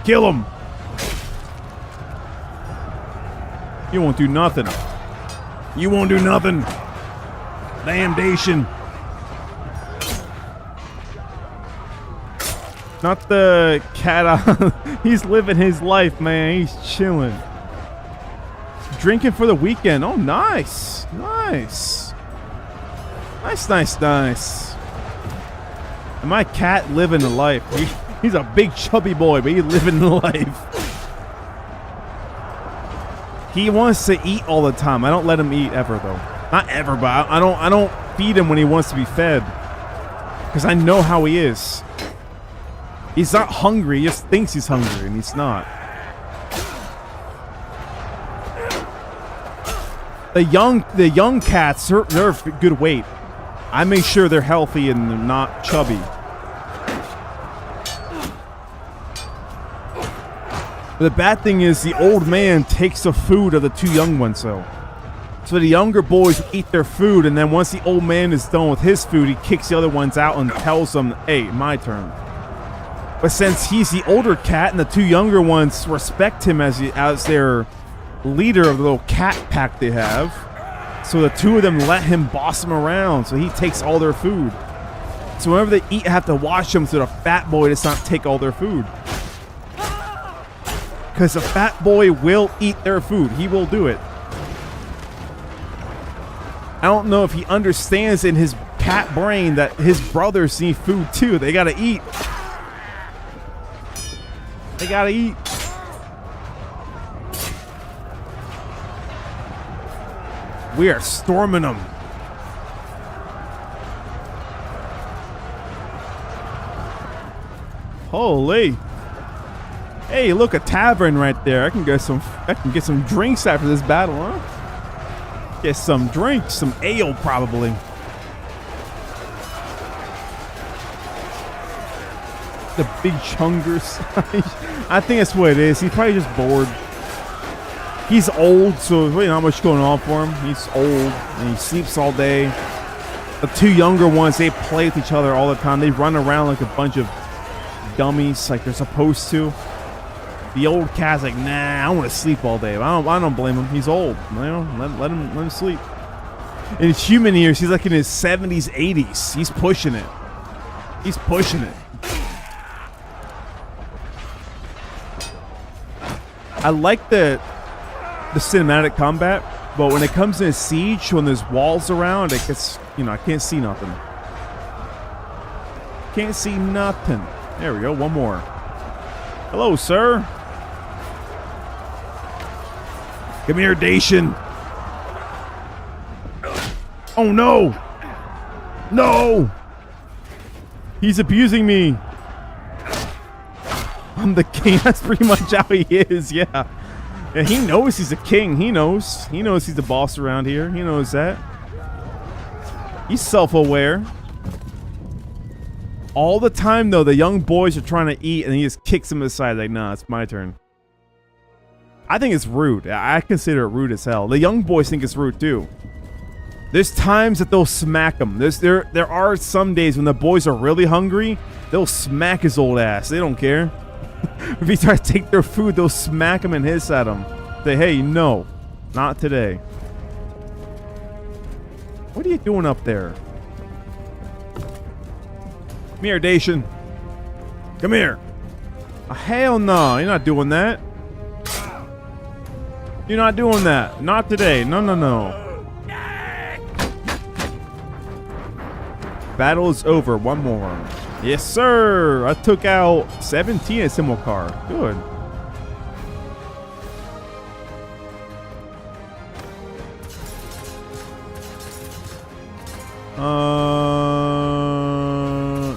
Kill him. You won't do nothing. You won't do nothing. Damn Dacian. Not the cat. He's living his life, man. He's chilling. Drinking for the weekend. Oh, nice. Nice. Nice. And my cat living the life. He's a big chubby boy, but he's living the life. He wants to eat all the time. I don't let him eat ever, though. Not ever, but I don't feed him when he wants to be fed. Because I know how he is. He's not hungry, he just thinks he's hungry, and he's not. The young cats, they're good weight. I make sure they're healthy and they're not chubby. But the bad thing is the old man takes the food of the two young ones, though. So the younger boys eat their food, and then once the old man is done with his food, he kicks the other ones out and tells them, hey, my turn. But since he's the older cat and the two younger ones respect him as their leader of the little cat pack they have, so the two of them let him boss them around, so he takes all their food. So whenever they eat, I have to watch them so the fat boy does not take all their food. Because the fat boy will eat their food. He will do it. I don't know if he understands in his cat brain that his brothers need food too. They gotta eat. They gotta eat. We are storming them. Holy. Hey, look, a tavern right there. I can get some drinks after this battle, huh? Get some drinks, some ale probably. The big chungers. I think that's what it is. He's probably just bored. He's old, so there's really not much going on for him. He's old and he sleeps all day. The two younger ones, they play with each other all the time. They run around like a bunch of dummies, like they're supposed to. The old cat's like, nah, I want to sleep all day. I don't blame him. He's old. You know, let him sleep. In human years, he's like in his 70s, 80s. He's pushing it. He's pushing it. I like the cinematic combat, but when it comes to a siege, when there's walls around, it gets, you know, I can't see nothing. Can't see nothing. There we go, one more. Hello, sir. Come here, Dacian. Oh, no. No. He's abusing me. I'm the king. That's pretty much how he is, yeah. Yeah, he knows he's a king. He knows. He knows he's the boss around here. He knows that. He's self-aware. All the time, though, the young boys are trying to eat, and he just kicks them aside like, nah, it's my turn. I think it's rude. I consider it rude as hell. The young boys think it's rude, too. There's times that they'll smack him. There are some days when the boys are really hungry, they'll smack his old ass. They don't care. If he tries to take their food, they'll smack him and hiss at him. Say, hey, no, not today. What are you doing up there? Come here, Dacian. Come here. Oh, hell no, you're not doing that. You're not doing that. Not today. No, no, no. Battle is over. One more. Yes, sir. I took out 17 at Simulcar. Good.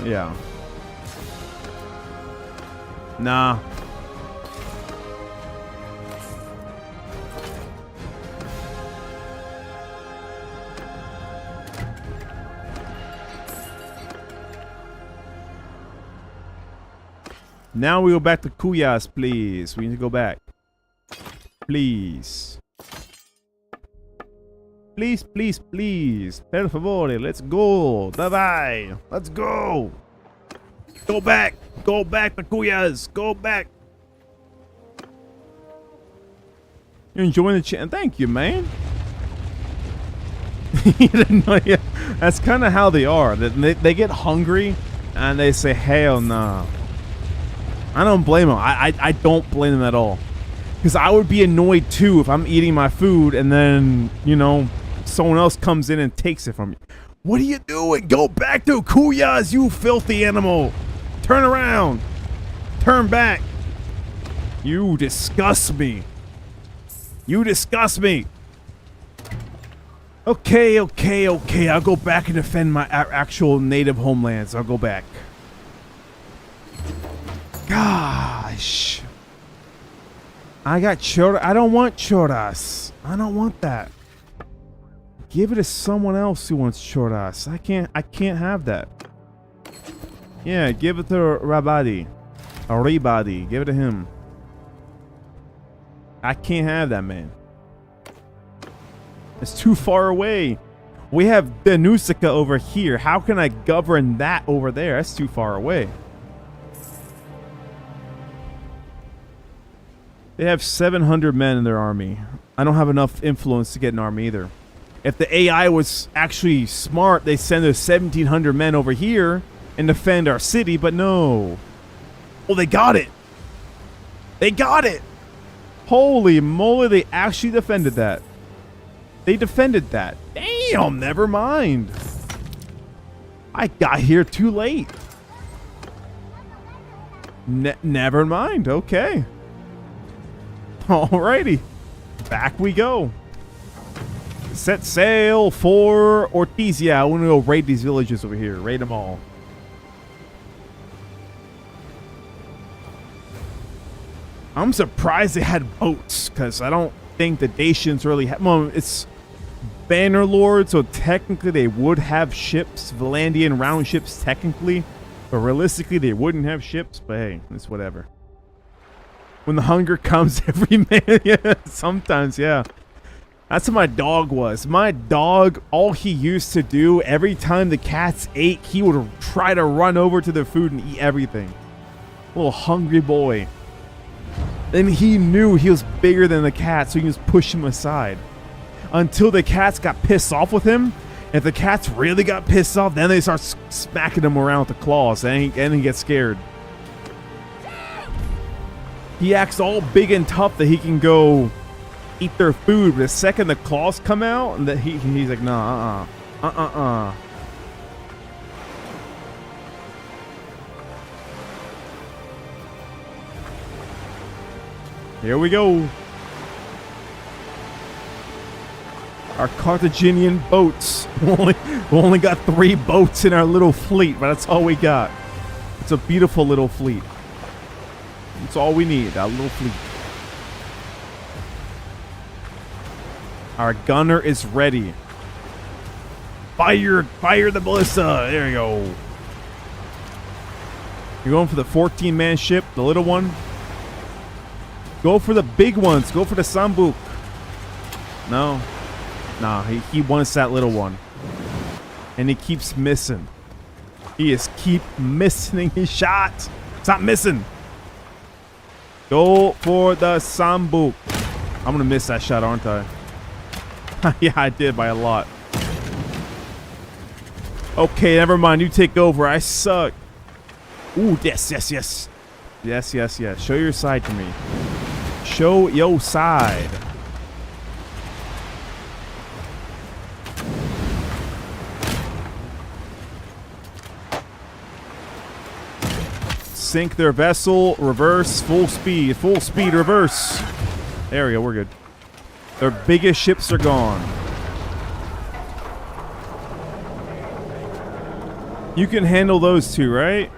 Yeah. Nah. Now we go back to Kuyas, please. We need to go back. Please. Please, please, please. Per favore, let's go. Davai. Let's go. Go back. Go back to Kuyas. Go back. You're enjoying the chat. Thank you, man. You didn't know, yeah. That's kind of how they are. They get hungry and they say, hell no. I don't blame them. I don't blame them at all. Because I would be annoyed too if I'm eating my food and then, you know, someone else comes in and takes it from me. What are you doing? Go back to Kuyas, you filthy animal. Turn around. Turn back. You disgust me. You disgust me. Okay, okay, okay. I'll go back and defend my actual native homelands. I'll go back. Gosh. I got choras. I don't want choras. I don't want that. Give it to someone else who wants choras. I can't have that. Yeah, give it to Rabadi. Aribadi. Give it to him. I can't have that, man. It's too far away. We have Danusika over here. How can I govern that over there? That's too far away. They have 700 men in their army. I don't have enough influence to get an army either. If the AI was actually smart, they send those 1,700 men over here and defend our city, but no. Oh, they got it. They got it. Holy moly, they actually defended that. They defended that. Damn, never mind. I got here too late. Never mind, okay. Alrighty. Back we go. Set sail for Ortizia. I want to go raid these villages over here. Raid them all. I'm surprised they had boats, because I don't think the Dacians really have... Well, it's Bannerlord, so technically they would have ships. Valandian round ships, technically. But realistically, they wouldn't have ships. But hey, it's whatever. When the hunger comes, every man... Yeah, sometimes, yeah. That's what my dog was. My dog, all he used to do, every time the cats ate, he would try to run over to the food and eat everything. Little hungry boy. Then he knew he was bigger than the cat, so he just pushed him aside. Until the cats got pissed off with him. If the cats really got pissed off, then they start smacking him around with the claws, and he gets scared. He acts all big and tough that he can go eat their food, but the second the claws come out, and that he's like, nah, Here we go. Our Carthaginian boats. We only got 3 boats in our little fleet, but that's all we got. It's a beautiful little fleet. That's all we need, that little fleet. Our gunner is ready. Fire the ballista. There you go. You're going for the 14-man ship, the little one. Go for the big ones. Go for the Sambuk. No. Nah, he wants that little one. And he keeps missing. He is keep missing his shot. Stop missing. Go for the Sambuk. I'm going to miss that shot, aren't I? Yeah, I did by a lot. Okay, never mind. You take over. I suck. Ooh, yes. Yes. Show your side to me. Show your side. Sink their vessel. Reverse. Full speed. Full speed. Reverse. There we go. We're good. Their biggest ships are gone. You can handle those two, right?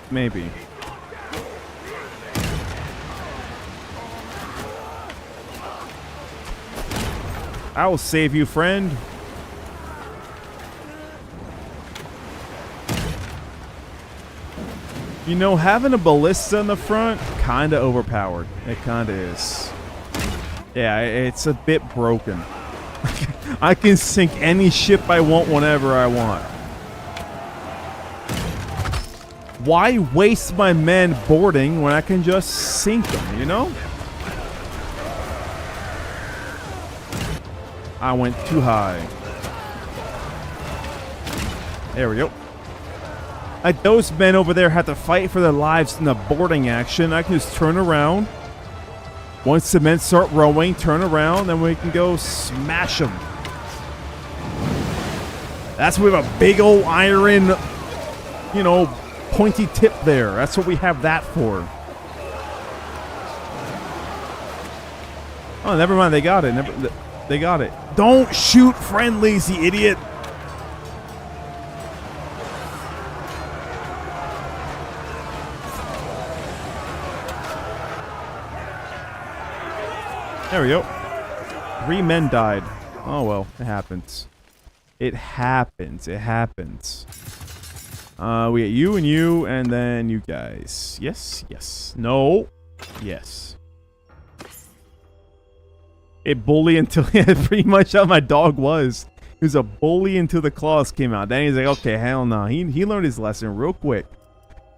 Maybe. I will save you, friend. You know, having a ballista in the front, kinda overpowered. It kinda is. Yeah, it's a bit broken. I can sink any ship I want whenever I want. Why waste my men boarding when I can just sink them, you know? I went too high. There we go. Like, those men over there had to fight for their lives in the boarding action. I can just turn around. Once the men start rowing, turn around, then we can go smash them. That's why we have a big old iron, you know, pointy tip there. That's what we have that for. Oh, never mind. They got it. They got it. Don't shoot friendlies, you idiot. There we go. 3 men died. Oh well, it happens. It happens. It happens. We get you and you, and then you guys. Yes, yes. No. Yes. It bully until pretty much how my dog was. He was a bully until the claws came out. Then he's like, okay, hell no. He learned his lesson real quick.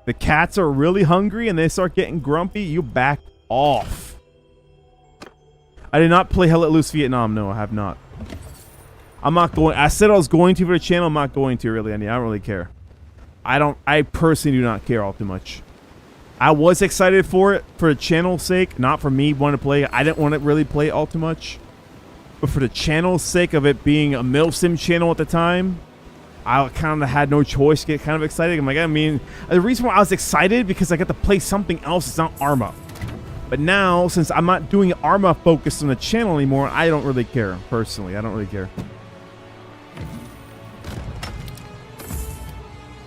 The cats are really hungry and they start getting grumpy. You back off. I did not play Hell Let Loose Vietnam. No, I have not. I'm not going. I said I was going to for the channel. I'm not going to really. I don't really care. I personally do not care all too much. I was excited for it for the channel's sake, not for me wanting to play. I didn't want to really play it all too much. But for the channel's sake of it being a MilSim channel at the time, I kind of had no choice to get kind of excited. I'm like, I mean, the reason why I was excited because I got to play something else that's not Arma. But now, since I'm not doing Arma focused on the channel anymore, I don't really care, personally. I don't really care.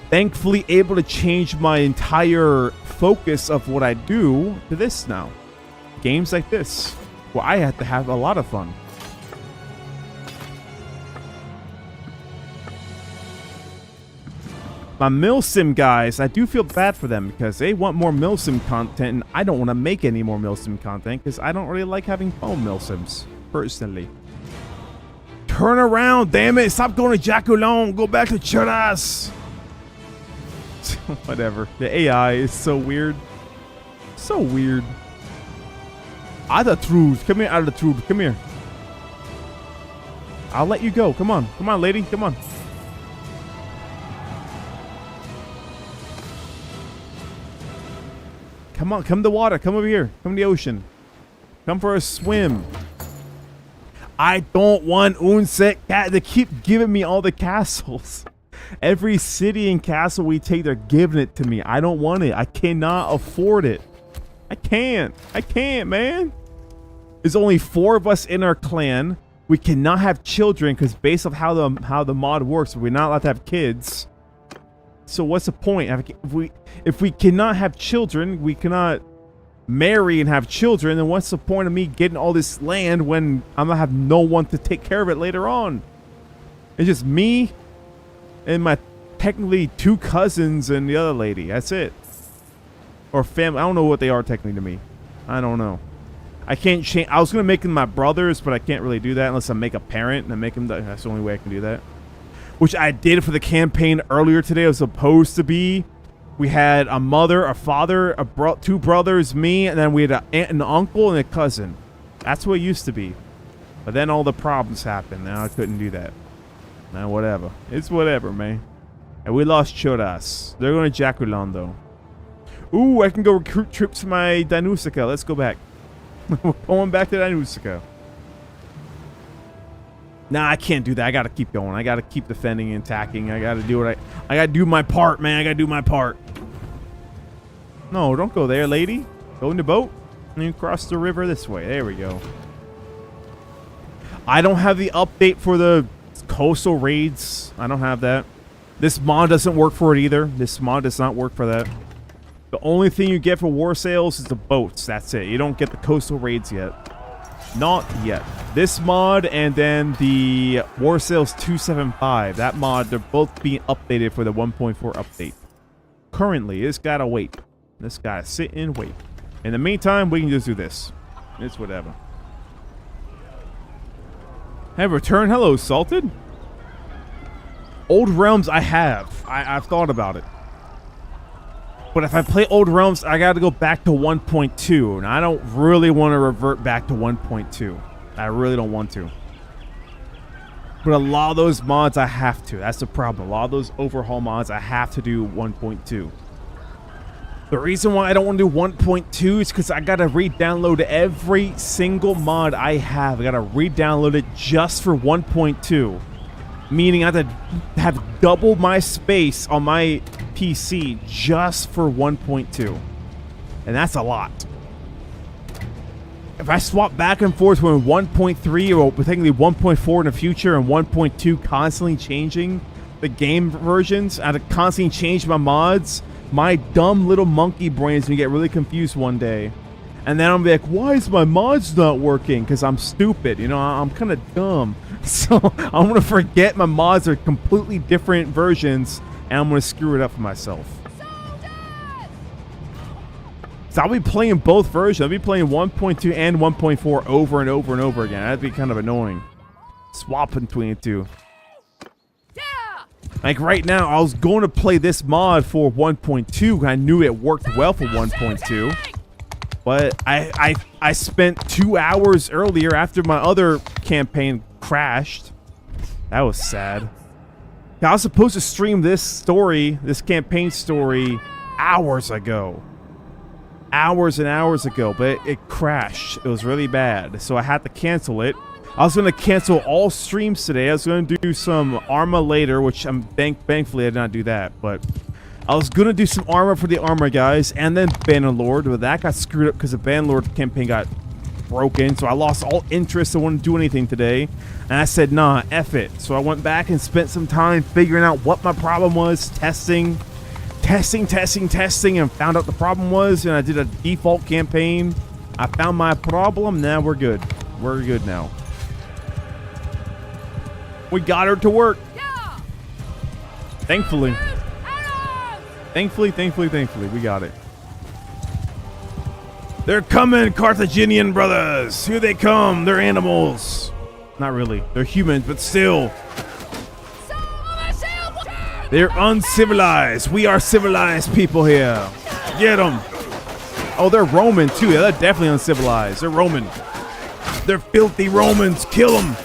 Thankfully able to change my entire focus of what I do to this now. Games like this, where I have to have a lot of fun. My MilSim guys, I do feel bad for them because they want more MilSim content and I don't want to make any more MilSim content because I don't really like having fun MilSims, personally. Turn around, damn it! Stop going to Jaculon! Go back to Churas! Whatever. The AI is so weird. So weird. Adatrude. Come here, Adatrude. Come here. I'll let you go. Come on. Come on, lady. Come on. Come on. Come to water. Come over here. Come to the ocean. Come for a swim. I don't want Unset cat. They keep giving me all the castles. Every city and castle we take, they're giving it to me. I don't want it. I cannot afford it. I can't, man. There's only 4 of us in our clan. We cannot have children because based on how the mod works, we're not allowed to have kids. So what's the point? If we cannot have children, we cannot marry and have children, then what's the point of me getting all this land when I'm gonna have no one to take care of it later on? It's just me and my technically 2 cousins and the other lady. That's it. Or family. I don't know what they are technically to me. I don't know. I can't change. I was going to make them my brothers, but I can't really do that unless I make a parent and make them. That's the only way I can do that. Which I did for the campaign earlier today. It was supposed to be. We had a mother, a father, 2 brothers, me, and then we had an aunt and an uncle and a cousin. That's what it used to be. But then all the problems happened. Now I couldn't do that. Now, whatever. It's whatever, man. And we lost Choras. They're going to Jaculon, though. Ooh, I can go recruit troops to my Danusica. Let's go back. We're going back to Danusica. Nah, I can't do that. I got to keep going. I got to keep defending and attacking. I got to do what I got to do my part, man. I got to do my part. No, don't go there, lady. Go in the boat and you cross the river this way. There we go. I don't have the update for the coastal raids. I don't have that. This mod doesn't work for it either. This mod does not work for that. The only thing you get for Warsails is the boats. That's it. You don't get the coastal raids yet. Not yet. This mod and then the Warsails 275. That mod, they're both being updated for the 1.4 update. Currently, it's gotta wait. This guy sit and wait. In the meantime, we can just do this. It's whatever. Have returned. Hello, Salted. Old Realms I have. I've thought about it. But if I play Old Realms, I got to go back to 1.2. And I don't really want to revert back to 1.2. I really don't want to. But a lot of those mods, I have to. That's the problem. A lot of those overhaul mods, I have to do 1.2. The reason why I don't want to do 1.2 is because I got to re-download every single mod I have. I got to re-download it just for 1.2. Meaning I have to have double my space on my PC just for 1.2. And that's a lot. If I swap back and forth between 1.3 or technically 1.4 in the future and 1.2 constantly changing the game versions, I have to constantly change my mods, my dumb little monkey brain is going to get really confused one day. And then I'm like, why is my mods not working? Because I'm stupid, you know, I'm kind of dumb. So I'm gonna forget my mods are completely different versions, and I'm gonna screw it up for myself. So I'll be playing both versions. I'll be playing 1.2 and 1.4 over and over and over again. That'd be kind of annoying. Swapping between the two. Like right now, I was going to play this mod for 1.2. I knew it worked well for 1.2. But I spent 2 hours earlier after my other campaign crashed. That was sad. I was supposed to stream this story, this campaign story, hours ago. Hours and hours ago, but it crashed. It was really bad, so I had to cancel it. I was going to cancel all streams today. I was going to do some Arma later, which thankfully I did not do that, but I was going to do some Arma for the Arma guys, and then Bannerlord, but that got screwed up because the Bannerlord campaign got broken, so I lost all interest. I wouldn't do anything today, and I said, nah, F it. So I went back and spent some time figuring out what my problem was, testing, and found out the problem was, and I did a default campaign. I found my problem. Now we're good. We're good now. We got her to work. Yeah. Thankfully. Arrows. Thankfully, we got it. They're coming, Carthaginian brothers. Here they come. They're animals. Not really. They're humans, but still. They're uncivilized. We are civilized people here. Get them. Oh, they're Roman too. Yeah, they're definitely uncivilized. They're Roman. They're filthy Romans. Kill them.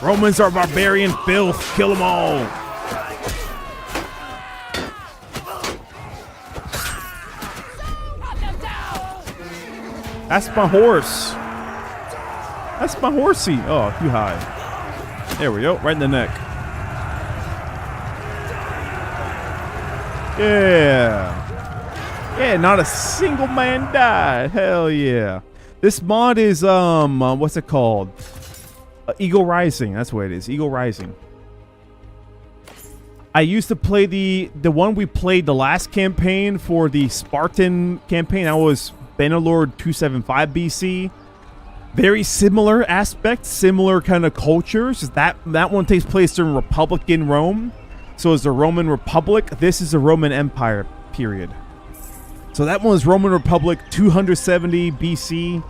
Romans are barbarian filth. Kill them all. That's my horse. That's my horsey. Oh, too high. There we go. Right in the neck. Yeah. Yeah, not a single man died. Hell yeah. This mod is, what's it called? Eagle Rising. That's what it is. Eagle Rising. I used to play the one we played the last campaign for the Spartan campaign. That was Bannerlord 275 BC. Very similar aspects, similar kind of cultures. That one takes place during Republican Rome. So it's the Roman Republic. This is the Roman Empire period. So that one was Roman Republic 270 BC.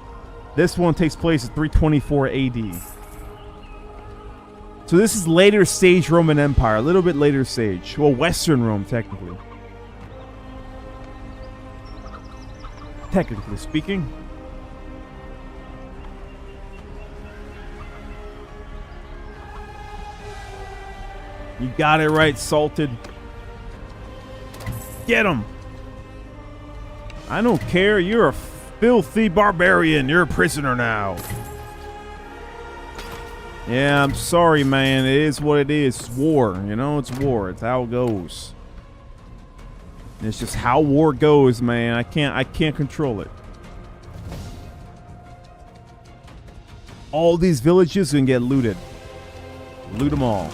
This one takes place at 324 AD. So this is later stage Roman Empire, a little bit later stage. Well, Western Rome, technically. Technically speaking. You got it right, Salted. Get him. I don't care. You're a filthy barbarian. You're a prisoner now. Yeah, I'm sorry, man. It is what it is. It's war. You know, it's war. It's how it goes. It's just how war goes, man. I can't control it. All these villages can get looted. Loot them all.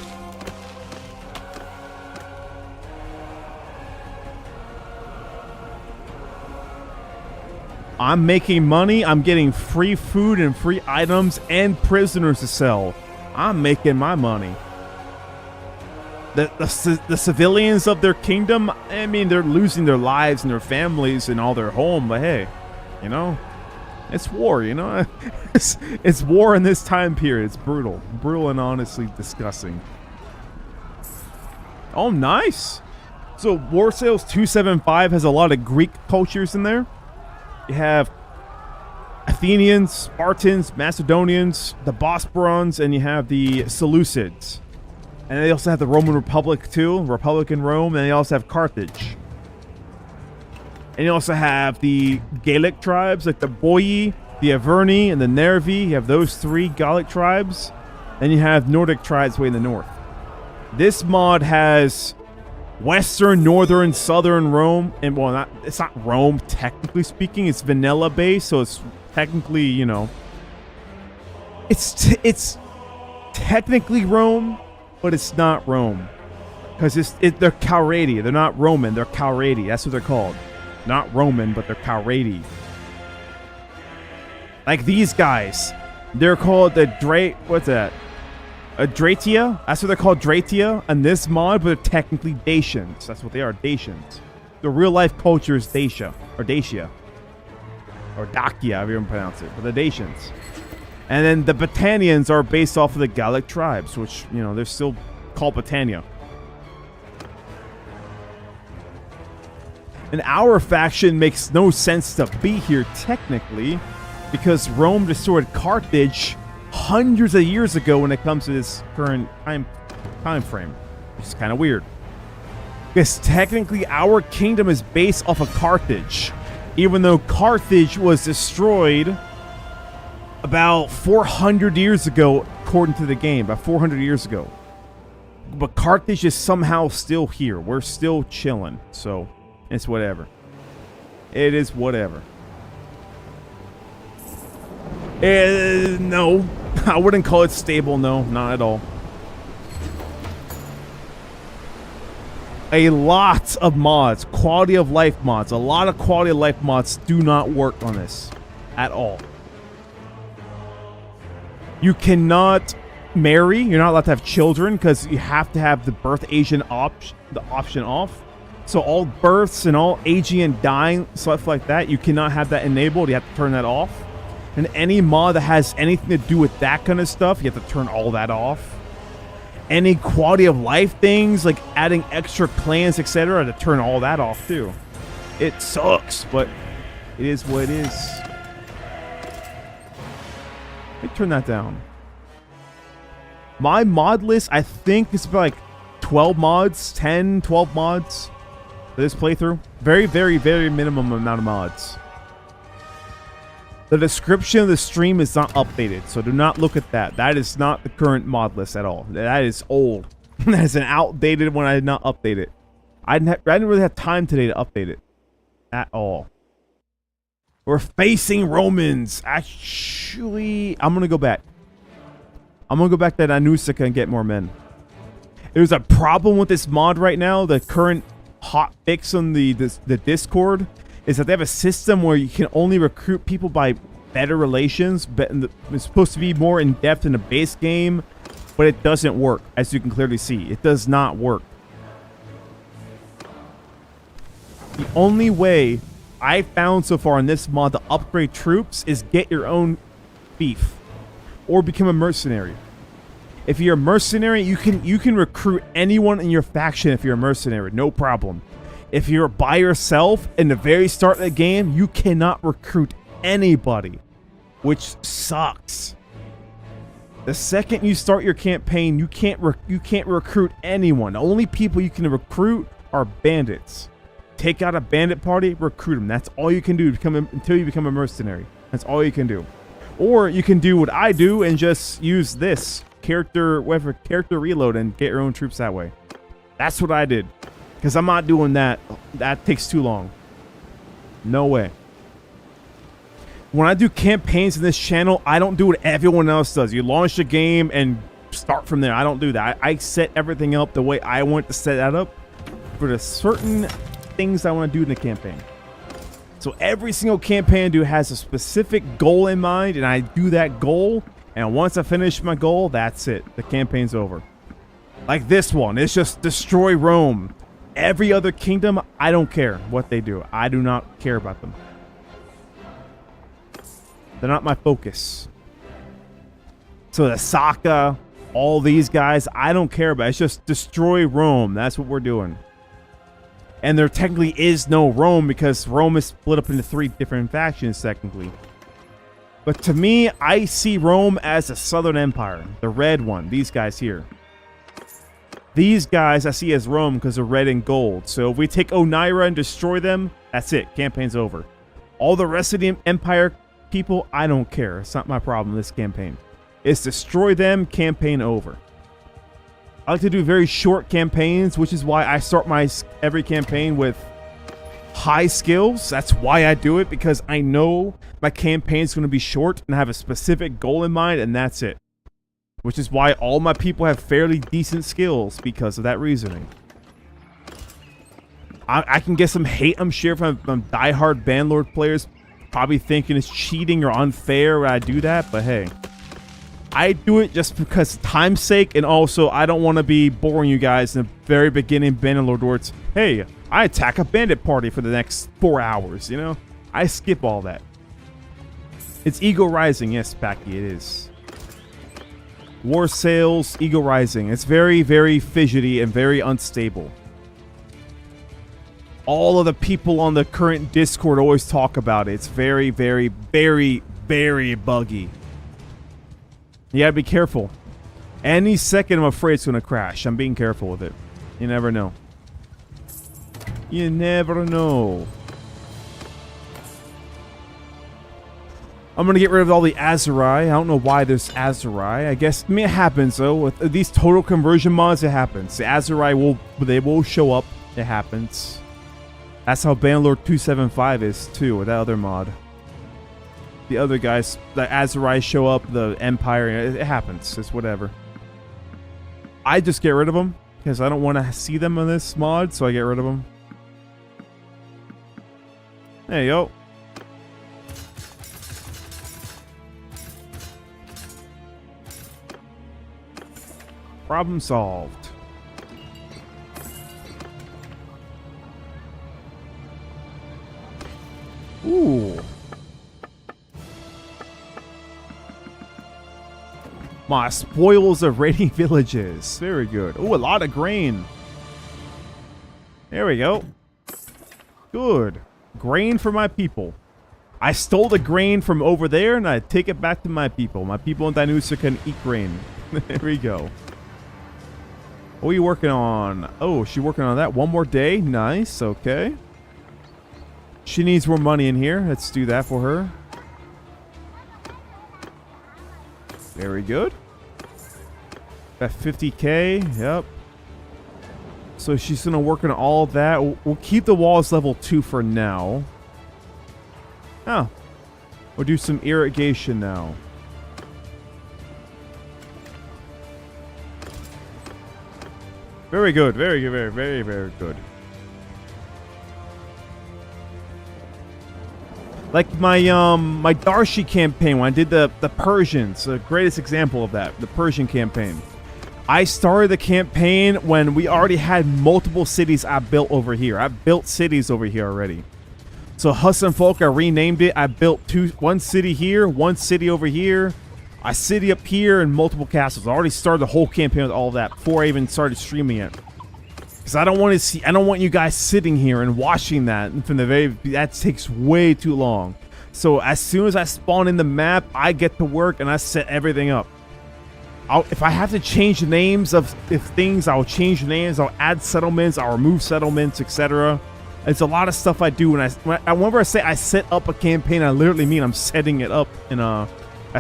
I'm making money. I'm getting free food and free items and prisoners to sell. I'm making my money. The civilians of their kingdom, I mean, they're losing their lives and their families and all their home. But hey, you know, it's war, you know. It's war in this time period. It's brutal. Brutal and honestly disgusting. Oh, nice. So Warsails 275 has a lot of Greek cultures in there. You have Athenians, Spartans, Macedonians, the Bosporans, and you have the Seleucids. And they also have the Roman Republic too, Republican Rome, and they also have Carthage. And you also have the Gallic tribes, like the Boii, the Averni, and the Nervi. You have those three Gallic tribes. And you have Nordic tribes way in the north. This mod has Western, Northern, Southern Rome, and well, it's not Rome technically speaking. It's vanilla based, so it's technically, you know, it's technically Rome, but it's not Rome because they're Calradi. They're not Roman. They're Calradi. That's what they're called. Not Roman, but they're Calradi. Like these guys. They're called the what's that? A Dratia? That's what they're called, Dratia. And this mod, but they're technically Dacians. That's what they are, Dacians. The real life culture is Dacia. Or Dacia. Or Dacia, however you pronounce it. But the Dacians. And then the Battanians are based off of the Gallic tribes, which, you know, they're still called Battania. And our faction makes no sense to be here, technically, because Rome destroyed Carthage hundreds of years ago when it comes to this current time frame, which is kind of weird. Because technically our kingdom is based off of Carthage, even though Carthage was destroyed about 400 years ago, according to the game, about 400 years ago. But Carthage is somehow still here. We're still chilling, so it's whatever. It is whatever. No, I wouldn't call it stable. No, not at all. A lot of mods, quality of life mods, a lot of quality of life mods do not work on this at all. You cannot marry. You're not allowed to have children because you have to have the birth agent option off. So all births and all aging and dying, stuff like that, you cannot have that enabled. You have to turn that off. And any mod that has anything to do with that kind of stuff, you have to turn all that off. Any quality of life things, like adding extra clans, etc., to turn all that off too. It sucks, but it is what it is. Let me turn that down. My mod list, I think, is about like 12 mods, 10, 12 mods for this playthrough. Very, very, very minimum amount of mods. The description of the stream is not updated, so do not look at that. That is not the current mod list at all. That is old. That is an outdated one. I did not update it. I didn't really have time today to update it at all. We're facing Romans. Actually, I'm going to go back. I'm going to go back to Anusika and get more men. There's a problem with this mod right now. The current hot fix on the Discord is that they have a system where you can only recruit people by better relations. But it's supposed to be more in-depth in the base game, but it doesn't work, as you can clearly see. It does not work. The only way I found so far in this mod to upgrade troops is get your own fief or become a mercenary. If you're a mercenary, you can recruit anyone in your faction if you're a mercenary, no problem. If you're by yourself in the very start of the game, you cannot recruit anybody, which sucks. The second you start your campaign, you can't recruit anyone. The only people you can recruit are bandits. Take out a bandit party, recruit them. That's all you can do until you become a mercenary. That's all you can do. Or you can do what I do and just use this character reload and get your own troops that way. That's what I did. Because I'm not doing that. That takes too long. No way. When I do campaigns in this channel, I don't do what everyone else does. You launch the game and start from there. I don't do that. I set everything up the way I want to set that up for the certain things I want to do in the campaign. So every single campaign I do has a specific goal in mind, and I do that goal. And once I finish my goal, that's it. The campaign's over. Like this one. It's just destroy Rome. Every other kingdom, I don't care what they do. I do not care about them. They're not my focus. So the Saka, all these guys, I don't care about. It's just destroy Rome. That's what we're doing. And there technically is no Rome because Rome is split up into 3 different factions technically. But to me, I see Rome as a Southern Empire. The red one. These guys here. These guys I see as Rome because they're red and gold. So if we take Oneira and destroy them, that's it. Campaign's over. All the rest of the Empire people, I don't care. It's not my problem this campaign. It's destroy them, campaign over. I like to do very short campaigns, which is why I start my every campaign with high skills. That's why I do it, because I know my campaign is going to be short and I have a specific goal in mind, and that's it. Which is why all my people have fairly decent skills because of that reasoning. I can get some hate, I'm sure, from diehard Bannerlord players probably thinking it's cheating or unfair when I do that, but hey. I do it just because of time's sake, and also I don't want to be boring you guys in the very beginning Bannerlord where it's, hey, I attack a bandit party for the next 4 hours, you know? I skip all that. It's Ego Rising, yes, Packy, it is. Warsails, Ego Rising. It's very, very fidgety and very unstable. All of the people on the current Discord always talk about it. It's very, very, very, very buggy. You gotta be careful. Any second, I'm afraid it's gonna crash. I'm being careful with it. You never know. You never know. I'm gonna get rid of all the Azurai. I don't know why there's Azurai. I guess, I mean, it happens though. With these total conversion mods, it happens. The Azurai will show up. It happens. That's how Bannerlord 275 is too, with that other mod. The other guys, the Azurai show up, the Empire, it happens. It's whatever. I just get rid of them because I don't want to see them in this mod, so I get rid of them. There you go. Problem solved. Ooh. My spoils of raiding villages. Very good. Ooh, a lot of grain. There we go. Good. Grain for my people. I stole the grain from over there and I take it back to my people. My people in Danusa can eat grain. There we go. What are you working on? Oh, she's working on that. One more day. Nice. Okay. She needs more money in here. Let's do that for her. Very good. At 50k. Yep. So she's going to work on all of that. We'll keep the walls level 2 for now. Oh. We'll do some irrigation now. Very good. Very good. Very, very, very good. Like my my Darshi campaign when I did the Persians, the greatest example of that, the Persian campaign. I started the campaign when we already had multiple cities I built over here. I built cities over here already. So Hassan Folk, I renamed it. I built one city here, one city over here, a city up here, and multiple castles. I already started the whole campaign with all that before I even started streaming it. Because I don't want you guys sitting here and watching that from the that takes way too long. So as soon as I spawn in the map, I get to work and I set everything up. If I have to change the names of things, I'll change the names. I'll add settlements. I'll remove settlements, etc. It's a lot of stuff I do. Whenever I say I set up a campaign, I literally mean I'm setting it up in a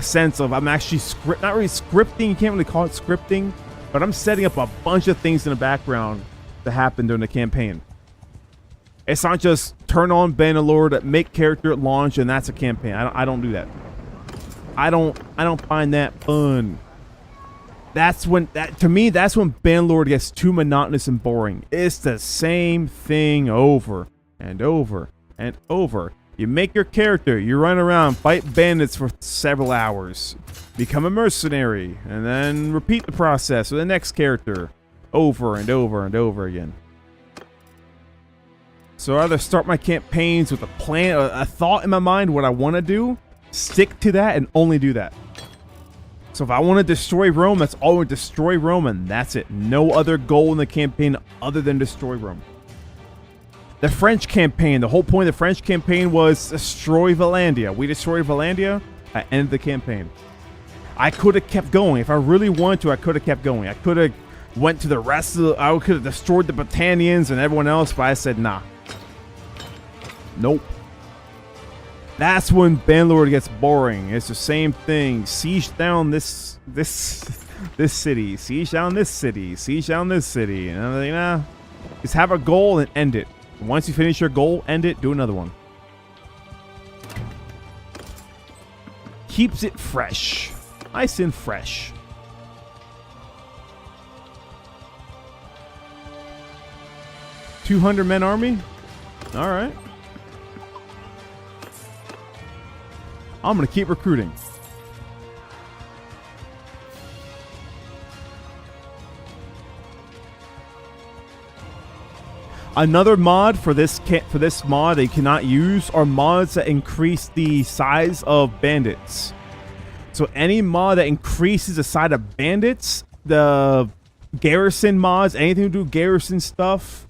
sense of I'm actually not really scripting. You can't really call it scripting, but I'm setting up a bunch of things in the background to happen during the campaign. It's not just turn on Bannerlord, make character, launch, and that's a campaign. I don't do that. I don't find that fun. To me, that's when Bannerlord gets too monotonous and boring. It's the same thing over and over and over. You make your character, you run around, fight bandits for several hours, become a mercenary, and then repeat the process with the next character over and over and over again. So I either start my campaigns with a plan, a thought in my mind, what I want to do, stick to that, and only do that. So if I want to destroy Rome, that's all. Destroy Rome, and that's it. No other goal in the campaign other than destroy Rome. The French campaign, the whole point of the French campaign was destroy Valandia. We destroyed Valandia, I ended the campaign. I could have kept going. If I really wanted to, I could have kept going. I could have went to the rest of the... I could have destroyed the Battanians and everyone else, but I said, nah. Nope. That's when Bannerlord gets boring. It's the same thing. Siege down this city. Siege down this city. Siege down this city. And I'm like, nah. Just have a goal and end it. Once you finish your goal, end it. Do another one. Keeps it fresh. Nice and fresh. $200 men army? Alright. I'm gonna keep recruiting. Another mod for this mod that you cannot use are mods that increase the size of bandits. So any mod that increases the size of bandits, the garrison mods, anything to do with garrison stuff,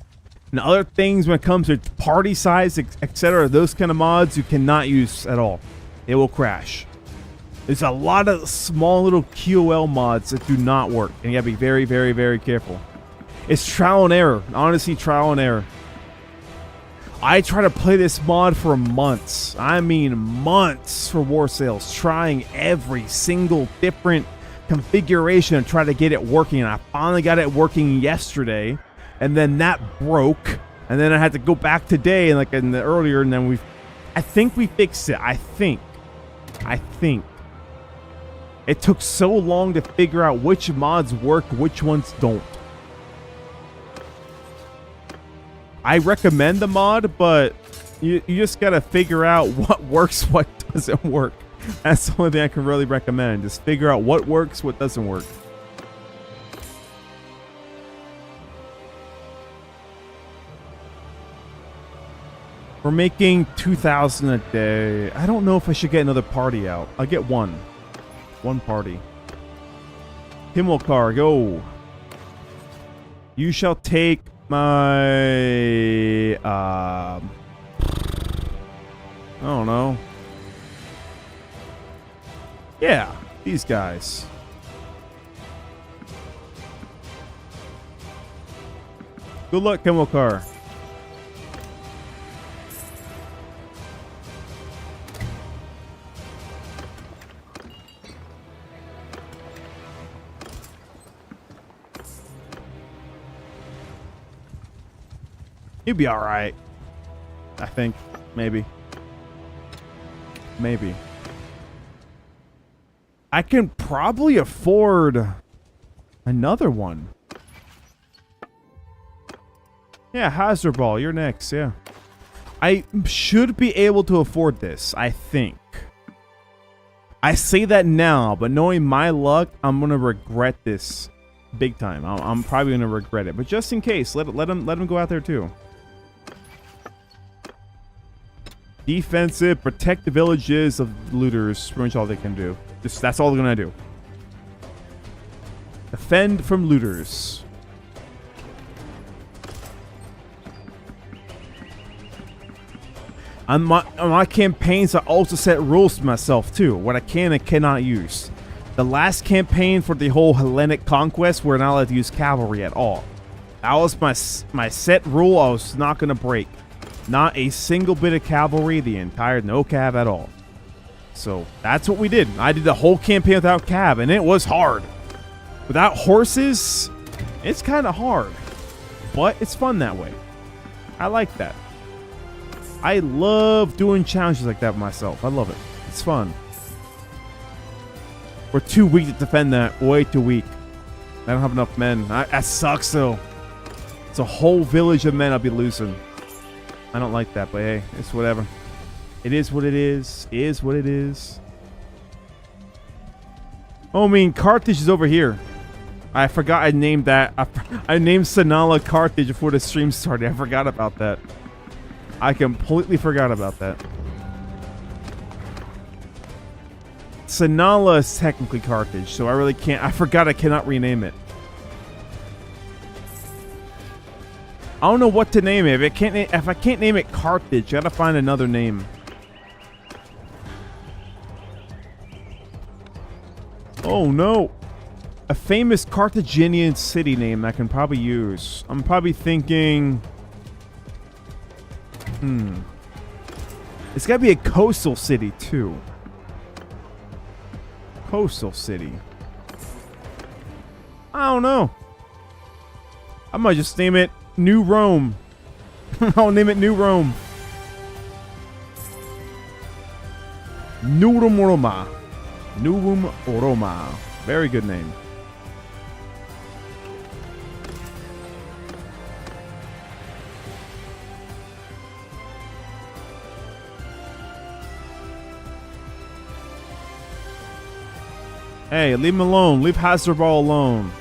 and other things when it comes to party size, etc., those kind of mods you cannot use at all. They will crash. There's a lot of small little QOL mods that do not work, and you gotta be very, very, very careful. It's trial and error. Honestly, trial and error. I tried to play this mod for months. I mean months for Warsails. Trying every single different configuration to try to get it working. And I finally got it working yesterday. And then that broke. And then I had to go back today and like in the earlier. And then I think we fixed it. I think. It took so long to figure out which mods work, which ones don't. I recommend the mod, but you just gotta figure out what works, what doesn't work. That's the only thing I can really recommend. Just figure out what works, what doesn't work. We're making 2,000 a day. I don't know if I should get another party out. I'll get one. One party. Himmelcar, go. You shall take my I don't know. Yeah, these guys. Good luck, Himmelcar. You'd be alright. I think. Maybe. Maybe. I can probably afford another one. Yeah, Hazard Ball, you're next, yeah. I should be able to afford this, I think. I say that now, but knowing my luck, I'm gonna regret this big time. I'm probably gonna regret it. But just in case, let him go out there too. Defensive, protect the villages of looters. Pretty much all they can do. Just that's all they're gonna do. Defend from looters. On my campaigns, I also set rules to myself too. What I can and cannot use. The last campaign for the whole Hellenic conquest, we're not allowed to use cavalry at all. That was my set rule. I was not gonna break. Not a single bit of cavalry, the entire no cav at all. So that's what we did. I did the whole campaign without cav, and it was hard. Without horses, it's kind of hard. But it's fun that way. I like that. I love doing challenges like that with myself. I love it. It's fun. We're too weak to defend that. Way too weak. I don't have enough men. That sucks, though. It's a whole village of men I'll be losing. I don't like that, but hey, it's whatever. It is what it is. It is what it is. Oh, I mean, Carthage is over here. I forgot I named that. I named Sanala Carthage before the stream started. I forgot about that. I completely forgot about that. Sanala is technically Carthage, so I really can't. I forgot I cannot rename it. I don't know what to name it. If I can't name it Carthage, I gotta find another name. Oh no. A famous Carthaginian city name I can probably use. I'm probably thinking... It's gotta be a coastal city, too. Coastal city. I don't know. I might just name it New Rome. I'll name it New Rome. Nurum Roma. Nurum Roma. Very good name. Hey, leave him alone. Leave Hasselball alone.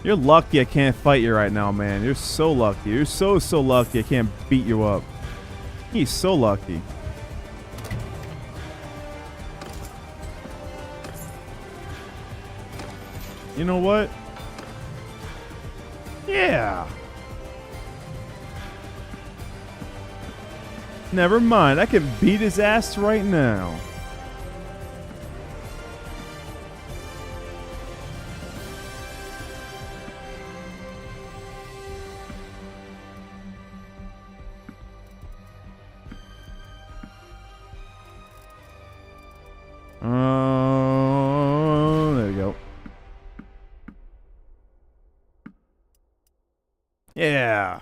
You're lucky I can't fight you right now, man. You're so lucky. You're so lucky I can't beat you up. He's so lucky. You know what? Yeah. Never mind. I can beat his ass right now. There we go. Yeah.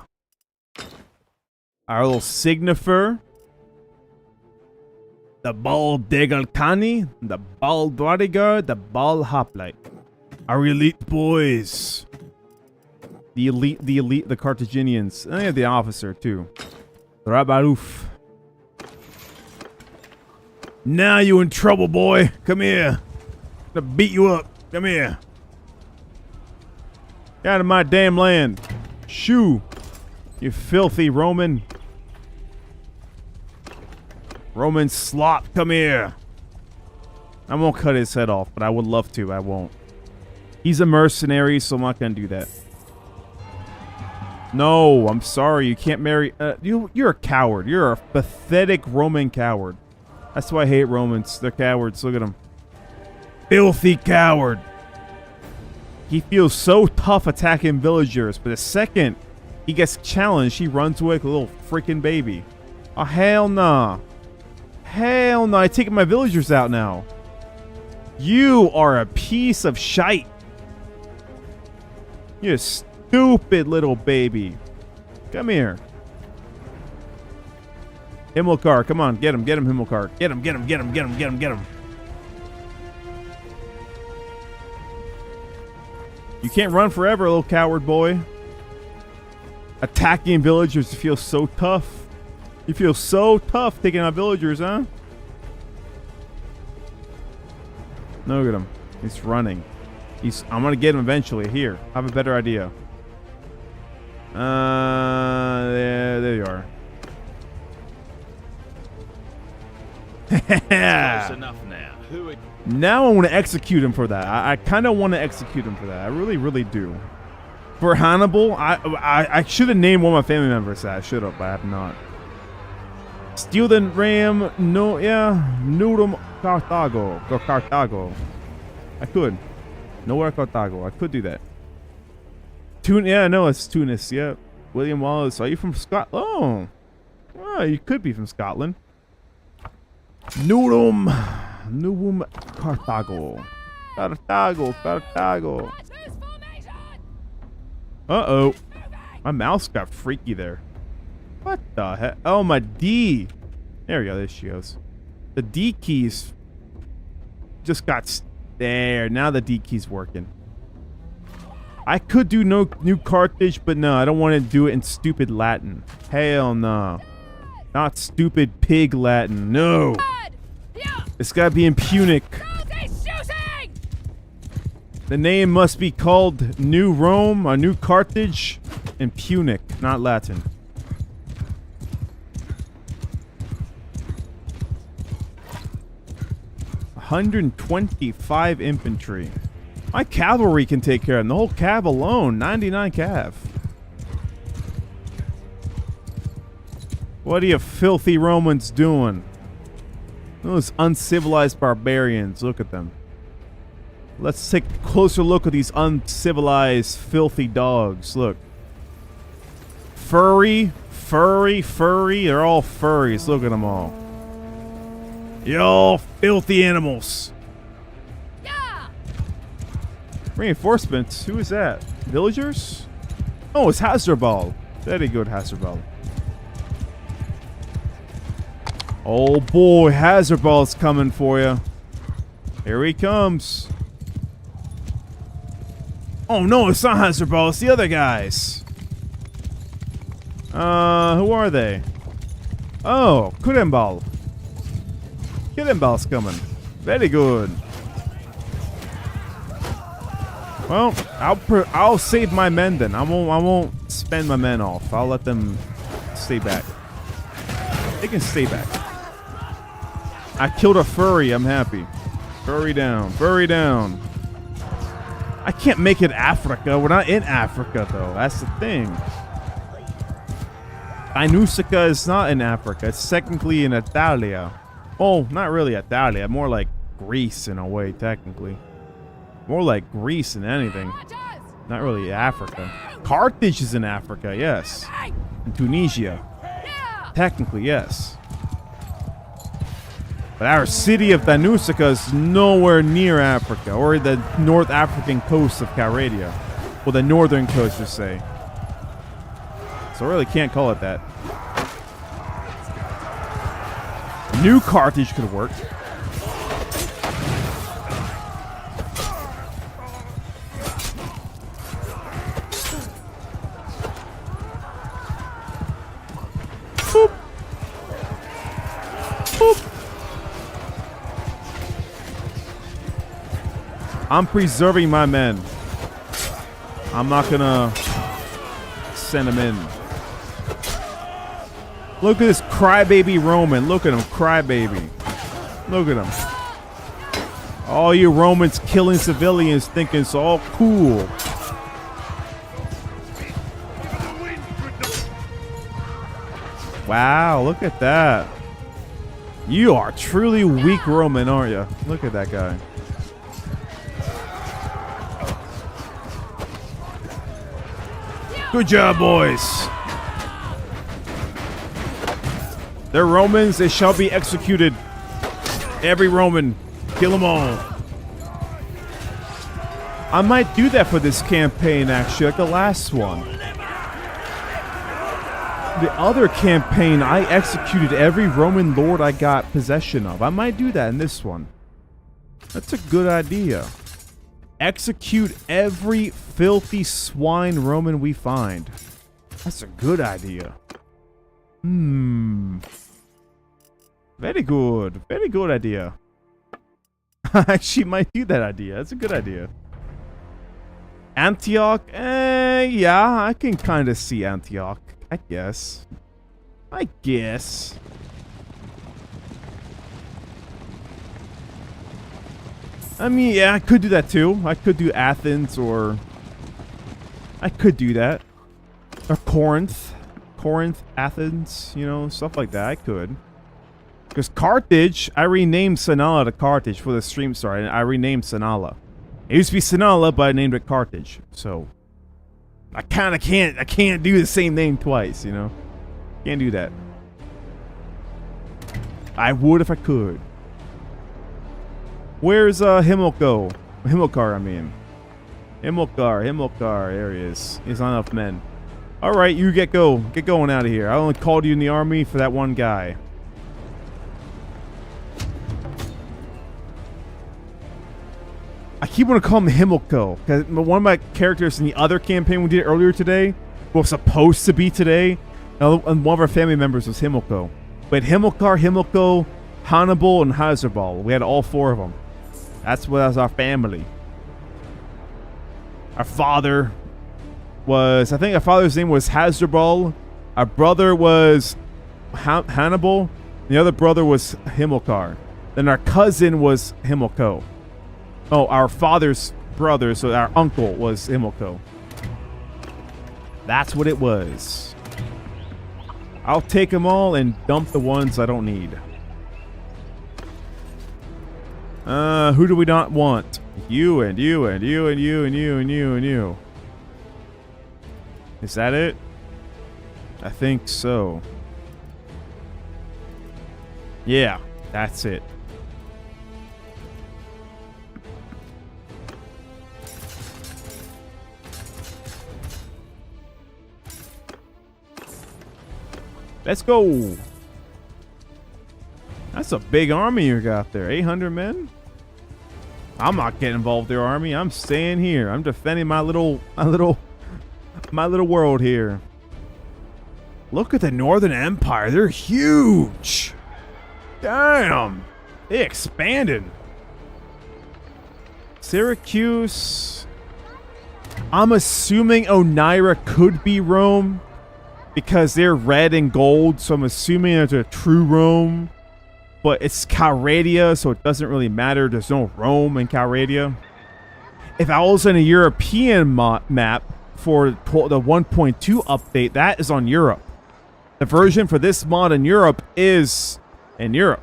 Our little signifer. The ball Degalkani, the ball bodyguard, the ball hoplite. Our elite boys. The elite, the Carthaginians. And they have the officer too. The Rabaruf. Now you in trouble, boy. Come here. I'm gonna beat you up. Come here. Get out of my damn land. Shoo. You filthy Roman. Roman slop, come here. I won't cut his head off, but I would love to. I won't. He's a mercenary, so I'm not gonna do that. No, I'm sorry. You can't marry. You're a coward. You're a pathetic Roman coward. That's why I hate Romans. They're cowards. Look at them. Filthy coward. He feels so tough attacking villagers, but the second he gets challenged, he runs away like a little freaking baby. Oh, hell nah. Hell no. I'm taking my villagers out now. You are a piece of shite. You stupid little baby. Come here. Himmelkar, come on, get him, Himmelkar. Get him. You can't run forever, little coward boy. Attacking villagers, you feel so tough. You feel so tough taking out villagers, huh? Look at him. He's running. I'm gonna get him eventually. Here, I have a better idea. There you are. Close enough now. Now I want to execute him for that. I kind of want to execute him for that. I really do. For Hannibal, I should have named one of my family members that. I should have, but I have not. Steal the ram, no, yeah, Nudum Carthago, or Carthago. I could. Nowhere Carthago. I could do that. Yeah, no, it's Tunis. Yeah, William Wallace. Are you from Scotland? Oh, you could be from Scotland. Nudum Carthago. Carthago. Uh-oh. My mouse got freaky there. What the heck? Oh, my D. There we go. There she goes. The D keys just got there. Now the D key's working. I could do new Carthage, but no, I don't want to do it in stupid Latin. Hell no. Not stupid pig Latin. No. It's got to be in Punic. The name must be called New Rome or New Carthage in Punic, not Latin. $125 infantry. My cavalry can take care of them. The whole cav alone, 99 cav. What are you filthy Romans doing? Those uncivilized barbarians. Look at them. Let's take a closer look at these uncivilized, filthy dogs. Look. Furry. They're all furries. Look at them all. Y'all filthy animals. Yeah. Reinforcements? Who is that? Villagers? Oh, it's Hasselball. Very good, Hasselball. Oh boy, Hasselball's coming for you. Here he comes. Oh no, it's not Hasselball, it's the other guys. Who are they? Oh, Kurembal. Cannonballs coming. Very good. Well, I'll save my men then. I won't spend my men off. I'll let them stay back. They can stay back. I killed a furry. I'm happy. Furry down. Furry down. I can't make it Africa. We're not in Africa though. That's the thing. Inusica is not in Africa. It's technically in Italia. Oh, not really Italia. More like Greece in a way, technically. More like Greece than anything. Not really Africa. Carthage is in Africa, yes. In Tunisia. Technically, yes. But our city of Danusica is nowhere near Africa, or the North African coast of Caradia. Well, the northern coast, you say. So I really can't call it that. New Carthage could work. Boop. Boop. I'm preserving my men. I'm not gonna send them in. Look at this crybaby Roman. Look at him, crybaby. Look at him. All you Romans killing civilians thinking it's all cool. Wow, look at that. You are truly weak Roman, aren't you? Look at that guy. Good job, boys. They're Romans, they shall be executed. Every Roman, kill them all. I might do that for this campaign, actually, like the last one. The other campaign, I executed every Roman lord I got possession of. I might do that in this one. That's a good idea. Execute every filthy swine Roman we find. That's a good idea. Very good. Very good idea. I actually might do that idea. That's a good idea. Antioch? Yeah, I can kind of see Antioch. I guess. I mean, yeah, I could do that too. I could do Athens, or I could do that. Or Corinth. Corinth, Athens, you know, stuff like that. I could. Because Carthage, I renamed Sanala to Carthage for the stream start. I renamed Sanala. It used to be Sanala, but I named it Carthage. So I kind of can't. I can't do the same name twice, you know. Can't do that. I would if I could. Where's Himilco? Himilcar, I mean. Himilcar. There he is. He's not enough men. All right, you get going out of here. I only called you in the army for that one guy. I keep wanting to call him Himilco, because one of my characters in the other campaign we did earlier today was supposed to be today, and one of our family members was Himilco. But Himilco, Hannibal, and Hasdrubal. We had all four of them. That was our family. Our father was, I think our father's name was Hasdrubal. Our brother was Hannibal. The other brother was Himilcar. Then our cousin was Himilco. Oh, our father's brother, so our uncle was Himilco. That's what it was. I'll take them all and dump the ones I don't need. Who do we not want? You and you and you and you and you and you and you. Is that it? I think so. Yeah, that's it. Let's go. That's a big army you got there. 800 men? I'm not getting involved with their army. I'm staying here. I'm defending my little world here. Look at the Northern Empire. They're huge. Damn. They expanded. Syracuse. I'm assuming Onira could be Rome because they're red and gold, so I'm assuming it's a true Rome. But it's Calradia, so it doesn't really matter. There's no Rome in Calradia. If I was in a European map for the 1.2 update, that is on Europe. The version for this mod in Europe is in Europe.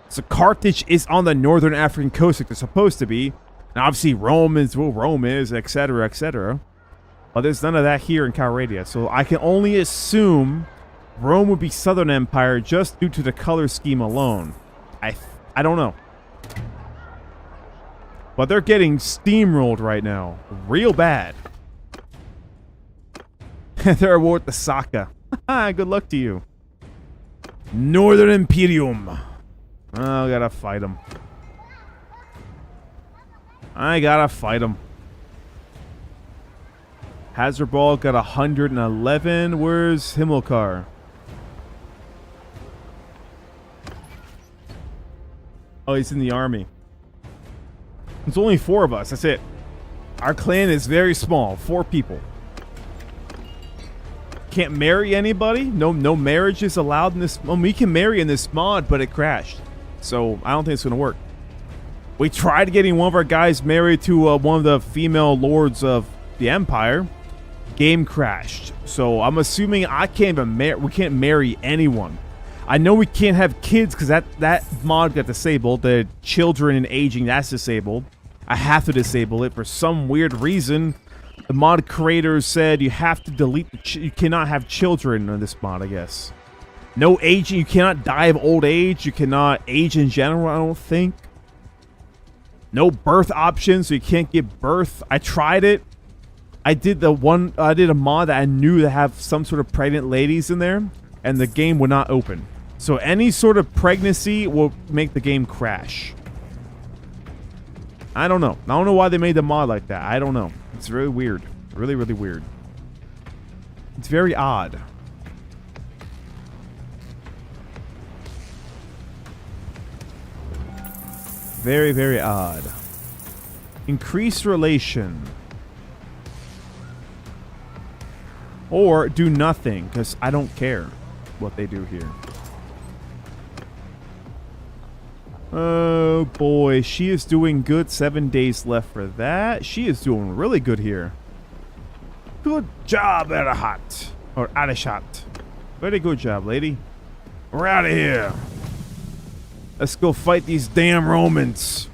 So Carthage is on the northern African coast like they're supposed to be. And obviously Rome is where Rome is, etc., etc. But there's none of that here in Calradia. So I can only assume Rome would be Southern Empire just due to the color scheme alone. I don't know. But they're getting steamrolled right now. Real bad. They're at war with the Saka. Good luck to you. Northern Imperium. Oh, I gotta fight them. I gotta fight them. Hazardball got 111. Where's Himmelkar? Oh, he's in the army. There's only 4 of us. That's it. Our clan is very small. 4 people. Can't marry anybody. No marriage is allowed in this. Well, we can marry in this mod, but it crashed. So I don't think it's gonna work. We tried getting one of our guys married to one of the female lords of the Empire. Game crashed. So I'm assuming I can't even we can't marry anyone. I know we can't have kids because that mod got disabled. The children and aging, that's disabled. I have to disable it for some weird reason. The mod creators said you have to delete you cannot have children on this mod, I guess. No aging. You cannot die of old age. You cannot age in general, I don't think. No birth options, so you can't give birth. I tried it. I did a mod that I knew to have some sort of pregnant ladies in there, and the game would not open. So any sort of pregnancy will make the game crash. I don't know. I don't know why they made the mod like that. I don't know. It's really weird. Really, really weird. It's very odd. Very, very odd. Increase relation. Or do nothing, because I don't care what they do here. Oh boy, she is doing good. 7 days left for that. She is doing really good here. Good job, Arahat. Or Adashat. Very good job, lady. We're out of here. Let's go fight these damn Romans.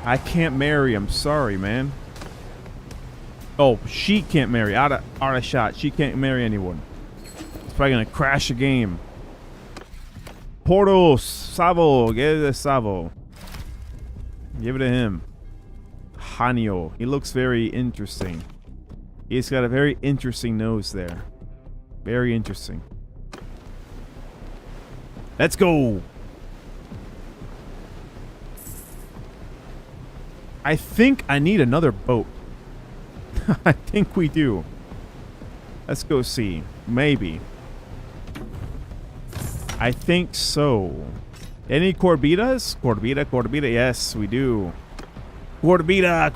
I can't marry. I'm sorry, man. Oh, she can't marry. Out of shot. She can't marry anyone. It's probably gonna crash a game. Porto Savo. Give it to Savo. Give it to him. Hanyo. He looks very interesting. He's got a very interesting nose there. Very interesting. Let's go. I think I need another boat. I think we do. Let's go see. Maybe. I think so. Any Corbitas? Corbita, yes, we do. Corbita,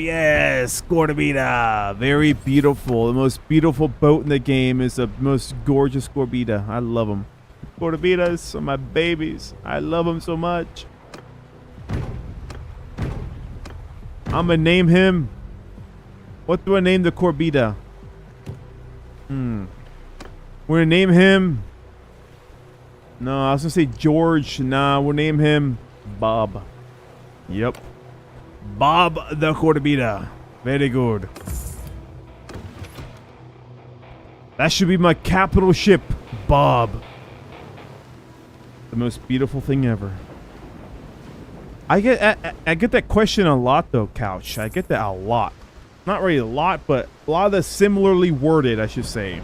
yes, Corbita. Very beautiful. The most beautiful boat in the game is the most gorgeous Corbita. I love them. Corbitas are my babies. I love them so much. I'm gonna name him. What do I name the Corbita? We're gonna name him. No, I was gonna say George. Nah, we'll name him Bob. Yep. Bob the Corbita. Very good. That should be my capital ship, Bob. The most beautiful thing ever. I get that question a lot though, Couch. I get that a lot. Not really a lot, but a lot of the similarly worded, I should say.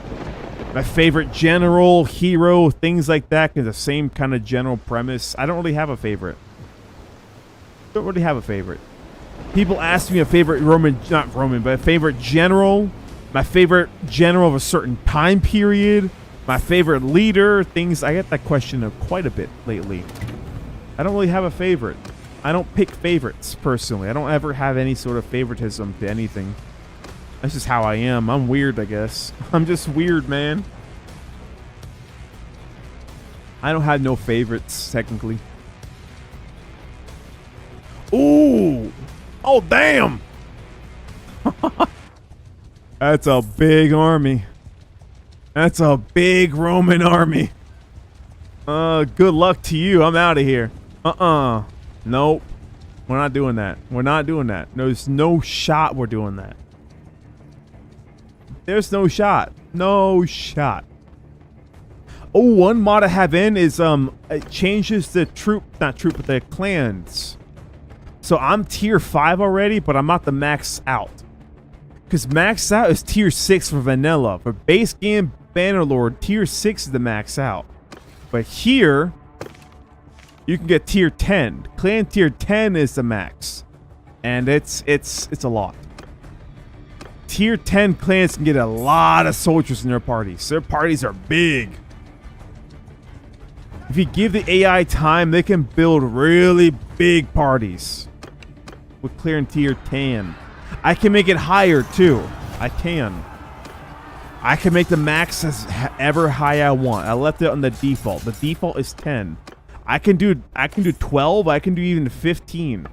My favorite general, hero, things like that, is the same kind of general premise. I don't really have a favorite. Don't really have a favorite. People ask me a favorite but a favorite general. my favorite general of a certain time period, my favorite leader, things. I get that question quite a bit lately. I don't really have a favorite. I don't pick favorites, personally. I don't ever have any sort of favoritism to anything. That's just how I am. I'm weird, I guess. I'm just weird, man. I don't have no favorites, technically. Ooh! Oh, damn! That's a big army. That's a big Roman army. Good luck to you. I'm out of here. Nope. We're not doing that. We're not doing that. There's no shot we're doing that. There's no shot. No shot. Oh, one mod I have in is it changes the but the clans. So I'm tier 5 already, but I'm not the max out. Because max out is tier 6 for vanilla. For base game Bannerlord, tier 6 is the max out. But here, you can get tier 10. Clan tier 10 is the max. And it's a lot. Tier 10 clans can get a lot of soldiers in their parties. Their parties are big. If you give the AI time, they can build really big parties. With clearing tier 10. I can make it higher too. I can make the max as ever high I want. I left it on the default. The default is 10. I can do 12. I can do even 15.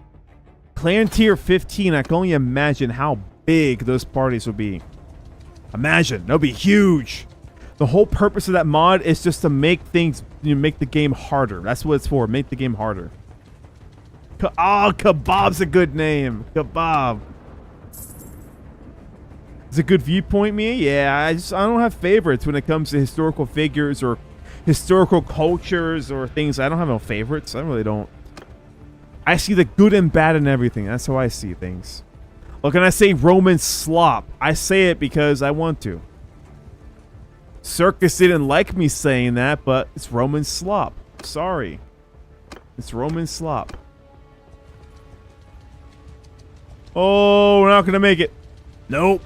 Clan tier 15. I can only imagine how big those parties would be. Imagine. They'll be huge. The whole purpose of that mod is just to make things, make the game harder. That's what it's for. Make the game harder. Kebab's a good name. Kebab. It's a good viewpoint, me. Yeah, I don't have favorites when it comes to historical figures or historical cultures or things. I don't have no favorites. I really don't. I see the good and bad in everything. That's how I see things. Look, when I say Roman slop, I say it because I want to. Circus didn't like me saying that, but it's Roman slop. Sorry. It's Roman slop. Oh, we're not going to make it. Nope.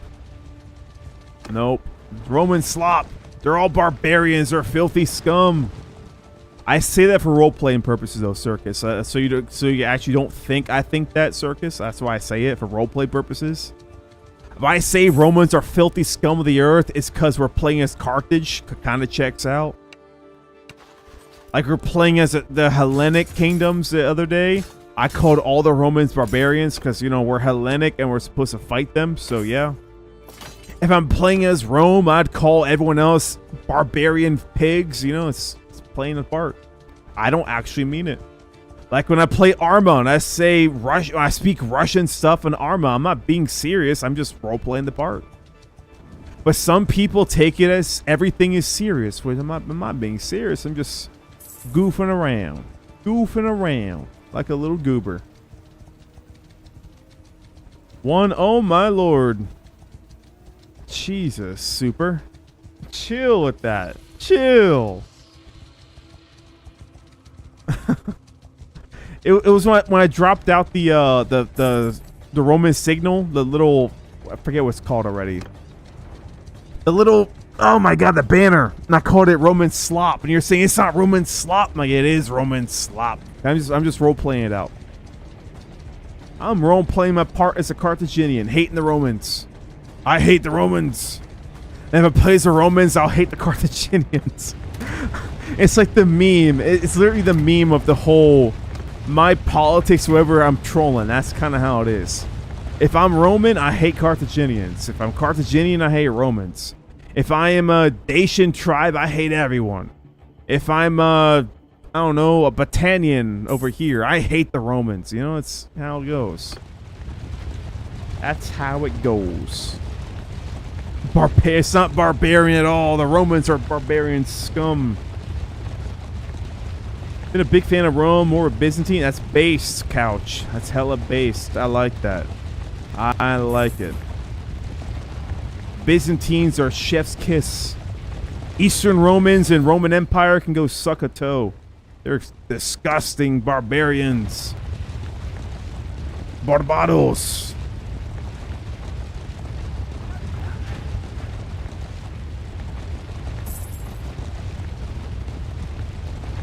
Nope. Roman slop. They're all barbarians. They're filthy scum. I say that for role-playing purposes, though, Circus. So you actually don't think I think that, Circus. That's why I say it, for role-play purposes. If I say Romans are filthy scum of the earth, it's because we're playing as Carthage. Kind of checks out. Like we're playing as the Hellenic kingdoms the other day. I called all the Romans barbarians because, we're Hellenic and we're supposed to fight them. So, yeah. If I'm playing as Rome, I'd call everyone else barbarian pigs. It's playing a part. I don't actually mean it. Like when I play Arma and I say I speak Russian stuff in Arma, I'm not being serious. I'm just role-playing the part. But some people take it as everything is serious. I'm not being serious. I'm just goofing around. Goofing around. Like a little goober. Oh my lord. Jesus, super. Chill with that. Chill. It was when I dropped out the Roman signal, the little, I forget what it's called already. The little, oh my god, the banner. And I called it Roman slop, and you're saying it's not Roman slop. I'm like, it is Roman slop. I'm just role playing it out. I'm role playing my part as a Carthaginian, hating the Romans. I hate the Romans. And if it plays the Romans, I'll hate the Carthaginians. It's like the meme. It's literally the meme of the whole my politics, whoever I'm trolling. That's kind of how it is. If I'm Roman, I hate Carthaginians. If I'm Carthaginian, I hate Romans. If I am a Dacian tribe, I hate everyone. If I'm I don't know, a Battanian over here, I hate the Romans. It's how it goes. That's how it goes. It's not barbarian at all. The Romans are barbarian scum. Been a big fan of Rome, more of Byzantine. That's based, Couch. That's hella based. I like that. I like it. Byzantines are chef's kiss. Eastern Romans and Roman Empire can go suck a toe. They're disgusting barbarians. Barbados.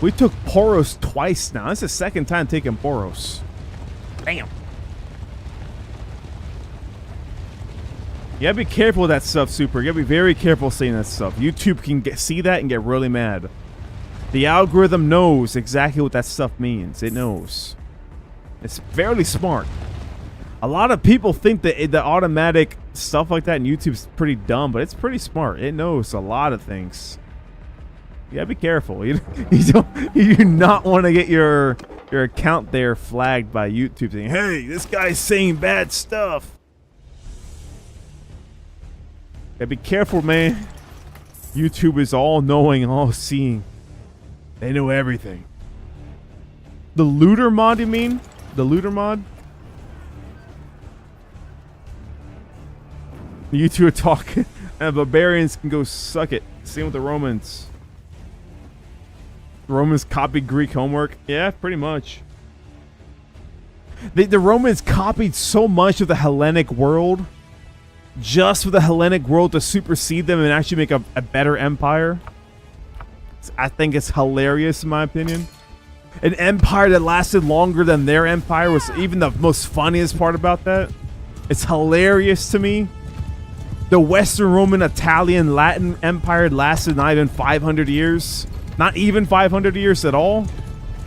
We took Poros twice now. That's the second time taking Poros. Damn. You gotta be careful with that stuff, Super. You gotta be very careful saying that stuff. YouTube can see that and get really mad. The algorithm knows exactly what that stuff means. It knows. It's fairly smart. A lot of people think that the automatic stuff like that in YouTube's pretty dumb, but it's pretty smart. It knows a lot of things. You gotta be careful. You do not want to get your account there flagged by YouTube saying, "Hey, this guy's saying bad stuff." Gotta be careful, man. YouTube is all knowing, all seeing. They know everything. The looter mod, you mean? The looter mod? You two are talking, and barbarians can go suck it. Same with the Romans. The Romans copied Greek homework. Yeah, pretty much. The Romans copied so much of the Hellenic world, just for the Hellenic world to supersede them and actually make a better empire. I think it's hilarious, in my opinion. An empire that lasted longer than their empire was even the most funniest part about that. It's hilarious to me. The Western Roman, Italian, Latin Empire lasted not even 500 years. Not even 500 years at all.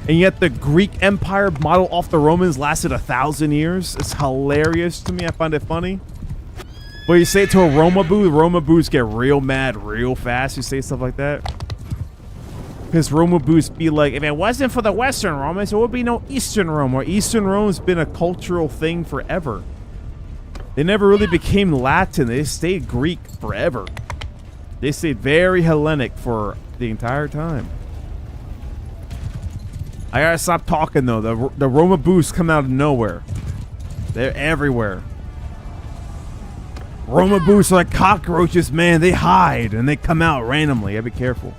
And yet the Greek Empire, modeled off the Romans, lasted 1,000 years. It's hilarious to me. I find it funny. But you say it to a Roma boo, the Roma boos get real mad real fast. You say stuff like that. Because Roma boos be like, if it wasn't for the Western Romans, there would be no Eastern Rome. Or Eastern Rome's been a cultural thing forever. They never really became Latin. They stayed Greek forever. They stayed very Hellenic for the entire time. I gotta stop talking though. The Roma boos come out of nowhere. They're everywhere. Roma boos are like cockroaches, man. They hide and they come out randomly. Gotta be careful.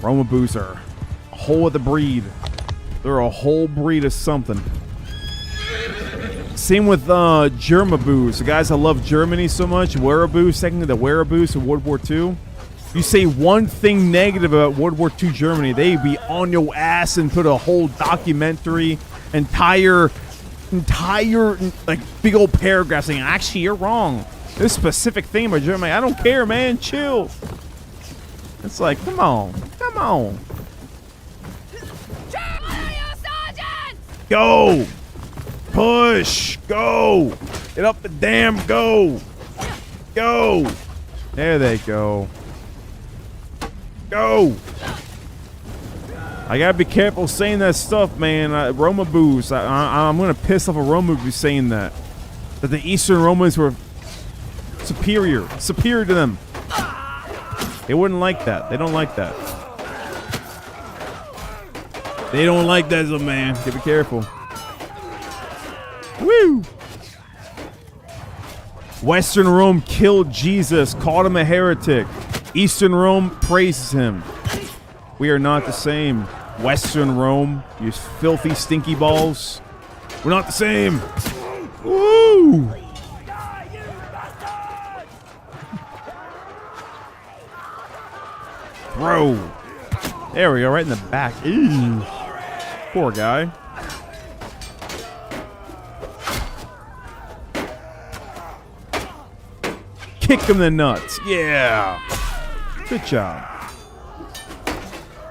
Roma boos are a whole other breed. They're a whole breed of something. Same with Germaboos. The guys that love Germany so much. Weraboos, technically the Weraboos of World War II. You say one thing negative about World War II Germany, they be on your ass and put a whole documentary, entire like big old paragraph saying, actually, you're wrong. This specific thing about Germany, I don't care, man. Chill. It's like, come on. Come on. Go. Push. Go. Get up the damn go. Go. There they go. Go. I gotta be careful saying that stuff, man. Roma boos. I'm gonna piss off a Roma boo saying that. That the Eastern Romans were superior to them. They wouldn't like that. They don't like that. They don't like that, so man. Be careful. Woo! Western Rome killed Jesus, called him a heretic. Eastern Rome praises him. We are not the same. Western Rome, you filthy stinky balls. We're not the same. Woo! Throw. There we go, right in the back. Ew. Poor guy. Kick him in the nuts. Yeah. Good job.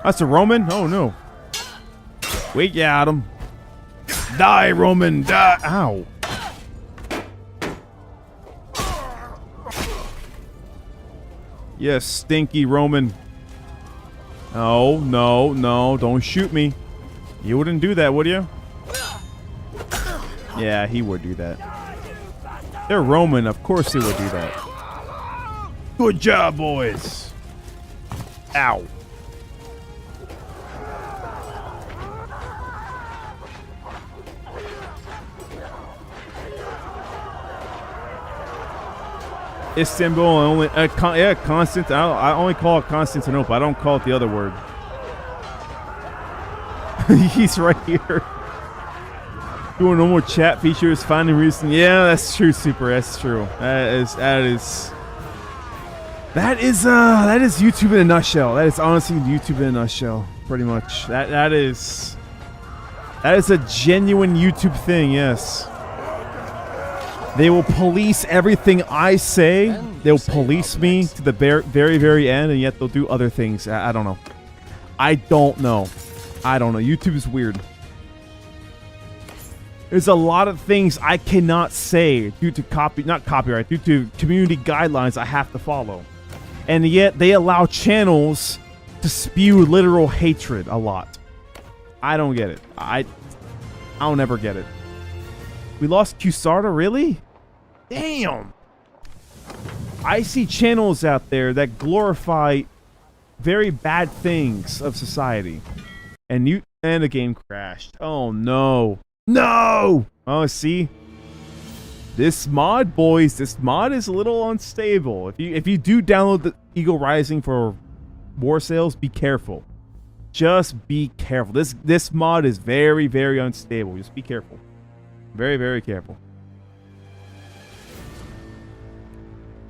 That's a Roman? Oh, no. We got him. Die, Roman. Die. Ow. Yes, stinky Roman. No, no, no. Don't shoot me. You wouldn't do that, would you? Yeah, he would do that. They're Roman. Of course they would do that. Good job, boys. Ow. Istanbul only, yeah, Constant. I only call it Constantinople. I don't call it the other word. He's right here. Doing normal chat features, finding reason. Yeah, that's true, Super. That's true. That That is YouTube in a nutshell. That is honestly YouTube in a nutshell, pretty much. That is a genuine YouTube thing, yes. They will police everything I say. They'll police me to the very, very end, and yet they'll do other things. I don't know. I don't know. YouTube is weird. There's a lot of things I cannot say due to due to community guidelines I have to follow. And yet they allow channels to spew literal hatred a lot. I don't get it. I'll never get it. We lost Cusarda, really? Damn. I see channels out there that glorify very bad things of society. And the game crashed. Oh no. No! Oh, see? This mod, boys, this mod is a little unstable. If you do download the Eagle Rising for Warsails, be careful. Just be careful. This mod is very, very unstable. Just be careful. Very, very careful.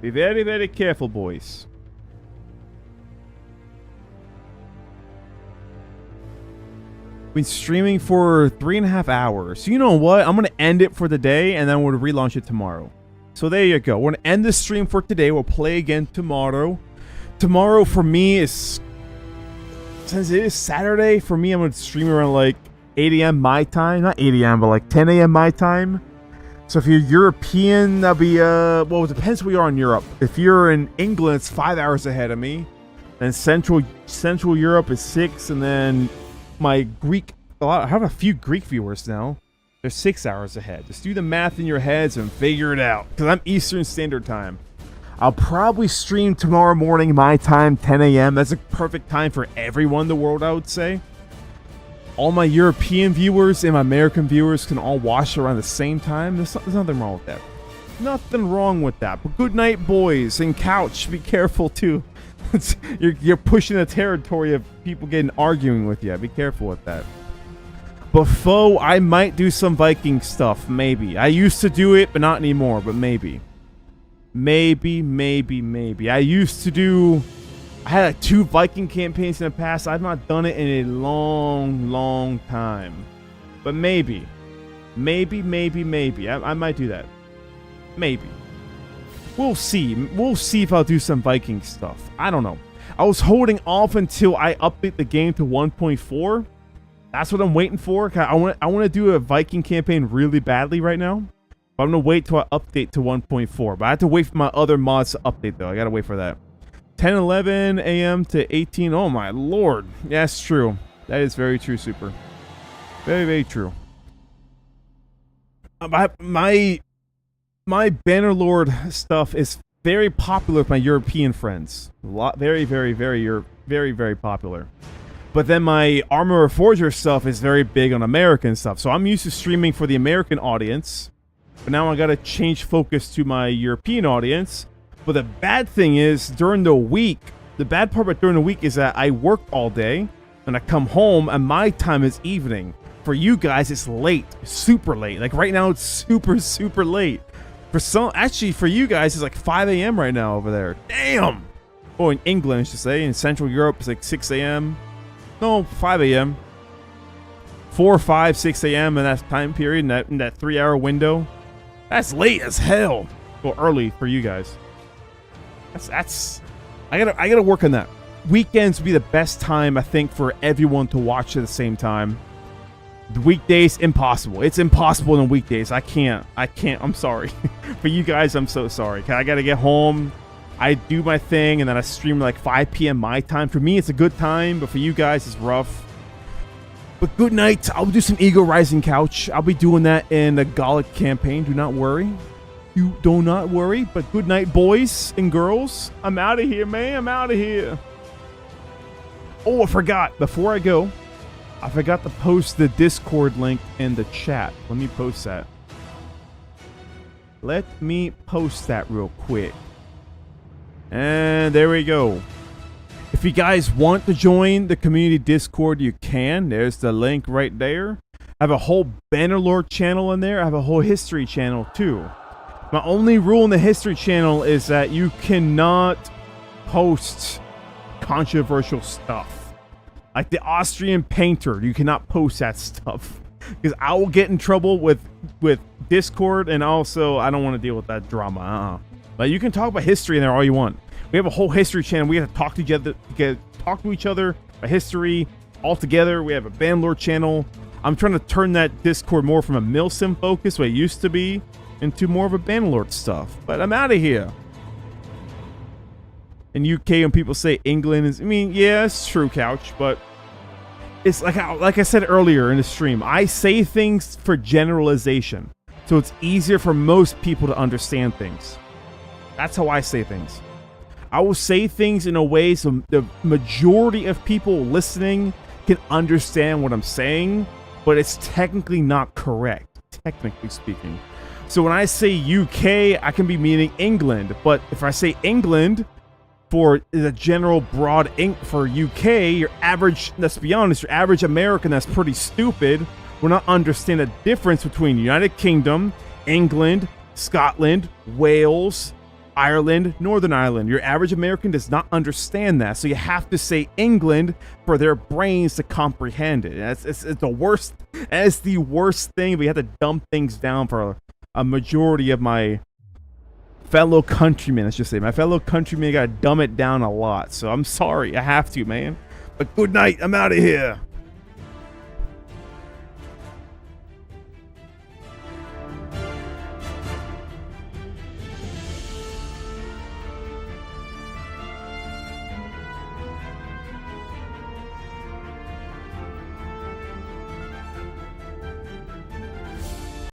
Be very, very careful, boys. Been streaming for 3.5 hours. So you know what? I'm gonna end it for the day, and then we'll relaunch it tomorrow. So there you go. We're gonna end the stream for today. We'll play again tomorrow. Tomorrow for me is, since it is Saturday, for me I'm gonna stream around like 8 a.m. my time. Not 8 a.m. but like 10 a.m. my time. So if you're European, that'll be well, it depends where you are in Europe. If you're in England, it's 5 hours ahead of me. And Central Europe is 6, and then my Greek, I have a few Greek viewers now. They're 6 hours ahead. Just do the math in your heads and figure it out. Because I'm Eastern Standard Time. I'll probably stream tomorrow morning, my time, 10 a.m. That's a perfect time for everyone in the world, I would say. All my European viewers and my American viewers can all watch around the same time. There's nothing wrong with that. Nothing wrong with that. But good night, boys. And Couch, be careful, too. You're pushing the territory of people arguing with you. Be careful with that. But Foe, I might do some Viking stuff, maybe. I used to do it, but not anymore, but maybe. Maybe. I had like 2 Viking campaigns in the past. I've not done it in a long time. But maybe. Maybe. I might do that. Maybe. We'll see. We'll see if I'll do some Viking stuff. I don't know. I was holding off until I update the game to 1.4. That's what I'm waiting for. I want to do a Viking campaign really badly right now. But I'm going to wait till I update to 1.4. But I have to wait for my other mods to update, though. I got to wait for that. 10, 11 a.m. to 18. Oh, my lord. Yeah, that's true. That is very true, Super. Very, very true. My Bannerlord stuff is very popular with my European friends. Very popular. But then my Armor Forger stuff is very big on American stuff. So I'm used to streaming for the American audience. But now I gotta change focus to my European audience. But the bad thing is, during the week, the bad part about during the week is that I work all day. And I come home and my time is evening. For you guys, it's late. Super late. Like right now, it's super late. Actually, for you guys, it's like 5 a.m. right now over there. Damn! Oh, in England, I should say. In Central Europe, it's like 6 a.m. No, 5 a.m. 4, 5, 6 a.m. in that time period, in that 3-hour window. That's late as hell. Well, early for you guys. I gotta work on that. Weekends would be the best time, I think, for everyone to watch at the same time. The weekdays, impossible. It's impossible in the weekdays. I can't. I'm sorry. For you guys, I'm so sorry. I gotta get home. I do my thing, and then I stream like 5 p.m. my time. For me, it's a good time, but for you guys, it's rough. But good night. I'll do some Eagle Rising Couch. I'll be doing that in the Gallic campaign. Do not worry. You do not worry. But good night, boys and girls. I'm out of here, man. I'm out of here. Oh, I forgot. Before I go, I forgot to post the Discord link in the chat. Let me post that. Let me post that real quick. And there we go. If you guys want to join the community Discord, you can. There's the link right there. I have a whole Bannerlord channel in there. I have a whole history channel too. My only rule in the history channel is that you cannot post controversial stuff. Like the Austrian painter, you cannot post that stuff because I will get in trouble with Discord, and also I don't want to deal with that drama. But you can talk about history in there all you want. We have a whole history channel. We have to talk to each other about history all together. We have a Bannerlord channel. I'm trying to turn that Discord more from a milsim focus, what it used to be, into more of a Bannerlord stuff. But I'm out of here. In UK, when people say England is, I mean, yeah, it's true, Couch, but it's like I said earlier in the stream, I say things for generalization, so it's easier for most people to understand things. That's how I say things. I will say things in a way so the majority of people listening can understand what I'm saying, but it's technically not correct, technically speaking. So when I say UK, I can be meaning England, but if I say England for the general broad for UK, your average, let's be honest, your average American that's pretty stupid will not understand the difference between United Kingdom, England, Scotland, Wales, Ireland, Northern Ireland. Your average American does not understand that, so you have to say England for their brains to comprehend it. It's the worst. It's the worst thing. We have to dumb things down for a majority of my fellow countrymen. Let's just say my fellow countrymen gotta dumb it down a lot. So I'm sorry, I have to, man. But good night. I'm out of here.